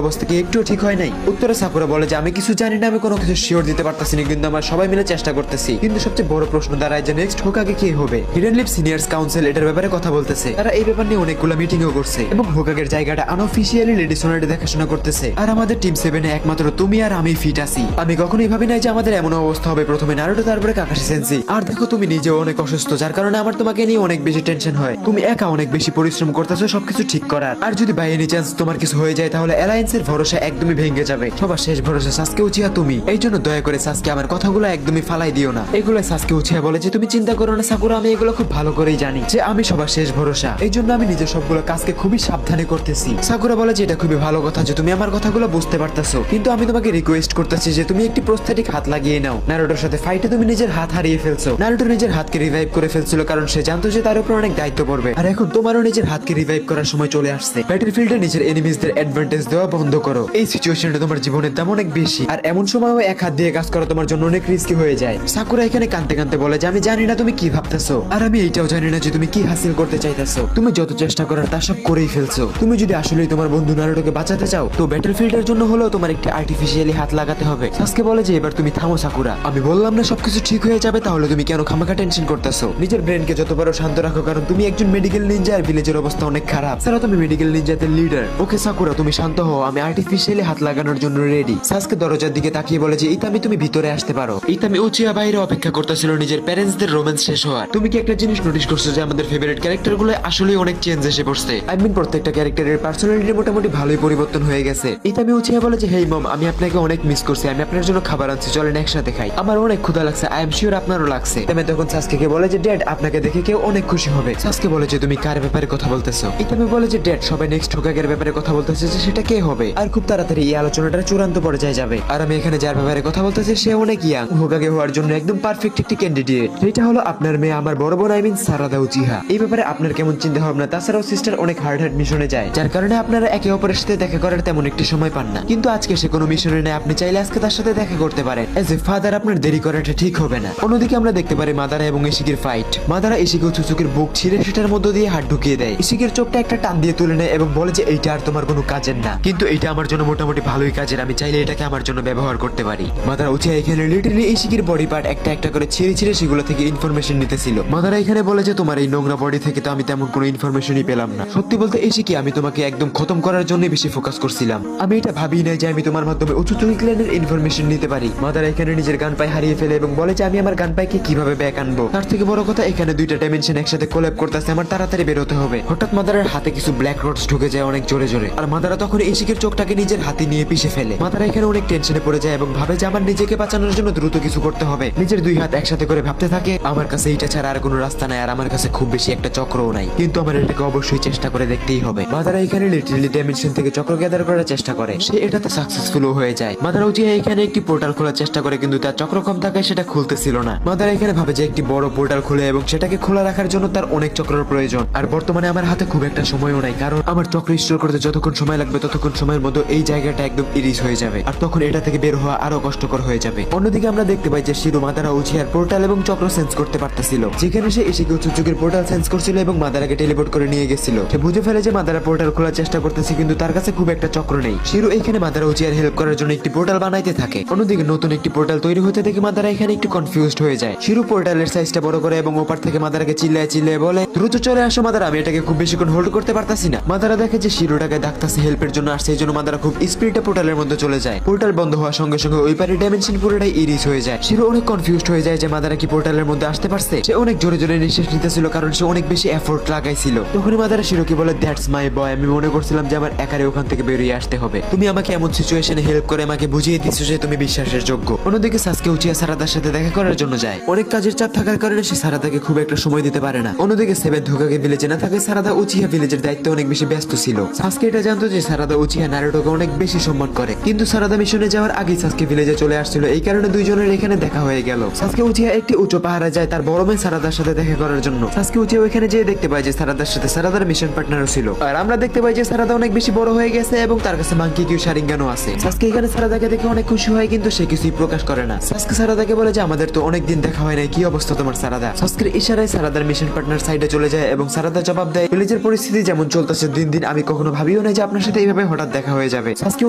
Speaker 1: অবস্থা কি একটু ঠিক হয় নাই? উত্তরে সাকুরা বলে যে আমি কিছু জানি না, আমি কোনো কিছু শিওর দিতে পারতাছি না, কিন্তু আমরা সবাই মিলে চেষ্টা করতেছি। কিন্তু সবচেয়ে বড় প্রশ্ন দাঁড়ায় যে নেক্সট হোকাগে কে হবে। হিডেন লিপ সিনিয়র্স কাউন্সিল এটার ব্যাপারে কথা বলতেছে। তারা এই ব্যাপার নিয়ে অনেকগুলো মিটিংও করছে এবং হোকাগের জায়গাটা আনঅফিশিয়ালি লেডি সোনারে দেখাশোনা করতেছে। আর আমাদের টিম 7 এ একমাত্র তুমি আর আমি ফিট আছি। আমি কখনোই ভাবি নাই যে আমাদের এমন অবস্থা হবে, প্রথমে নারুটো তারপরে কাকাশি সেন্সেই। আর দেখো তুমি নিজেও অনেক অসুস্থ, যার কারণে আমার তোমাকে নিয়ে অনেক বেশি টেনশন হয়। তুমি একা অনেক বেশি পরিশ্রম করতেছো সবকিছু ঠিক করার, আর যদি বাই এনি চান্স তোমার কিছু হয়ে যায় তাহলে অ্যালায়েন্সের ভরসা একদমই ভেঙে যাবে। সবার শেষ ভরসা সাসকে উচিয়া তুমি। এই জন্য দয়া করে সাসকে আমার কথাগুলো একদমই ফালাই দিও না। এগুলো সাসকে উচিয়া বলে যে তুমি চিন্তা করো না সাকুরা, আমি এগুলো খুব ভালো করেই জানি যে আমি সবার শেষ ভরসা। এই জন্য আমি নিজের সবগুলো কাজকে খুবই সাবধানে করতেছি। সাকুরা বলে যে এটা খুবই ভালো কথা যে তুমি আমার কথাগুলো বুঝতে পারতেছো, কিন্তু আমি তোমাকে রিকোয়েস্ট করতেছি যে তুমি একটি প্রস্থেটিক হাত লাগিয়ে নাও। নারুটোর সাথে ফাইটে তুমি নিজের হাত হারিয়ে ফেলছো। নারুটো নিজের হাতকে রিভাইভ করে ফেলছিল কারণ সে জানতো যে তার উপর অনেক দায়িত্ব পড়বে, আর এখন তোমারও নিজের হাতকে রিভাইভ করার সময় চলে আসছে। ব্যাটলফিল্ডে নিজের এনিমিজদের অ্যাডভান্টেজ দেওয়া বন্ধ করো। এই সিচুয়েশনটা তোমার জীবনের দাম অনেক বেশি, আর এমন সময়ও এক হাত দিয়ে কাজ করা তোমার জন্য অনেক রিস্কি হয়ে যায়। সাকুরা এখানে কাঁদতে কাঁদতে বলে যে আমি জানি না তুমি কি ভাবতেছো, আর আমি এইটাও জানি না যে তুমি কি হাসিল করতে চাইতেছো। তুমি যত চেষ্টা করার তা সব করেই ফেলছো। তুমি যদি আসলেই তোমার বন্ধু নারুটোকে বাঁচাতে চাও তো ব্যাটলফিল্ডের জন্য হলেও তোমার একটি আর্টিফিশিয়ালি হাত লাগাতে হবে। সাসকে বলে যে এবার তুমি থামো সাকুরা, আমি বললাম না সবকিছু ঠিক হয়ে যাবে, তাহলে তুমি কেন খামাখা টেনশন করতেছো? নিজের ব্রেনকে যত পারো শান্ত রাখো, কারণ তুমি একজন মেডিকেল নিনজা আর ভিলেজের অবস্থা অনেক খারাপ। স্যার তুমি মেডিকেল নিনজাদের লিডার। ওকে সাকুরা তুমি শান্ত হও, আমি আর্টিফিশিয়ালি হাত লাগানোর জন্য রেডি। সাসকে দরজার দিকে তাকিয়ে বলে যে ইতামি তুমি ভিতরে আসতে পারো। ইতামি উচিয়া বাইরে অপেক্ষা করতেছিল নিজের প্যারেন্টসদের রোম্যান্স শেষ হওয়ার। তুমি কি একটা জিনিস নোটিস করছো যে আমাদের ফেভারিট ক্যারেক্টারগুলো আসলে অনেক চেঞ্জ এসে পড়ছে? আই মিন প্রত্যেকটা ক্যারেক্টারের পার্সোনালিটি মোটামুটি ভালোই পরিবর্তন হয়ে গেছে। ইতামি উচিয়া বলে যে হেই মম, আমি আপনাকে অনেক মিস করছি, আমি আপনার জন্য খাবার আনছি, চলেন একসাথে খাই। আমার অনেক ক্ষুধা লাগছে, আই এম শিওর আপনারও লাগছে। ইতামি তখন সাসকে বলে যে ড্যাড আপনাকে দেখে কেউ অনেক খুশি হবে। সাসকে বলে যে তুমি কার ব্যাপারে কথা বলতেছো? ইতামি বলে যে ড্যাড সবাই নেক্সট হোকাগের ব্যাপারে কথা বলতেছে যে সেটা কে হবে, আর খুব তাড়াতাড়ি এই আলোচনাটা চূড়ান্ত পর্যায়ে যাবে। আর আমি এখানে যার ব্যাপারে কথা বলতেছি সে অনেক ইয়াং, হোকাগে হওয়ার জন্য একদম পারফেক্ট একটি ক্যান্ডিডেট। সেটা হলো আপনার মেয়ে, আমার বড় বোন, আই মিন সারাদা উচিহা। এই ব্যাপারে আপনার কেমন চিন্তা ভাবনা? তাছাড়াও সিস্টার অনেক হার্ড মিশনে যায়, যার কারণে আপনারা একে অপরের সাথে দেখা করার তেমন একটি সময় পান না, কিন্তু আজকে সে কোনো মিশনে নেই, আপনি চাইলে আজকে তার সাথে দেখা করতে পারেন। এজ এ ফাদার আপনার দেরি করাটা ঠিক হবে না। অন্যদিকে আমরা দেখতে পারি মাদারা এবং ইশিকির ফাইট। মাদারা ইশিকি উচুচুকির বুক ছিঁড়ে সেটার মধ্য দিয়ে হাত ঢুকিয়ে দেয়। ইশিকির চোখটা একটা টান দিয়ে তুলে নেয় এবং বলে যে এইটা আর তোমার কোনো কাজের না, কিন্তু এটা আমার জন্য মোটামুটি ভালোই কাজের, আমি চাইলে এটাকে আমার জন্য ব্যবহার করতে পারি। মাদারা উচিয়া এখানে লিটারলি ইশিকির বডি পার্ট একটা একটা করে ছিঁড়ে ছিঁড়ে সেগুলো থেকে ইনফরমেশন নিতেছিল। মাদারা এখানে বলে যে তোমার এই নোংরা বডি থেকে তো আমি তেমন কোনো ইনফরমেশনই পেলাম না। সত্যি বলতে ইশিকি, আমি তোমাকে একদম খতম করার জন্য বেশি ফোকাস করছিলাম, আমি এটা ভাবি নাই যে আমি তোমার মাধ্যমে উচুচুকি ক্ল্যানের ইনফরমেশন নিতে পারি। মাদারা এখানে নিজের গান পাই হারিয়ে ফেলে এবং বলে যে আমি আমার গান পাইকে কিভাবে ব্যাক আনবো। তার থেকে বড় কথা এখানে দুইটা ডাইমেনশন একসাথে কোল্যাব করতেছে, আমার তাড়াতাড়ি বের হতে হবে। হঠাৎ মাদারার হাতে কিছু ব্ল্যাক রডস ঢুকে যায় অনেক জোরে জোরে, আর মাদারা তখন ইশিকের চোখটাকে নিজের হাতে নিয়ে পিষে ফেলে। মাদারা এখানে অনেক টেনশনে পড়ে যায় এবং ভাবে যে আমার নিজেকে বাঁচানোর জন্য দ্রুত কিছু করতে হবে। নিজের দুই হাত একসাথে করে ভাবতে থাকে আমার কাছে এইটা ছাড়া আর কোনো রাস্তা নাই, আর আমার কাছে খুব বেশি একটা চক্রও নাই, কিন্তু আমার এটাকে অবশ্যই চেষ্টা করে দেখতেই হবে। মাদারা এখানে লিটারালি ডাইমেনশন থেকে চক্র গ্যাদার করার চেষ্টা করে, সে এটাতে সাকসেসফুল হয়ে যায়। মাদারা উচিয়া এখানে একটি পোর্টাল খোলার চেষ্টা করে, কিন্তু তার চক্র কম থাকায় সেটা খুলতেছিল না। মাদারা এখানে ভাবে যে একটি বড় পোর্টাল খুলে এবং সেটাকে খোলা রাখার জন্য তার অনেক চক্রের প্রয়োজন, আর বর্তমানে আমার হাতে খুব একটা সময়ও নাই, কারণ আমার চক্র স্টোর করতে যতক্ষণ সময় লাগবে ততক্ষণ সময়ের মধ্যে এই জায়গাটা একদম ইরিস হয়ে যাবে, আর তখন এটা থেকে বের হওয়া আরো কষ্টকর হয়ে যাবে। অন্যদিকে আমরা দেখতে পাই যে শিরো মাদারা উচিয়ার পোর্টাল এবং চক্র সেন্স করতে পারতেছিল, যেখানে সে ইশিকি উচুচুকির পোর্টাল সেন্স করছিল এবং মাদারাকে টেলিপোর্ট করে নিয়ে গেছিল। সে বুঝে ফেলে যে মাদারা পোর্টাল খোলার চেষ্টা করতেছে, কিন্তু তার কাছে খুব একটা চক্র নেই। শিরো এখানে মাদারা উচিয়ার হেল্প করার জন্য একটি পোর্টাল বানাইতে থাকে। অন্যদিকে নতুন একটি পোর্টাল তৈরি হতে দেখে মাদারা এখানে একটু কনফিউজড হয়ে যায়। শিরো পোর্টালের সাইজটা বড় করে এবং ওপার থেকে মাদারাকে চিল্লায় চিল্লায় বলে দ্রুত চলে আসো মাদারা, আমি এটাকে খুব বেশিক্ষণ হোল্ড করতে পারতাছি না। মাদারা দেখে যে শিরোটাকে ডাকতাছে হেল্পের জন্য, আর সেই জন্য মাদারা খুব স্পিডে পোর্টালের মধ্যে চলে যায়। পোর্টাল বন্ধ হওয়ার সঙ্গে সঙ্গে ওই পারে ডাইমেনশন পুরোটাই ইরিস হয়ে যায়। শিরো অনেক কনফিউজড হয়ে যায় যে মাদারা কি পোর্টালের মধ্যে আসতে পারছে। সে অনেক জোরে জোরে নিঃশ্বাস নিতেছিল কারণ সে অনেক বেশি এফোর্ট লাগাইছিল। তখনই মাদারা শিরোকে বলে দ্যাটস মাই বয়, আমি মনে করছিলাম যে আমার একারে ওখান থেকে বেরিয়ে আসতে হবে, তুমি আমাকে এমন সিচুয়েশনে হেল্প করে আমাকে বুঝিয়ে দিচ্ছ যে তুমি বিশ্বাসের যোগ্য। অন্যদিকে সাসকে উচিয়া সারাদার সাথে দেখা করার জন্য যায়। অনেক কাজের চাপ থাকার কারণে সে সারাদাকে খুব একটা সময় দিতে পারে না। অন্যদিকে সেভেন্থ হোকাগে ভিলেজে না থাকে সারাদা উচিয়া ভিলেজের দায়িত্বে অনেক বেশি ব্যস্ত ছিল। সাসকে এটা জানতো যে সারাদা উচিয়া নারুটোকে অনেক বেশি সম্মান করে, কিন্তু সারাদা মিশনে যাওয়ার আগেই সাসকে ভিলেজে চলে আসছিল, এই কারণে দুইজনের এখানে দেখা হয়ে গেল। সাসকে উচিয়া একটি উঁচু পাহাড়ে যায় তার বড় মেয়ে সারাদার সাথে দেখা করার জন্য। সাসকে উচিয়া ওখানে যেয়ে দেখতে পায় যে সারাদার সাথে সারাদার মিশন পার্টনারও ছিল, আর আমরা দেখতে পাই যে সারাদা অনেক বেশি বড় হয়ে গেছে এবং তার কাছে মাঙ্কি কিউ শারিঙ্গানও আছে। সাসকে এখানে সারাদাকে দেখে অনেক খুশি হয়, কিন্তু সে কিছুই প্রকাশ করে না। সাসকে সারাদাকে বলে যে আমাদের তো অনেক দিন দেখা হয় নাই, কি অবস্থা তোমার সারাদা? সাসকের ইশারায় সারাদার মিশন পার্টনার সাইডে চলে যায় এবং সারাদা জবাব দেয় ভিলেজের পরিস্থিতি যেমন চলতেছে সাথে দিন দিন আমি কখনো ভাবিও না যে আপনার সাথে এইভাবে হঠাৎ দেখা হয়ে যাবে। সাসকে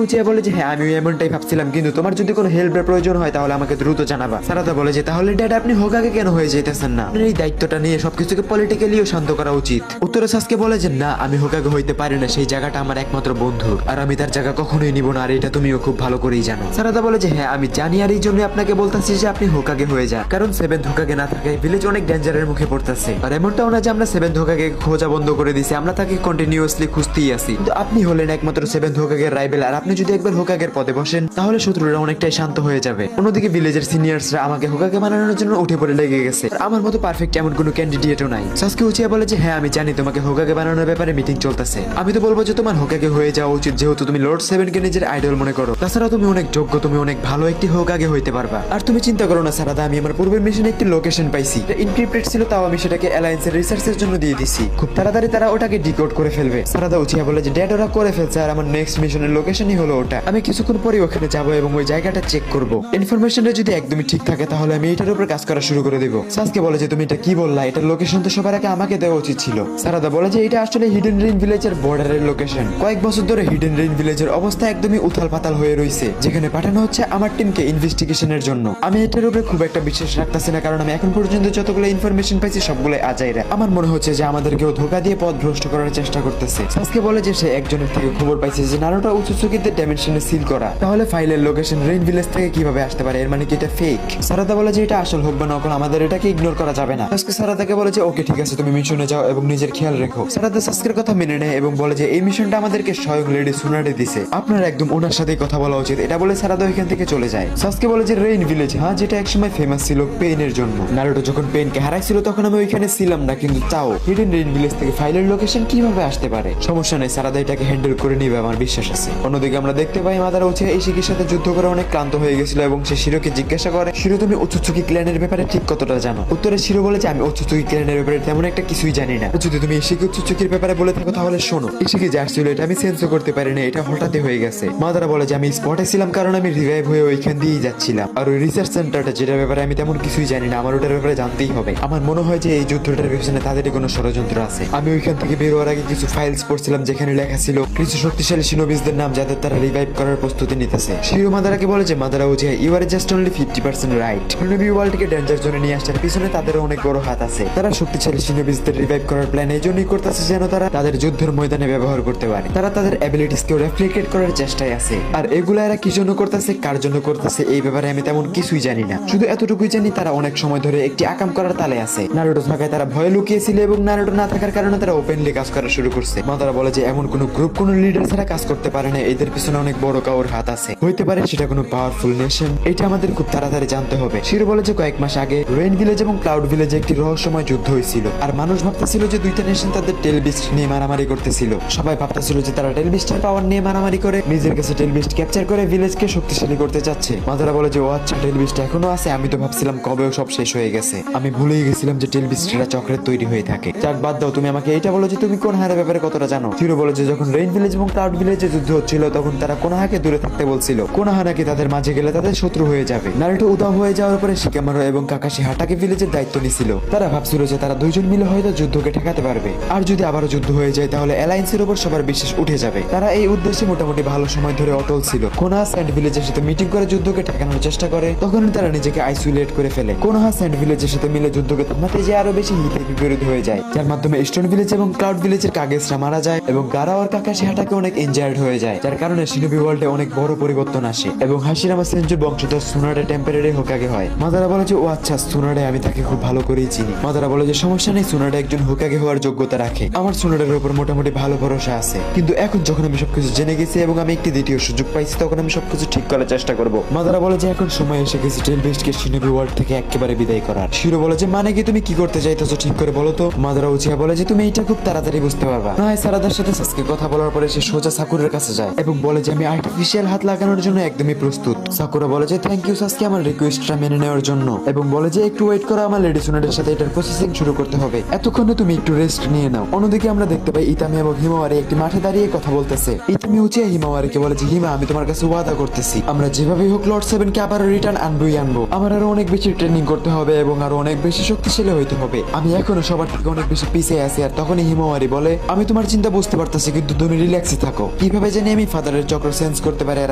Speaker 1: উচিয়া বলে যে হ্যাঁ আমিও এমনটাই ভাবছিলাম, কিন্তু তোমার যদি কোনো হেল্পের প্রয়োজন হয় তাহলে আমাকে দ্রুত জানাবা। সারাদা বলে যে তাহলে ড্যাড আপনি হোকাগে কেন হয়ে যেতেছেন না? আপনার এই দায়িত্বটা নিয়ে সবকিছুকে পলিটিক্যালিও শান্ত করা উচিত। উত্তরে সাসকে বলে যে না আমি হোকাগে হইতে পারি না, সেই জায়গাটা আমার একমাত্র বন্ধু আর আমি তার জায়গা কখনোই নিব না, আর এটা তুমিও খুব ভালো করেই জানো। সারাদা বলে যে হ্যাঁ আমি জানি, আর এই জন্য আপনাকে বলতেছি যে আপনি হোকাগে হয়ে যান, কারণ সেভেন্থ হোকাগে না থাকে ভিলেজ অনেক ডেঞ্জারের মুখে পড়তেছে। আর এমনটাও না যে আমরা সেভেন্থ হোকাগে খোঁজা বন্ধ করে দিছি, আমরা তাকে কন্টিনিউয়াসলি খুঁজতেই আছি। কিন্তু আপনি হলেন একমাত্র সেভেন্থ হোকাগের রাইভেল, আর আপনি যদি একবার হোকাগের পদে বসেন তাহলে শত্রুরা অনেকটাই শান্ত হয়ে যাবে। অন্যদিকে ভিলেজের সিনিয়র্সরা আমাকে হোকাগে বানানোর জন্য উঠে পড়ে লেগে গেছে, আমার মতো পারফেক্ট এমন কোনো ক্যান্ডিডেটও নাই। সাসকে উচিয়া বলে যে হ্যাঁ আমি জানি তোমাকে হোকাগে বানানোর ব্যাপারে মিটিং চলতেছে, আমি তো বলবো যে তোমার হোকাগে হয়ে যাওয়া উচিত, যেহেতু তুমি লর্ড সেভেনকে নিজের আইডল মনে করো। তাছাড়া তুমি অনেক যোগ্য, তুমি অনেক ভালো একটি হোকাগে হইতে পারবা। আর তুমি চিন্তা করো না সারাদা, আমি আমার পূর্বের মিশনে একটি লোকেশন পাইছি, এটা ইনক্রিপ্টেড ছিল, তাও আমি সেটাকে অ্যালায়েন্সের রিসার্চের জন্য দিয়ে দিছি, খুব তাড়াতাড়ি তারা ওটাকে ডিকোড করে ফেলবে। সারাদা উচিয়া বলে যে ড্যাড ওরা করে ফেলছে, আর আমার নেক্সট মিশনের লোকেশনই হলো ওটা। আমি কিছুক্ষণ পরে ওখানে যাবো এবং ওই জায়গাটা চেক করব। ইনফরমেশনটা যদি একদমই ঠিক থাকে তাহলে আমি এটার উপর কাজ করা শুরু করে দেবো। সাসকে বলে যে তুমি এটা কি বললা, এটার লোকেশন তো সবার আগে আমাকে দেওয়া উচিত ছিল। সারাদা বলে যে এটা আসলে হিডেন রেইন ভিলেজের বর্ডারের লোকেশন। কয়েক বছর ধরে হিডেন রেইন ভিলেজের অবস্থা একদমই উথাল পাতাল হয়ে রয়েছে, যেখানে পাঠানো হচ্ছে আমার টিমকে ইনভেস্টিগেশনের জন্য। আমি এটার উপরে খুব একটা বিশ্বাস রাখতেছি না, কারণ আমি এখন পর্যন্ত যতগুলো ইনফরমেশন পাইছি সবগুলো আজাইরা। আমার মনে হচ্ছে যে আমাদেরকেও ধোকা দিয়ে পথ ভ্রষ্ট করার চেষ্টা করতেছে। সাসকে বলে যে সে একজনের থেকে খবর পাইছে যে নারুটো উচুচুকিতে ডাইমেনশনে সিল করা, তাহলে ফাইলের লোকেশন রেইন ভিলেজ থেকে কিভাবে আসতে পারে? এর মানে কি এটা ফেক? সারাদা বলে যে এটা আসল হোক বা নকল, আমাদের এটাকে ইগনোর করা যাবে না। সাসকে সারাদাকে বলে যে ওকে ঠিক আছে, তুমি মিশনে যাও এবং নিজের খেয়াল রেখো। সারাদা সাসকের কথা মেনে নেয় এবং বলে যে এই মিশনটা আমাদেরকে স্বয়ং লেডি সুনাডে দিছে, আপনার একদম ওনার সাথেই কথা বলা উচিত। এটা বলে সারাদা এখান থেকে চলে যায়। সাসকে বলে যে রেইন ভিলেজ, হ্যাঁ যেটা একসময় ফেমাস ছিল পেইনের জন্য। নারুটো যখন পেইনকে হারাইছিল তখন আমি ওইখানে ছিলাম না, কিন্তু তাও হিডেন রেইন ভিলেজ থেকে ফাইলের লোকেশন কিভাবে আসতে পারে? সমস্যা নেই, সারাদা এটাকে হ্যান্ডেল করে নিবে, আমার বিশ্বাস আছে। অন্যদিকে আমরা দেখতে পাই মাদারা উচিয়া ইশিকির সাথে যুদ্ধ করে অনেক ক্লান্ত হয়ে গেছিল এবং সে শিরোকে জিজ্ঞাসা করে, শিরো তুমি উচুচুকি ক্ল্যানের ব্যাপারে ঠিক কতটা জানো? উত্তরে শিরো বলে যে আমি উচুচুকি ক্ল্যানের ব্যাপারে তেমন একটা কিছুই জানি না। যদি তুমি ইশিকি উচুচুকির ব্যাপারে বলে থাকো তাহলে শোনো, ইশিকি যা ছিল এটা আমি সেন্সও করতে পারি না, এটা হঠাৎই হয়ে গেছে। মাদারা বলে যে আমি স্পটে ছিলাম কারণ আমি রিভাইভ হয়ে ওইখান দিয়েই যাচ্ছিলাম, আর ওই রিসার্চ সেন্টারটা যেটার ব্যাপারে আমি তেমন কিছুই জানি না, আমার ওটার ব্যাপারে জানতেই হবে। আমার মনে হয় যে এই যুদ্ধটার পিছনে তাদেরই কোনো ষড়যন্ত্র আছে। আমি ওইখান থেকে বেরোয়ার আগে কিছু ফাইলস পড়ছিলাম যেখানে লেখা ছিল কিছু শক্তিশালী শিনোবিজদের নাম যাদের তারা রিভাইভ করার প্রস্তুতি নিতেছে। শিরো মাদারাকে বলে যে Madara Uchiha you are just only 50% right. Shinobi ওয়ার্ল্ডকে ডেঞ্জার জোনে নিয়ে আসার পিছনে তাদেরও অনেক বড় হাত আছে। তারা শক্তিশালী শিনোবিজদের রিভাইভ করার প্ল্যান এই জন্যই করতেছে যেন তারা তাদের যুদ্ধের ময়দানে ব্যবহার করতে পারে। তারা তাদের অ্যাবিলিটিসকে রেপ্লিকেট করার চেষ্টায় আছে, আর এগুলা এরা কি জন্য করতেছে, কার জন্য করতেছে এই ব্যাপারে আমি তেমন কিছুই জানি না। শুধু এতটুকুই জানি তারা অনেক সময় ধরে একটি আকাম করার তালে আছে। নারুটো থাকায় তারা ভয়ে লুকিয়েছিল এবং নারুটো না থাকার কারণে তারা ওপেনলি কাজ করা শুরু করছে। মাদারা বলে যে এমন কোনো গ্রুপ কোনো লিডার ছাড়া কাজ করতে পারে না, এদের পিছনে অনেক বড় কাউর হাত আছে, হইতে পারে সেটা কোনো পাওয়ারফুল নেশন। এটা আমাদের খুব তাড়াতাড়ি জানতে হবে। শিরো বলে যে কয়েক মাস আগে রেইন ভিলেজ এবং ক্লাউড ভিলেজে একটি রহস্যময় যুদ্ধ হয়েছিল, আর মানুষ ভাবতেছিল যে দুইটা নেশন তাদের টেলবিস্ট নিয়ে মারামারি করতেছিল। সবাই ভাবতেছিল যে তারা টেলবিস্টের পাওয়ার নিয়ে মারামারি করে নিজের কাছে টেলবিস্ট ক্যাপচার করে ভিলেজকে শক্তিশালী করতে চাচ্ছে। মাদারা বলে যে ও আচ্ছা টেলবিস্ট এখনো আছে, আমি তো ভাবছিলাম কবেও সব শেষ হয়ে গেছে, আমি ভুলেই গেছিলাম যে টেলবিস্টরা চক্রের তৈরি হয়ে থাকে। যাক বাদ দাও, তুমি আমাকে এটা বলো যে তুমি কোনহার ব্যাপারে কতটা জানো? শিরো বলে যে যখন রেইন ভিলেজ এবং ক্লাউড ভিলেজে যুদ্ধ হচ্ছিল তখন তারা কোনহাকে দূরে থাকতে বলছিল, কোনহা নাকি তাদের মাঝে গেলে তাদের শত্রু হয়ে যাবে। নারুটো উদাও হয়ে যাওয়ার পরে শিকামারু এবং কাকাশি হাটাকে ভিলেজের দায়িত্ব নিছিল। তারা ভাবছিল যে তারা দুইজন মিলে হয়তো যুদ্ধকে ঠেকাতে পারবে, আর যদি আবারও যুদ্ধ হয়ে যায় তাহলে অ্যালায়েন্সের উপর সবার বিশ্বাস উঠে যাবে। তারা এই উদ্দেশ্যে মোটামুটি ভালো সময় ধরে অটল ছিল। কোনহা স্যান্ড ভিলেজের সাথে মিটিং করে যুদ্ধকে ঠেকানোর চেষ্টা করে, তখন তারা নিজেকে আইসোলেট করে ফেলে। কোনহা স্যান্ড ভিলেজের সাথে মিলে যুদ্ধকে থামাতে যে আরো বেশি হিতে বিপরীত হয়ে যায়, যার মাধ্যমে স্টোন ভিলেজ এবং ক্লাউড ভিলেজের কাগেসরা মারা যায় এবং গারাও আর কাকাশি হাটাকে অনেক ইনজার্ড হয়ে যায়, যার কারণে শিনোবি ওয়ার্ল্ডে অনেক বড় পরিবর্তন আসে এবং হাশিরামা সেনজুর বংশধর সুনাডে টেম্পোরারি হোকাগে হয়। মাদারা বলে যে ও আচ্ছা সুনাডে, আমি তাকে খুব ভালো করেই চিনি। মাদারা বলে যে সমস্যা নেই, সুনাডে একজন হোকাগে হওয়ার যোগ্যতা রাখে, আমার সুনাডের উপর মোটামুটি ভালো ভরসা আছে, কিন্তু এখন যখন আমি সবকিছু জেনে গেছি এবং আমি একটি দ্বিতীয় সুযোগ পাইছি তখন আমি সবকিছু ঠিক করার চেষ্টা করব। মাদারা বলে যে এখন সময় এসে গেছে টেলবিস্টকে শিনোবি ওয়ার্ল্ড থেকে একেবারে বিদায় করার। শিরো বলে যে মানে কি তুমি কি করতে চাইতেছো ঠিক করে বলো তো? মাদারা উচিয়া বলে যে তুমি এটা খুব তাড়াতাড়ি বুঝতে পারবা না। সারাদার সাথে সাসকে কথা বলার পরে সে সোজা সাকুরের কাছে যায় এবং বলে যে আমি আর্টিফিশিয়াল হাত লাগানোর জন্য একদমই প্রস্তুত। সাকুরা বলে যে থ্যাংক ইউ সাসকে আমার রিকোয়েস্টটা মেনে নেওয়ার জন্য, এবং বলে যে একটু ওয়েট করো, আমার লেডি সুনাডের সাথে এটার প্রসেসিং শুরু করতে হবে, এতক্ষণে তুমি একটু রেস্ট নিয়ে নাও। অন্যদিকে আমরা দেখতে পাই ইতামি এবং হিমাওয়ারি একটি মাঠে দাঁড়িয়ে কথা বলতেছে। ইতামি উচিয়া হিমাওয়ারিকে বলে যে হিমা, আমি তোমার কাছে ওয়াদা করতেছি আমরা যেভাবেই হোক লর্ড সেভেনকে আবার রিটার্ন আনবই আনবো। আমার আরো অনেক বেশি ট্রেনিং করতে হবে এবং আরো অনেক বেশি শক্তিশালী হইতে হবে। আমি এখনো সবার থেকে অনেক বেশি পিছিয়ে আছি। আর তখনই হিমাওয়ারি বলে আমি
Speaker 2: তোমার চিন্তা বুঝতে পারতেছি, কিন্তু তুমি রিল্যাক্সে থাকো। কিভাবে জানি আমি ফাদারের চক্র চেঞ্জ করতে পারি, আর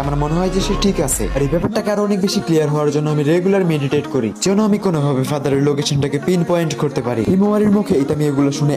Speaker 2: আমার মনে হয় যে সে ঠিক আছে। আর এই ব্যাপারটাকে আরো অনেক বেশি ক্লিয়ার হওয়ার জন্য আমি রেগুলার মেডিটেট করি, যেন আমি কোনোভাবে ফাদারের লোকেশনটাকে পিন পয়েন্ট করতে পারি। হিমওয়ারির মুখে ইতামি এগুলো শুনে